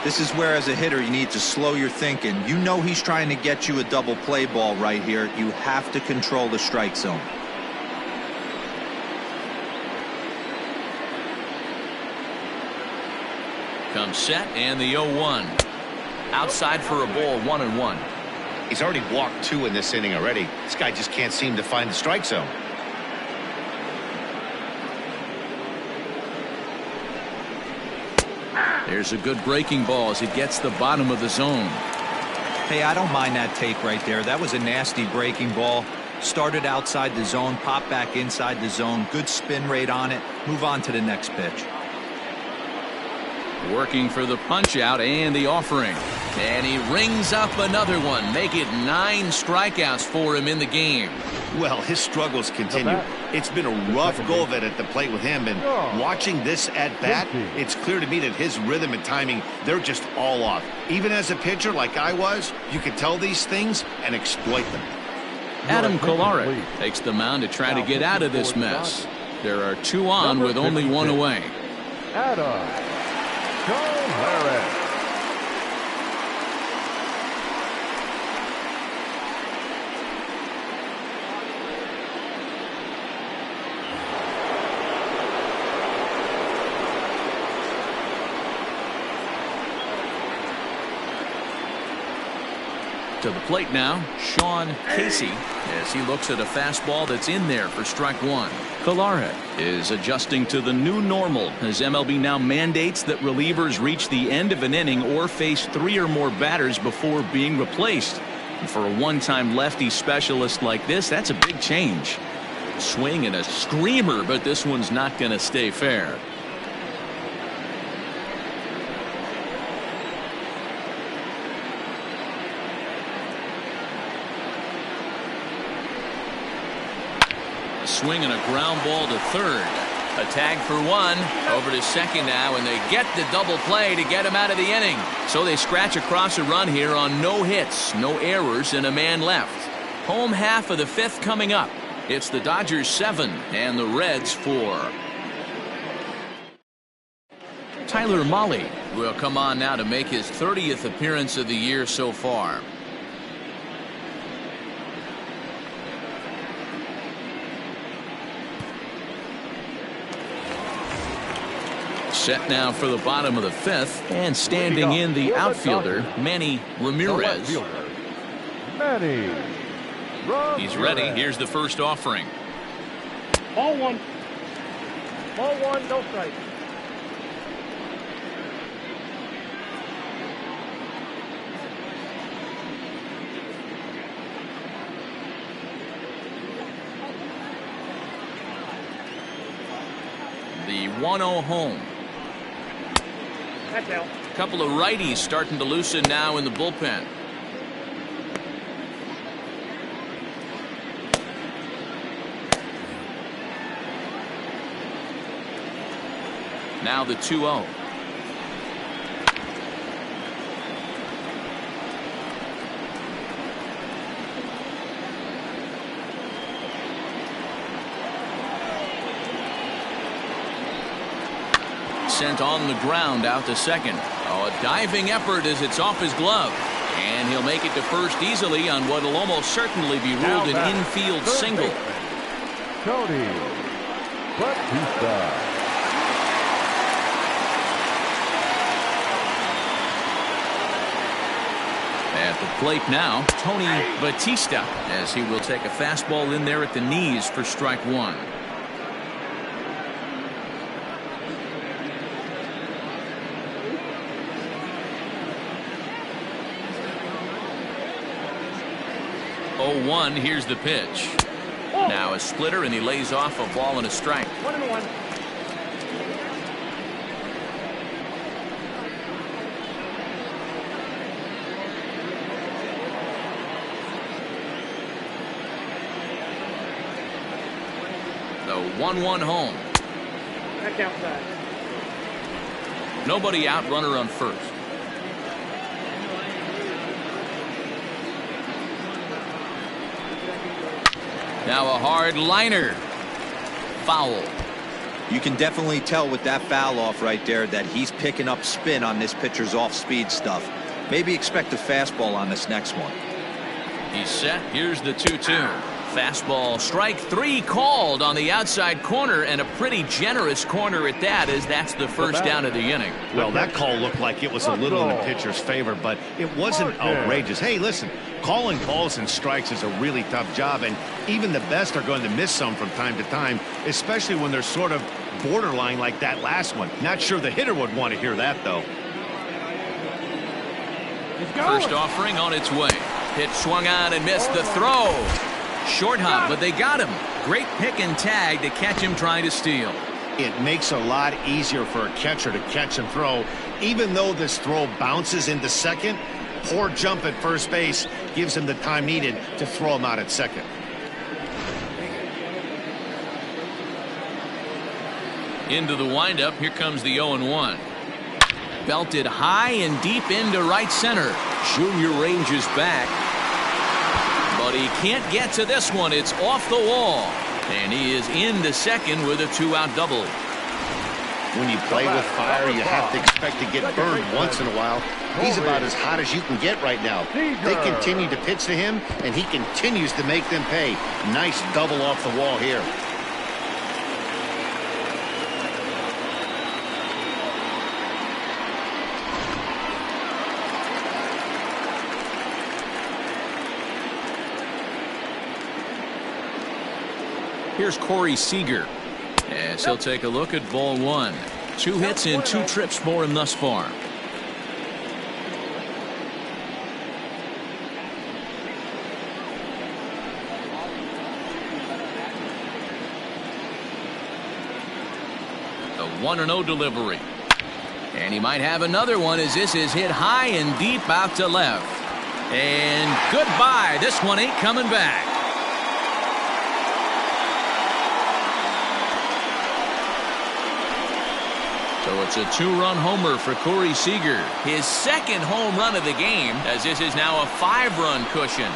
This is where, as a hitter, you need to slow your thinking. You know he's trying to get you a double play ball right here. You have to control the strike zone. Comes set, and the 0-1. Outside for a ball, 1-1. He's already walked 2 in this inning already. This guy just can't seem to find the strike zone. There's a good breaking ball as he gets the bottom of the zone. Hey, I don't mind that take right there. That was a nasty breaking ball. Started outside the zone, popped back inside the zone. Good spin rate on it. Move on to the next pitch. Working for the punch out and the offering. And he rings up another one. Make it 9 strikeouts for him in the game. Well, his struggles continue. It's been a rough go of it at the plate with him, and watching this at bat, it's clear to me that his rhythm and timing, they're just all off. Even as a pitcher like I was, you could tell these things and exploit them. Adam Kolarek takes the mound to try to get out of this mess. There are 2 on with only 1 away. Adam Kolarek. To the plate now, Sean Casey, as he looks at a fastball that's in there for strike 1. Kolarek is adjusting to the new normal as MLB now mandates that relievers reach the end of an inning or face 3 or more batters before being replaced. And for a one-time lefty specialist like this, that's a big change. Swing and a screamer, but this one's not going to stay fair. Swing and a ground ball to third. A tag for 1. Over to second now, and they get the double play to get him out of the inning. So they scratch across a run here on no hits, no errors, and a man left. Home half of the 5th coming up. It's the Dodgers 7 and the Reds 4. Tyler Mahle will come on now to make his 30th appearance of the year so far. Set now for the bottom of the 5th, and standing in the outfielder, Manny Ramirez. He's ready. Here's the first offering. Ball 1. Ball 1, no strike. The 1-0 home. That's out. A couple of righties starting to loosen now in the bullpen. Now the 2-0. Sent on the ground out to second. Oh, a diving effort as it's off his glove. And he'll make it to first easily on what will almost certainly be ruled an infield single. Tony Batista. At the plate now, Tony Batista, as he will take a fastball in there at the knees for strike 1. Here's the pitch. Now a splitter, and he lays off a ball and a strike. 1-1. The 1-1 home. Back outside. Nobody out, runner on first. Now a hard liner. Foul. You can definitely tell with that foul off right there that he's picking up spin on this pitcher's off-speed stuff. Maybe expect a fastball on this next one. He's set. Here's the 2-2. Fastball, strike three called on the outside corner, and a pretty generous corner at that, as that's the first down of the inning. Well, that call looked like it was a little in the pitcher's favor, but it wasn't outrageous. Hey, listen, calling balls and strikes is a really tough job, and even the best are going to miss some from time to time, especially when they're sort of borderline like that last one. Not sure the hitter would want to hear that, though. First offering on its way. Pitch swung on and missed the throw. Short hop, but they got him. Great pick and tag to catch him trying to steal. It makes a lot easier for a catcher to catch and throw. Even though this throw bounces into second, poor jump at first base gives him the time needed to throw him out at second. Into the windup, here comes the 0-1. Belted high and deep into right center. Junior ranges back, but he can't get to this one. It's off the wall, and he is into second with a 2-out double. When you play with fire, you have to expect to get burned once in a while. He's about as hot as you can get right now. They continue to pitch to him, and he continues to make them pay. Nice double off the wall here. Here's Corey Seager, as he'll take a look at ball one. 2 hits and 2 trips for him thus far. The 1-0 delivery. And he might have another one, as this is hit high and deep out to left. And goodbye. This one ain't coming back. So it's a 2-run homer for Corey Seager. His second home run of the game, as this is now a 5-run cushion.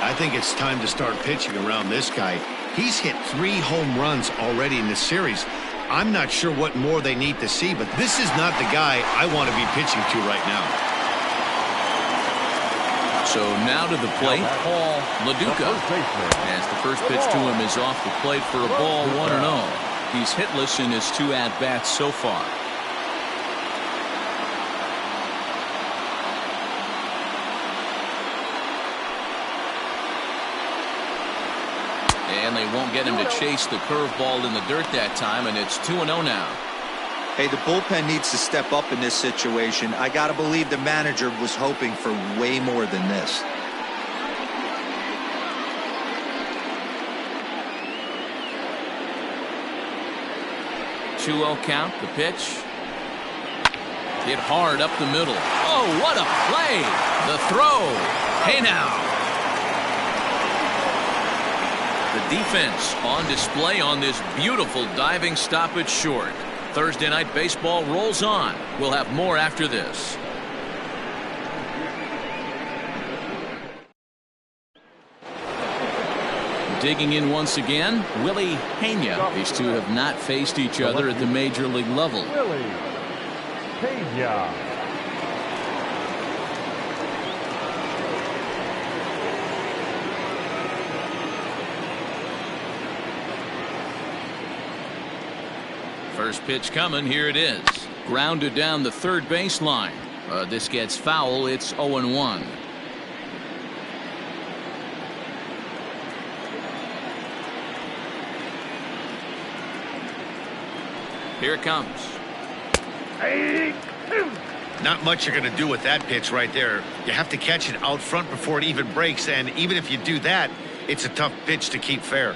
I think it's time to start pitching around this guy. He's hit 3 home runs already in this series. I'm not sure what more they need to see, but this is not the guy I want to be pitching to right now. So now to the plate, Paul LaDuca. As the first pitch to him is off the plate for a ball, 1-0. He's hitless in his 2 at-bats so far. And they won't get him to chase the curveball in the dirt that time, and it's 2-0 now. Hey, the bullpen needs to step up in this situation. I got to believe the manager was hoping for way more than this. Two-0 count, the pitch. Hit hard up the middle. Oh, what a play! The throw. Hey now. The defense on display on this beautiful diving stop at short. Thursday night baseball rolls on. We'll have more after this. Digging in once again, Willie Pena. These two have not faced each other at the major league level. Willie Pena. First pitch coming. Here it is. Grounded down the third baseline. This gets foul. It's 0-1. Here it comes. Not much you're going to do with that pitch right there. You have to catch it out front before it even breaks, and even if you do that, it's a tough pitch to keep fair.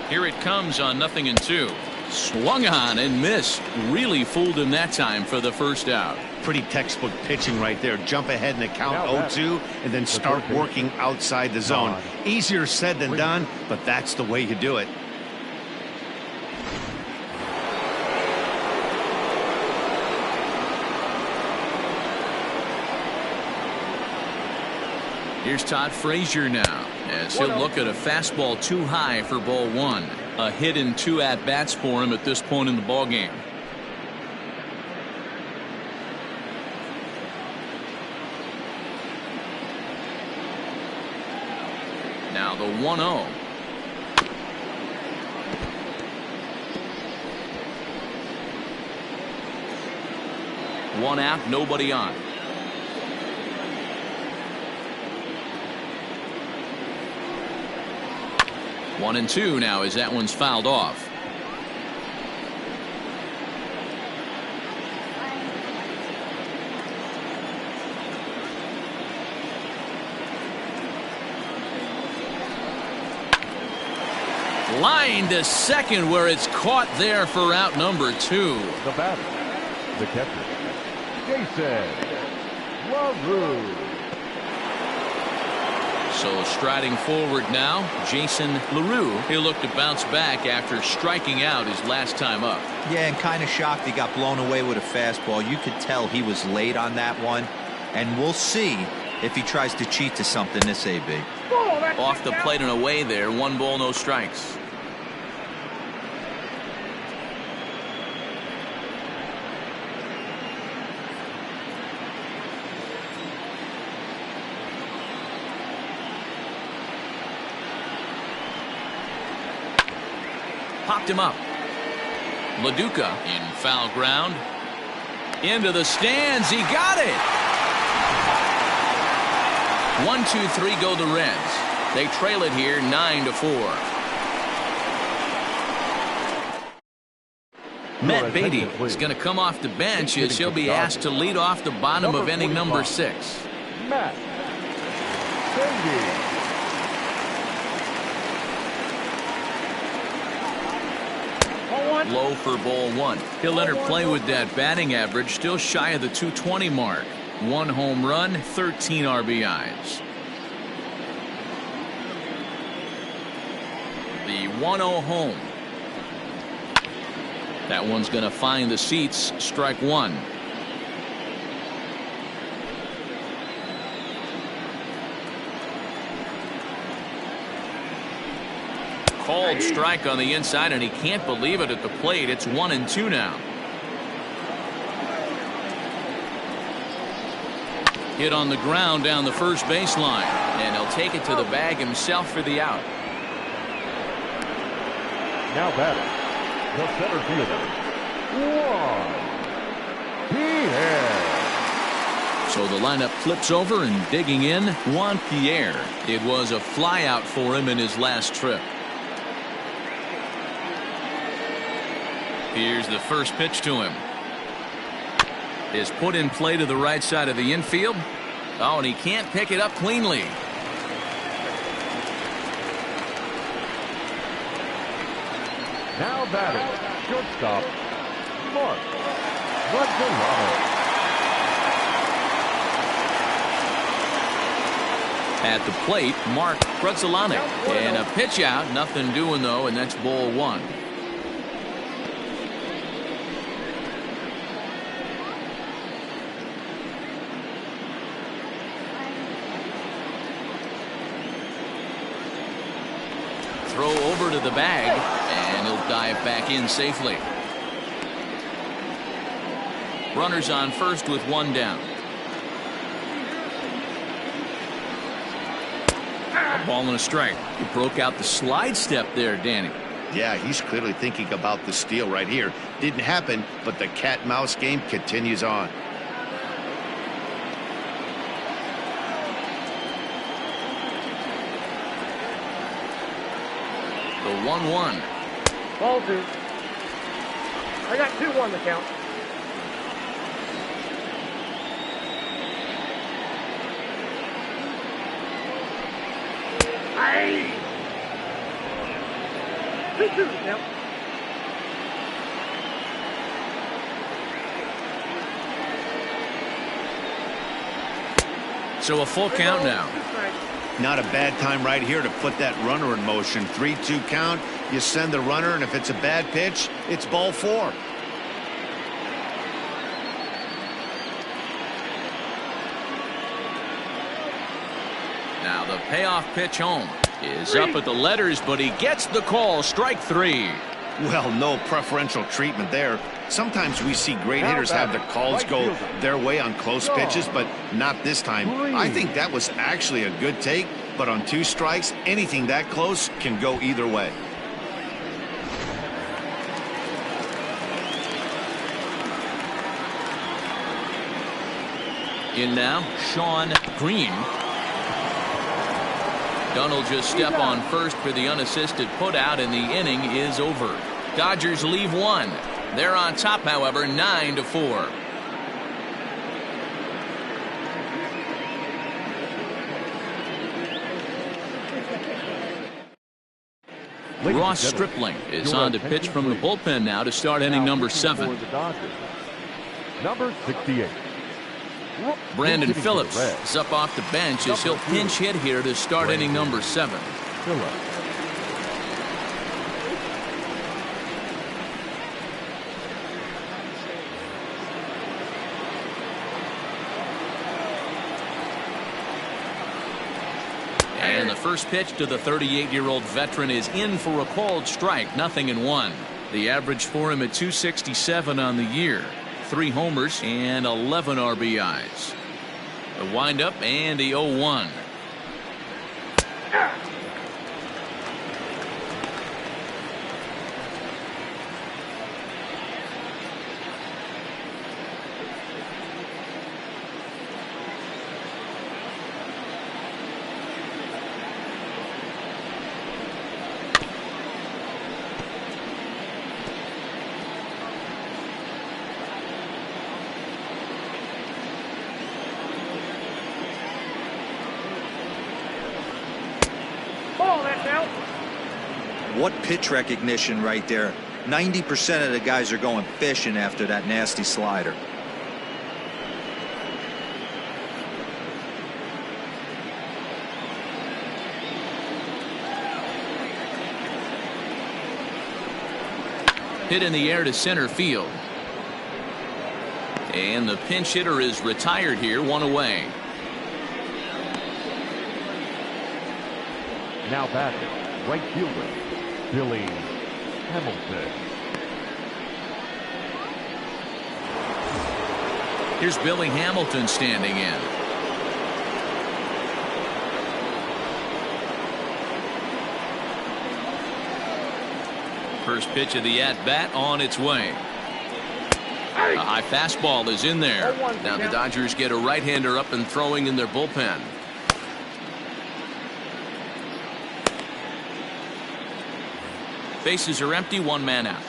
Here it comes on 0-2. Swung on and missed. Really fooled him that time for the first out. Pretty textbook pitching right there. Jump ahead in the count 0-2 and then start working outside the zone. Easier said than done, but that's the way you do it. Here's Todd Frazier now as he'll look at a fastball too high for ball 1. A hit and 2 at-bats for him at this point in the ballgame. Now the 1-0. One out, nobody on. One and 2 now as that one's fouled off. Line to second where it's caught there for out number 2. The batter, the catcher, Jason LaRue. So striding forward now, Jason LaRue. He'll look to bounce back after striking out his last time up. Yeah, and kind of shocked he got blown away with a fastball. You could tell he was late on that one. And we'll see if he tries to cheat to something this AB. Off the plate and away there. 1 ball, no strikes. Popped him up. LaDuca in foul ground. Into the stands. He got it. 1-2-3 go the Reds. They trail it here 9-4. Matt Beatty is going to come off the bench as he'll be asked to lead off the bottom of inning number 6. Matt Beatty. Low for ball 1. He'll enter play with that batting average still shy of the 220 mark. 1 home run, 13 RBIs. The 1-0 home. That one's going to find the seats. Strike 1. Called strike on the inside, and he can't believe it at the plate. It's 1-2 now. Hit on the ground down the first baseline, and he'll take it to the bag himself for the out. Now batting, the center fielder, Juan Pierre. So the lineup flips over, and digging in, Juan Pierre. It was a flyout for him in his last trip. Here's the first pitch to him. Is put in play to the right side of the infield. Oh, and he can't pick it up cleanly. Now batting, shortstop, Mark Ruggiero. At the plate, Mark Ruggiero. And a pitch out. Nothing doing, though, and that's ball 1. Throw over to the bag, and he'll dive back in safely. Runners on first with 1 down. A ball and a strike. He broke out the slide step there, Danny. Yeah, he's clearly thinking about the steal right here. Didn't happen, but the cat-mouse game continues on. The 1-1. Ball 2. I got 2-1 to count. Yep. So a full count now. Not a bad time right here to put that runner in motion. 3-2 count. You send the runner, and if it's a bad pitch, it's ball 4. Now the payoff pitch home is up at the letters, but he gets the call. Strike 3. Well, no preferential treatment there. Sometimes we see great hitters have the calls go their way on close pitches, but not this time. I think that was actually a good take, but on 2 strikes, anything that close can go either way. In now, Sean Green. Dunn will just step on first for the unassisted putout, and the inning is over. Dodgers leave 1. They're on top, however, 9-4. Ross Stripling is on to pitch from the bullpen now to start inning number 7. Number 68. Brandon Phillips is up off the bench as he'll pinch hit here to start inning number 7. And the first pitch to the 38-year-old veteran is in for a called strike, 0-1. The average for him at 267 on the year. 3 homers and 11 RBIs. The windup and the 0-1. What pitch recognition right there. 90% of the guys are going fishing after that nasty slider. Hit in the air to center field. And the pinch hitter is retired here, 1 away. Now batting, right fielder, Billy Hamilton. Here's Billy Hamilton standing in. First pitch of the at-bat on its way. A high fastball is in there. Now the Dodgers get a right-hander up and throwing in their bullpen. Bases are empty, 1 man out.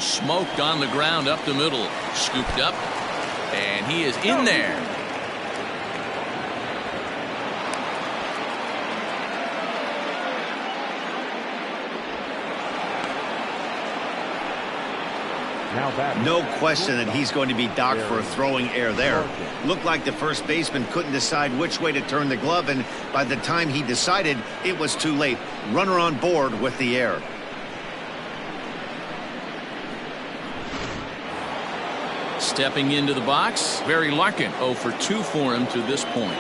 Smoked on the ground up the middle. Scooped up. And he is in there. No question that he's going to be docked for a throwing error there. Looked like the first baseman couldn't decide which way to turn the glove, and by the time he decided, it was too late. Runner on board with the error. Stepping into the box, Barry Larkin, 0 for 2 for him to this point.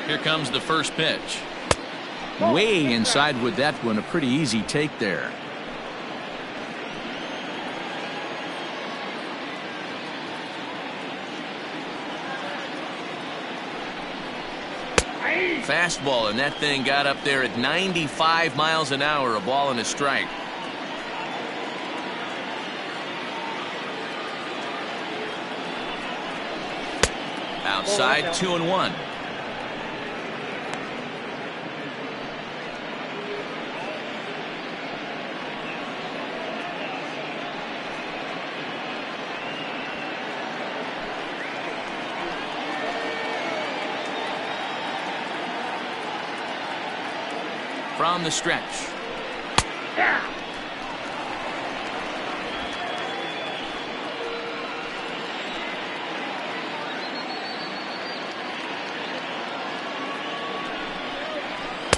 Here comes the first pitch. Way inside with that one. A pretty easy take there. Fastball, and that thing got up there at 95 miles an hour. A ball and a strike. Outside, 2-1. From the stretch.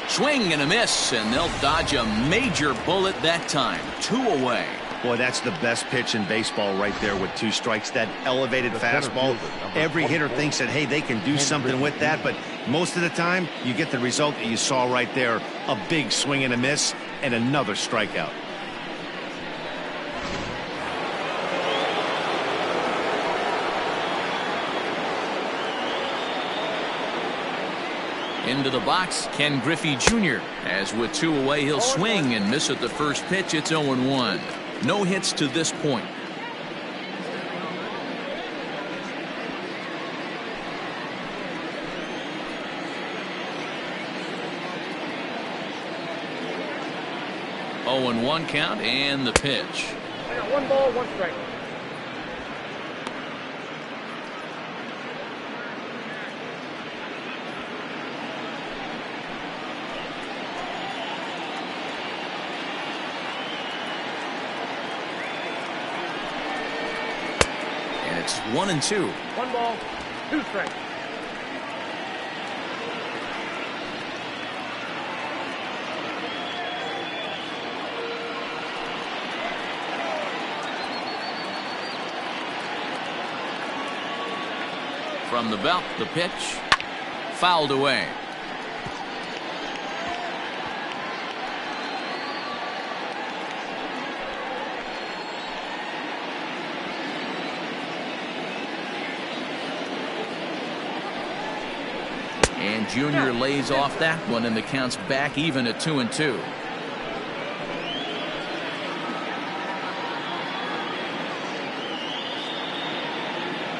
Swing and a miss, and they'll dodge a major bullet that time. 2 away. Boy, that's the best pitch in baseball right there with 2 strikes. That elevated fastball. Every hitter thinks that, hey, they can do something with that, but most of the time, you get the result that you saw right there. A big swing and a miss, and another strikeout. Into the box, Ken Griffey Jr. As with 2 away, he'll swing and miss at the first pitch. It's 0-1. No hits to this point. Oh, and 1 count, and the pitch. I got 1 ball, 1 strike. It's 1-2. 1 ball, 2 strikes. From the belt, the pitch. Fouled away. And Junior lays off that one, and the count's back even at 2-2.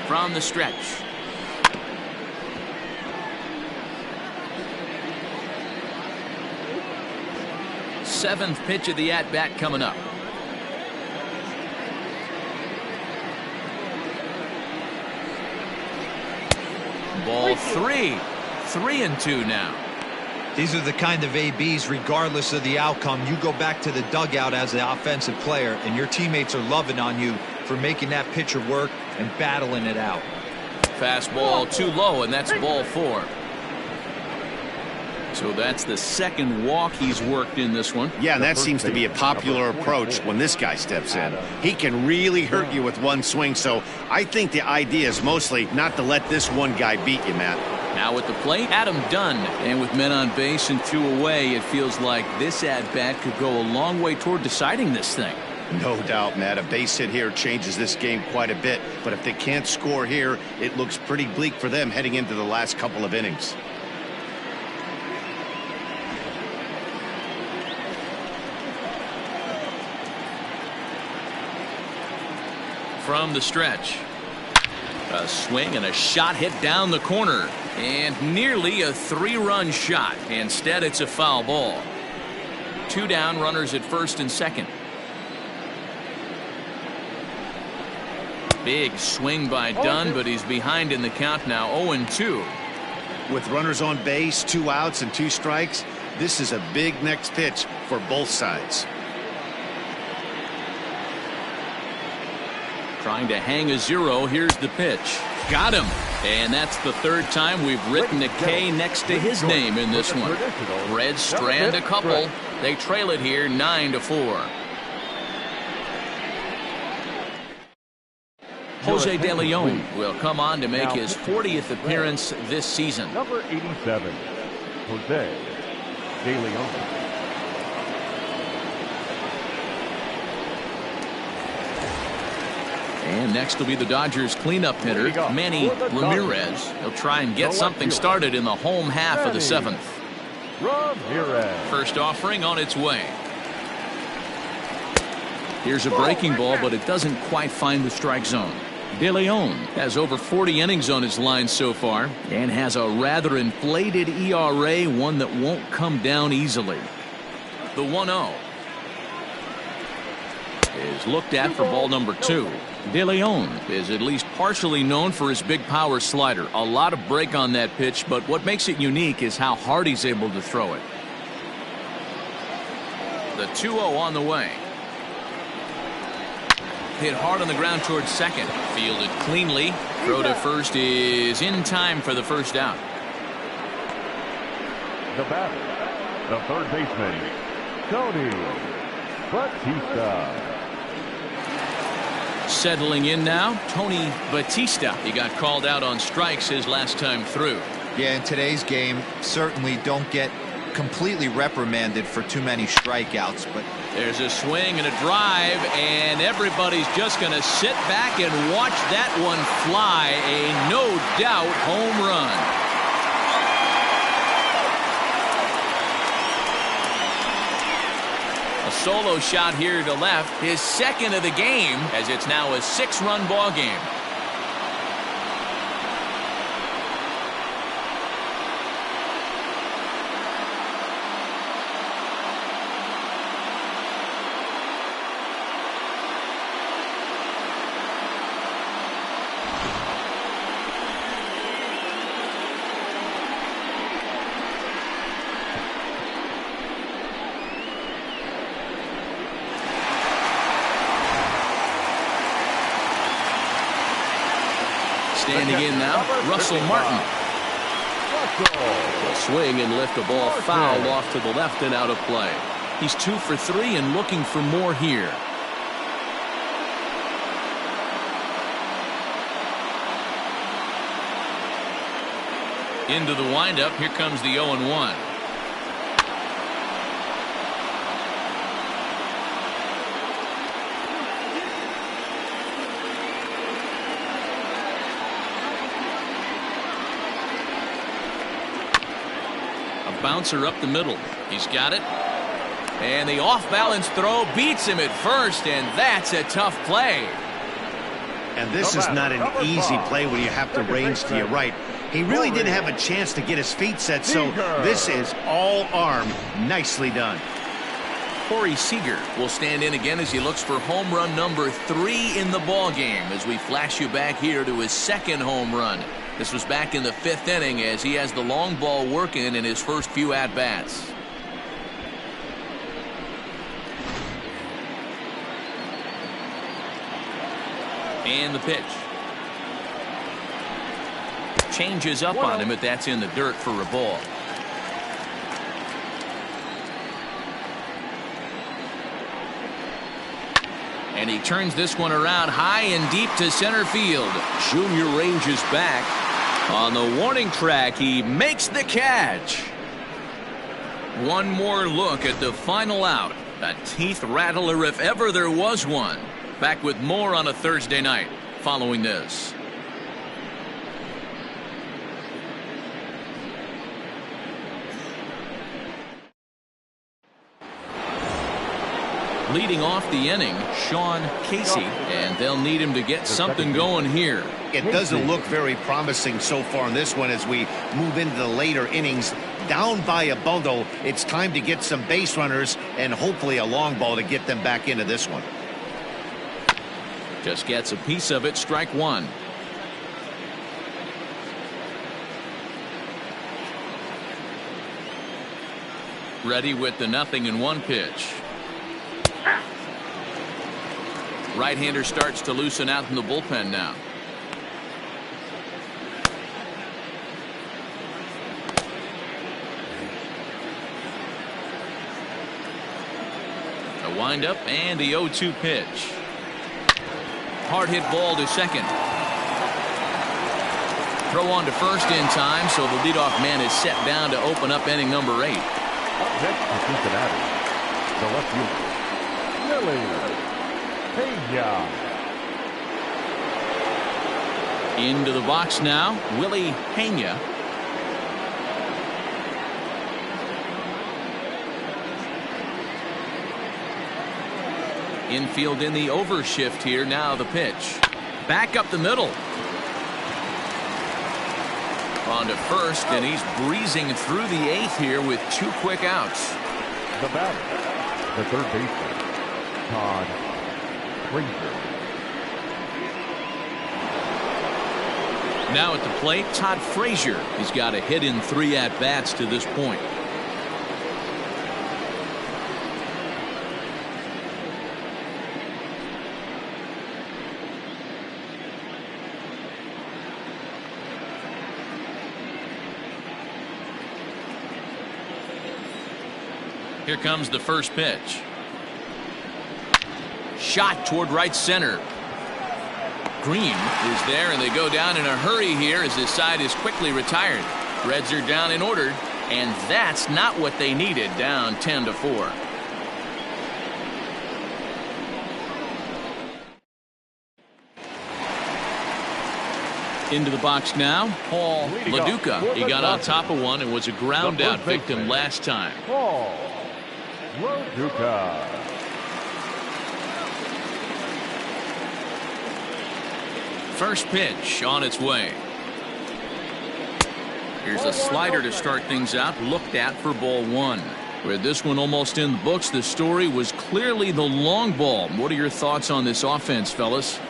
From the stretch. Seventh pitch of the at-bat coming up. Ball 3. 3-2 now. These are the kind of ABs, regardless of the outcome, you go back to the dugout as the offensive player, and your teammates are loving on you for making that pitcher work and battling it out. Fastball too low, and that's ball 4. So that's the second walk he's worked in this one. Yeah, and that seems to be a popular approach when this guy steps in. He can really hurt you with 1 swing, so I think the idea is mostly not to let this one guy beat you, Matt. Now at the plate, Adam Dunn. And with men on base and 2 away, it feels like this at-bat could go a long way toward deciding this thing. No doubt, Matt. A base hit here changes this game quite a bit, but if they can't score here, it looks pretty bleak for them heading into the last couple of innings. From the stretch. A swing and a shot hit down the corner. And nearly a 3-run shot. Instead, it's a foul ball. 2 down, runners at first and second. Big swing by Dunn, but he's behind in the count now. 0-2. With runners on base, 2 outs and 2 strikes, this is a big next pitch for both sides. Trying to hang a 0. Here's the pitch. Got him. And that's the 3rd time we've written a K next to his name in this one. Reds strand a couple. They trail it here 9-4. Jose De Leon will come on to make his 40th appearance this season. Number 87, Jose De Leon. And next will be the Dodgers cleanup hitter, Manny Ramirez. He'll try and get something started in the home half of the 7th. Ramirez. First offering on its way. Here's a breaking ball, but it doesn't quite find the strike zone. De Leon has over 40 innings on his line so far and has a rather inflated ERA, one that won't come down easily. The 1-0 is looked at for ball number 2. De Leon is at least partially known for his big power slider. A lot of break on that pitch, but what makes it unique is how hard he's able to throw it. The 2-0 on the way. Hit hard on the ground towards second. Fielded cleanly. Throw to first is in time for the first out. The batter, the third baseman, Tony Batista. Settling in now, Tony Batista. He got called out on strikes his last time through. Yeah, in today's game, certainly don't get completely reprimanded for too many strikeouts, but there's a swing and a drive, and everybody's just going to sit back and watch that one fly. A no doubt home run. A solo shot here to left, his second of the game, as it's now a 6-run ball game. Standing in now, Russell Martin. A swing and lift, a ball fouled off to the left and out of play. He's 2 for 3 and looking for more here. Into the windup, here comes the 0-1. Bouncer up the middle. He's got it. And the off-balance throw beats him at first, and that's a tough play. And this is not an easy play when you have to range to your right. He really didn't have a chance to get his feet set, so this is all arm. Nicely done. Corey Seager will stand in again as he looks for home run number 3 in the ball game as we flash you back here to his second home run. This was back in the 5th inning as he has the long ball working in his first few at-bats. And the pitch. Changes up on him, but that's in the dirt for a ball. And he turns this one around high and deep to center field. Junior ranges back. On the warning track, he makes the catch. One more look at the final out. A teeth rattler if ever there was one. Back with more on a Thursday night following this. Leading off the inning, Sean Casey, and they'll need him to get something going here. It doesn't look very promising so far in this one as we move into the later innings. Down by a bundle, it's time to get some base runners and hopefully a long ball to get them back into this one. Just gets a piece of it, strike one. Ready with the 0-1 pitch. Right-hander starts to loosen out in the bullpen now. A windup and the 0-2 pitch. Hard hit ball to second. Throw on to first in time, so the leadoff man is set down to open up inning number 8. Up next to Cincinnati, the left fielder, Willie Pena. Into the box now, Willie Pena. Infield in the overshift here. Now the pitch. Back up the middle. On to first, and he's breezing through the 8th here with 2 quick outs. The batter, the third baseman, Todd Frazier. Now at the plate, Todd Frazier. He's got a hit in 3 at-bats to this point. Here comes the first pitch. Shot toward right center. Green is there, and they go down in a hurry here as his side is quickly retired. Reds are down in order, and that's not what they needed, down 10-4. Into the box now, Paul LaDuca. He got on top of one and was a ground out victim last time. Paul LaDuca. First pitch on its way. Here's a slider to start things out, looked at for ball one. With this one almost in the books, the story was clearly the long ball. What are your thoughts on this offense, fellas?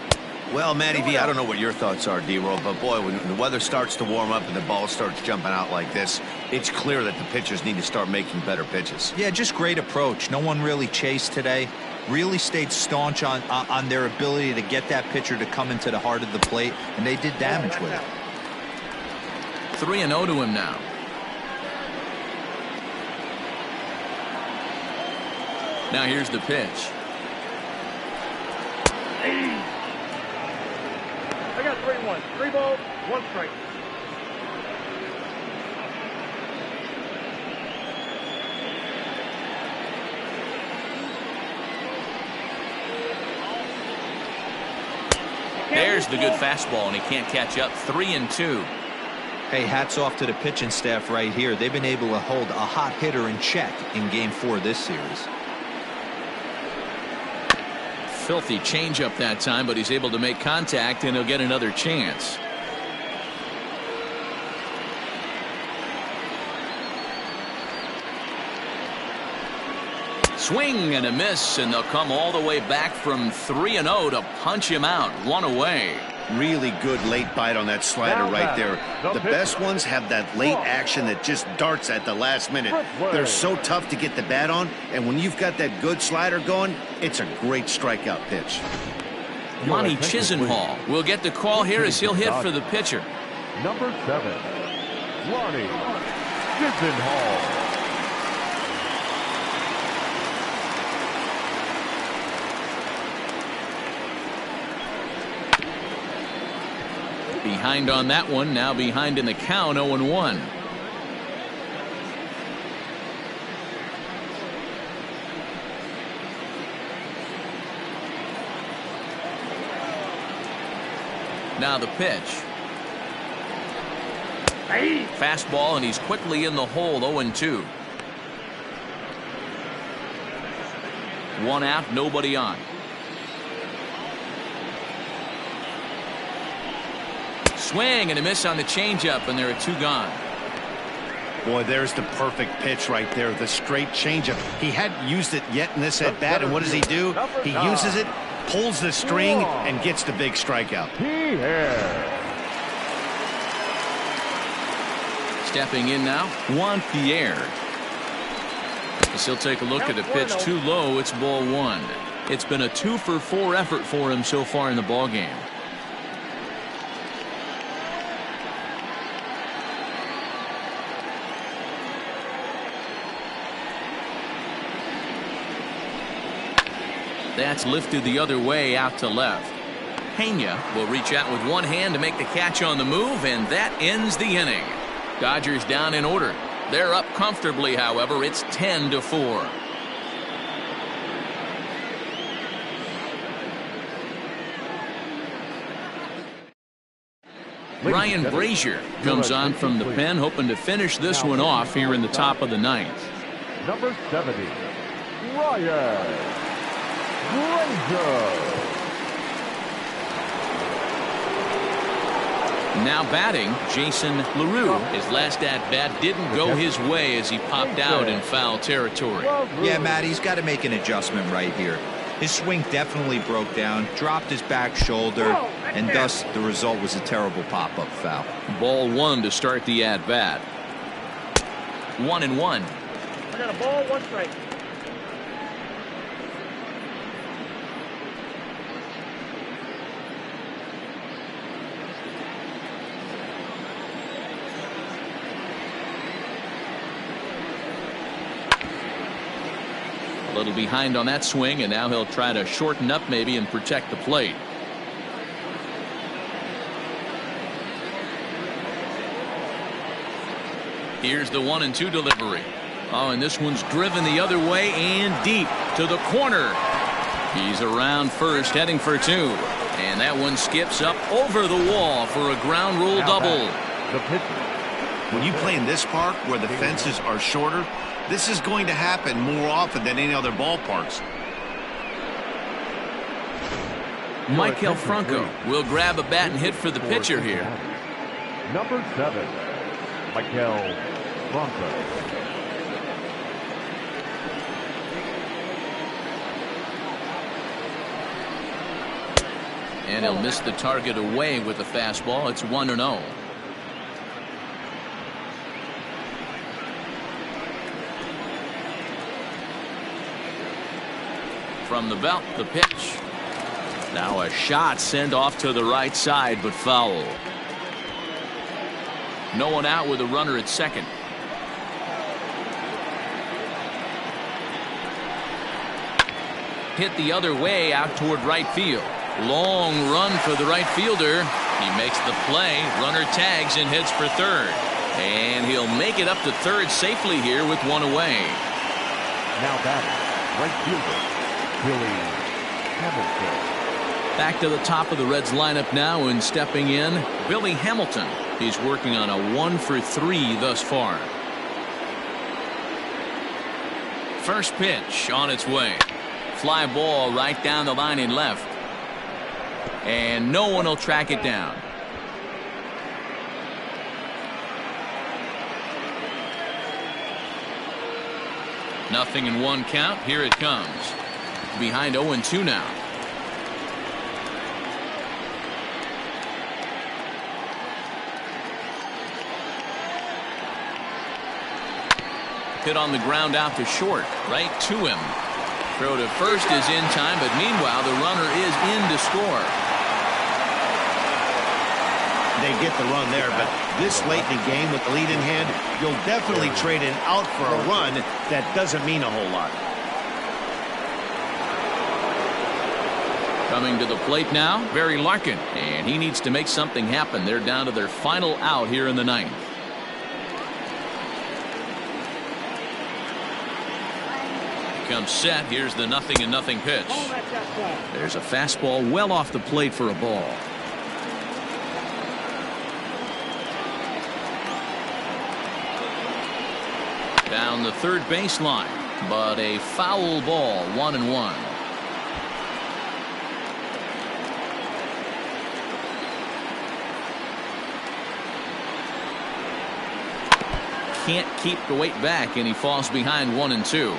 Well, Matty V, I don't know what your thoughts are, D-Roll, but boy, when the weather starts to warm up and the ball starts jumping out like this, it's clear that the pitchers need to start making better pitches. Yeah, just great approach. No one really chased today. Really stayed staunch on their ability to get that pitcher to come into the heart of the plate, and they did damage with it. 3-0 to him now. Now here's the pitch. I got 3-1. 3 balls, 1 strike. There's the good fastball, and he can't catch up. 3-2. Hey, hats off to the pitching staff right here. They've been able to hold a hot hitter in check in Game 4 of this series. Filthy changeup that time, but he's able to make contact, and he'll get another chance. Swing and a miss, and they'll come all the way back from 3-0 to punch him out. 1 away. Really good late bite on that slider right there. The best ones have that late action that just darts at the last minute. They're so tough to get the bat on, and when you've got that good slider going, it's a great strikeout pitch. Lonnie Chisenhall will get the call here as he'll hit for the pitcher. Number 7, Lonnie Chisenhall. Behind on that one, now behind in the count, 0-1. Now the pitch. Fastball, and he's quickly in the hole, 0-2. 1 out, nobody on. Swing and a miss on the changeup, and there are 2 gone. Boy, there's the perfect pitch right there, the straight changeup. He hadn't used it yet in this at bat, and what does he do? He uses it, pulls the string, and gets the big strikeout. Stepping in now, Juan Pierre. As he'll take a look at a pitch too low, it's ball 1. It's been a 2-for-4 effort for him so far in the ballgame. That's lifted the other way out to left. Pena will reach out with one hand to make the catch on the move, and that ends the inning. Dodgers down in order. They're up comfortably, however. It's 10-4. Ryan Brazier comes on from the pen, hoping to finish this one off here in the top of the 9th. Number 70, Ryan Brazier. Now batting, Jason LaRue. His last at-bat didn't go his way as he popped out in foul territory. Yeah, Matt, he's got to make an adjustment right here. His swing definitely broke down, dropped his back shoulder, and thus the result was a terrible pop-up foul. Ball 1 to start the at-bat. 1-1. I got a ball, 1 strike. A little behind on that swing, and now he'll try to shorten up maybe and protect the plate. Here's the 1-2 delivery. Oh, and this one's driven the other way and deep to the corner. He's around first, heading for 2. And that one skips up over the wall for a ground rule double. The pitcher. When you play in this park where the fences are shorter, this is going to happen more often than any other ballparks. Michael Franco will grab a bat and hit for the pitcher here. Number 7, Michael Franco. And he'll miss the target away with the fastball. It's 1-0. From the belt, the pitch. Now a shot sent off to the right side, but foul. No one out with a runner at second. Hit the other way out toward right field. Long run for the right fielder. He makes the play. Runner tags and heads for third. And he'll make it up to third safely here with one away. Now batting, right fielder, Billy Hamilton. Back to the top of the Reds lineup now, and stepping in, Billy Hamilton. He's working on a 1-for-3 thus far. First pitch on its way. Fly ball right down the line in left. And no one will track it down. Nothing in one count. Here it comes. Behind 0-2 now. Hit on the ground out to short. Right to him. Throw to first is in time, but meanwhile the runner is in to score. They get the run there, but this late in the game with the lead in hand, you'll definitely trade an out for a run. That doesn't mean a whole lot. Coming to the plate now, Barry Larkin, and he needs to make something happen. They're down to their final out here in the ninth. Comes set. Here's the 0-0 pitch. There's a fastball well off the plate for a ball. Down the third baseline, but a foul ball, 1-1. Can't keep the weight back, and he falls behind 1-2.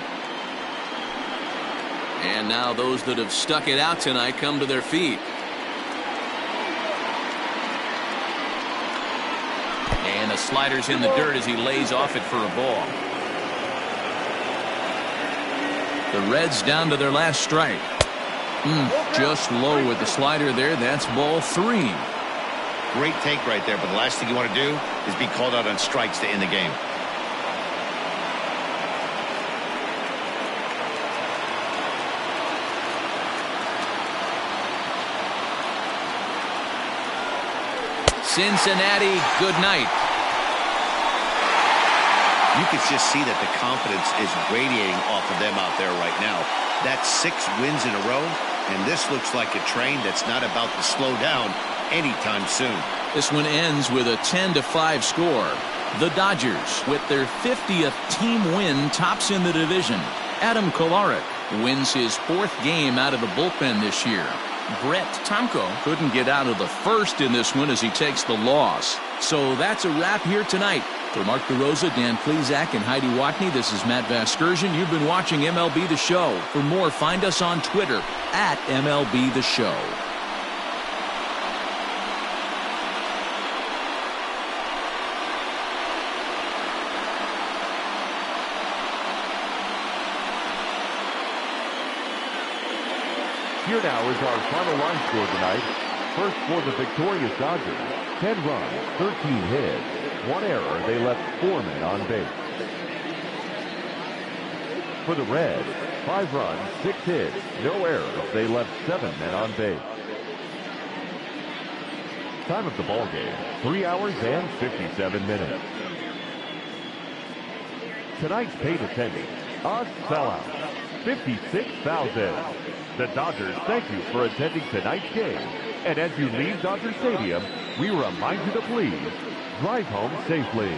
And now those that have stuck it out tonight come to their feet. And a slider's in the dirt as he lays off it for a ball. The Reds down to their last strike. Just low with the slider there. That's ball 3. Great take right there, but the last thing you want to do is be called out on strikes to end the game. Cincinnati, good night. You can just see that the confidence is radiating off of them out there right now. That's 6 wins in a row, and this looks like a train that's not about to slow down anytime soon. This one ends with a 10-5 score. The Dodgers, with their 50th team win, tops in the division. Adam Kolarek wins his 4th game out of the bullpen this year. Brett Tomko couldn't get out of the first in this one as he takes the loss. So that's a wrap here tonight. For Mark DeRosa, Dan Plesac, and Heidi Watney, this is Matt Vasgersian. You've been watching MLB The Show. For more, find us on Twitter at MLB The Show. Here now is our final line score tonight. First for the victorious Dodgers, 10 runs, 13 hits, 1 error. They left 4 men on base. for the Reds. 5 runs, 6 hits, no errors. They left 7 men on base. Time of the ball game, 3 hours and 57 minutes. Tonight's paid attendance, a sellout, 56,000. The Dodgers thank you for attending tonight's game. And as you leave Dodger Stadium, we remind you to please drive home safely.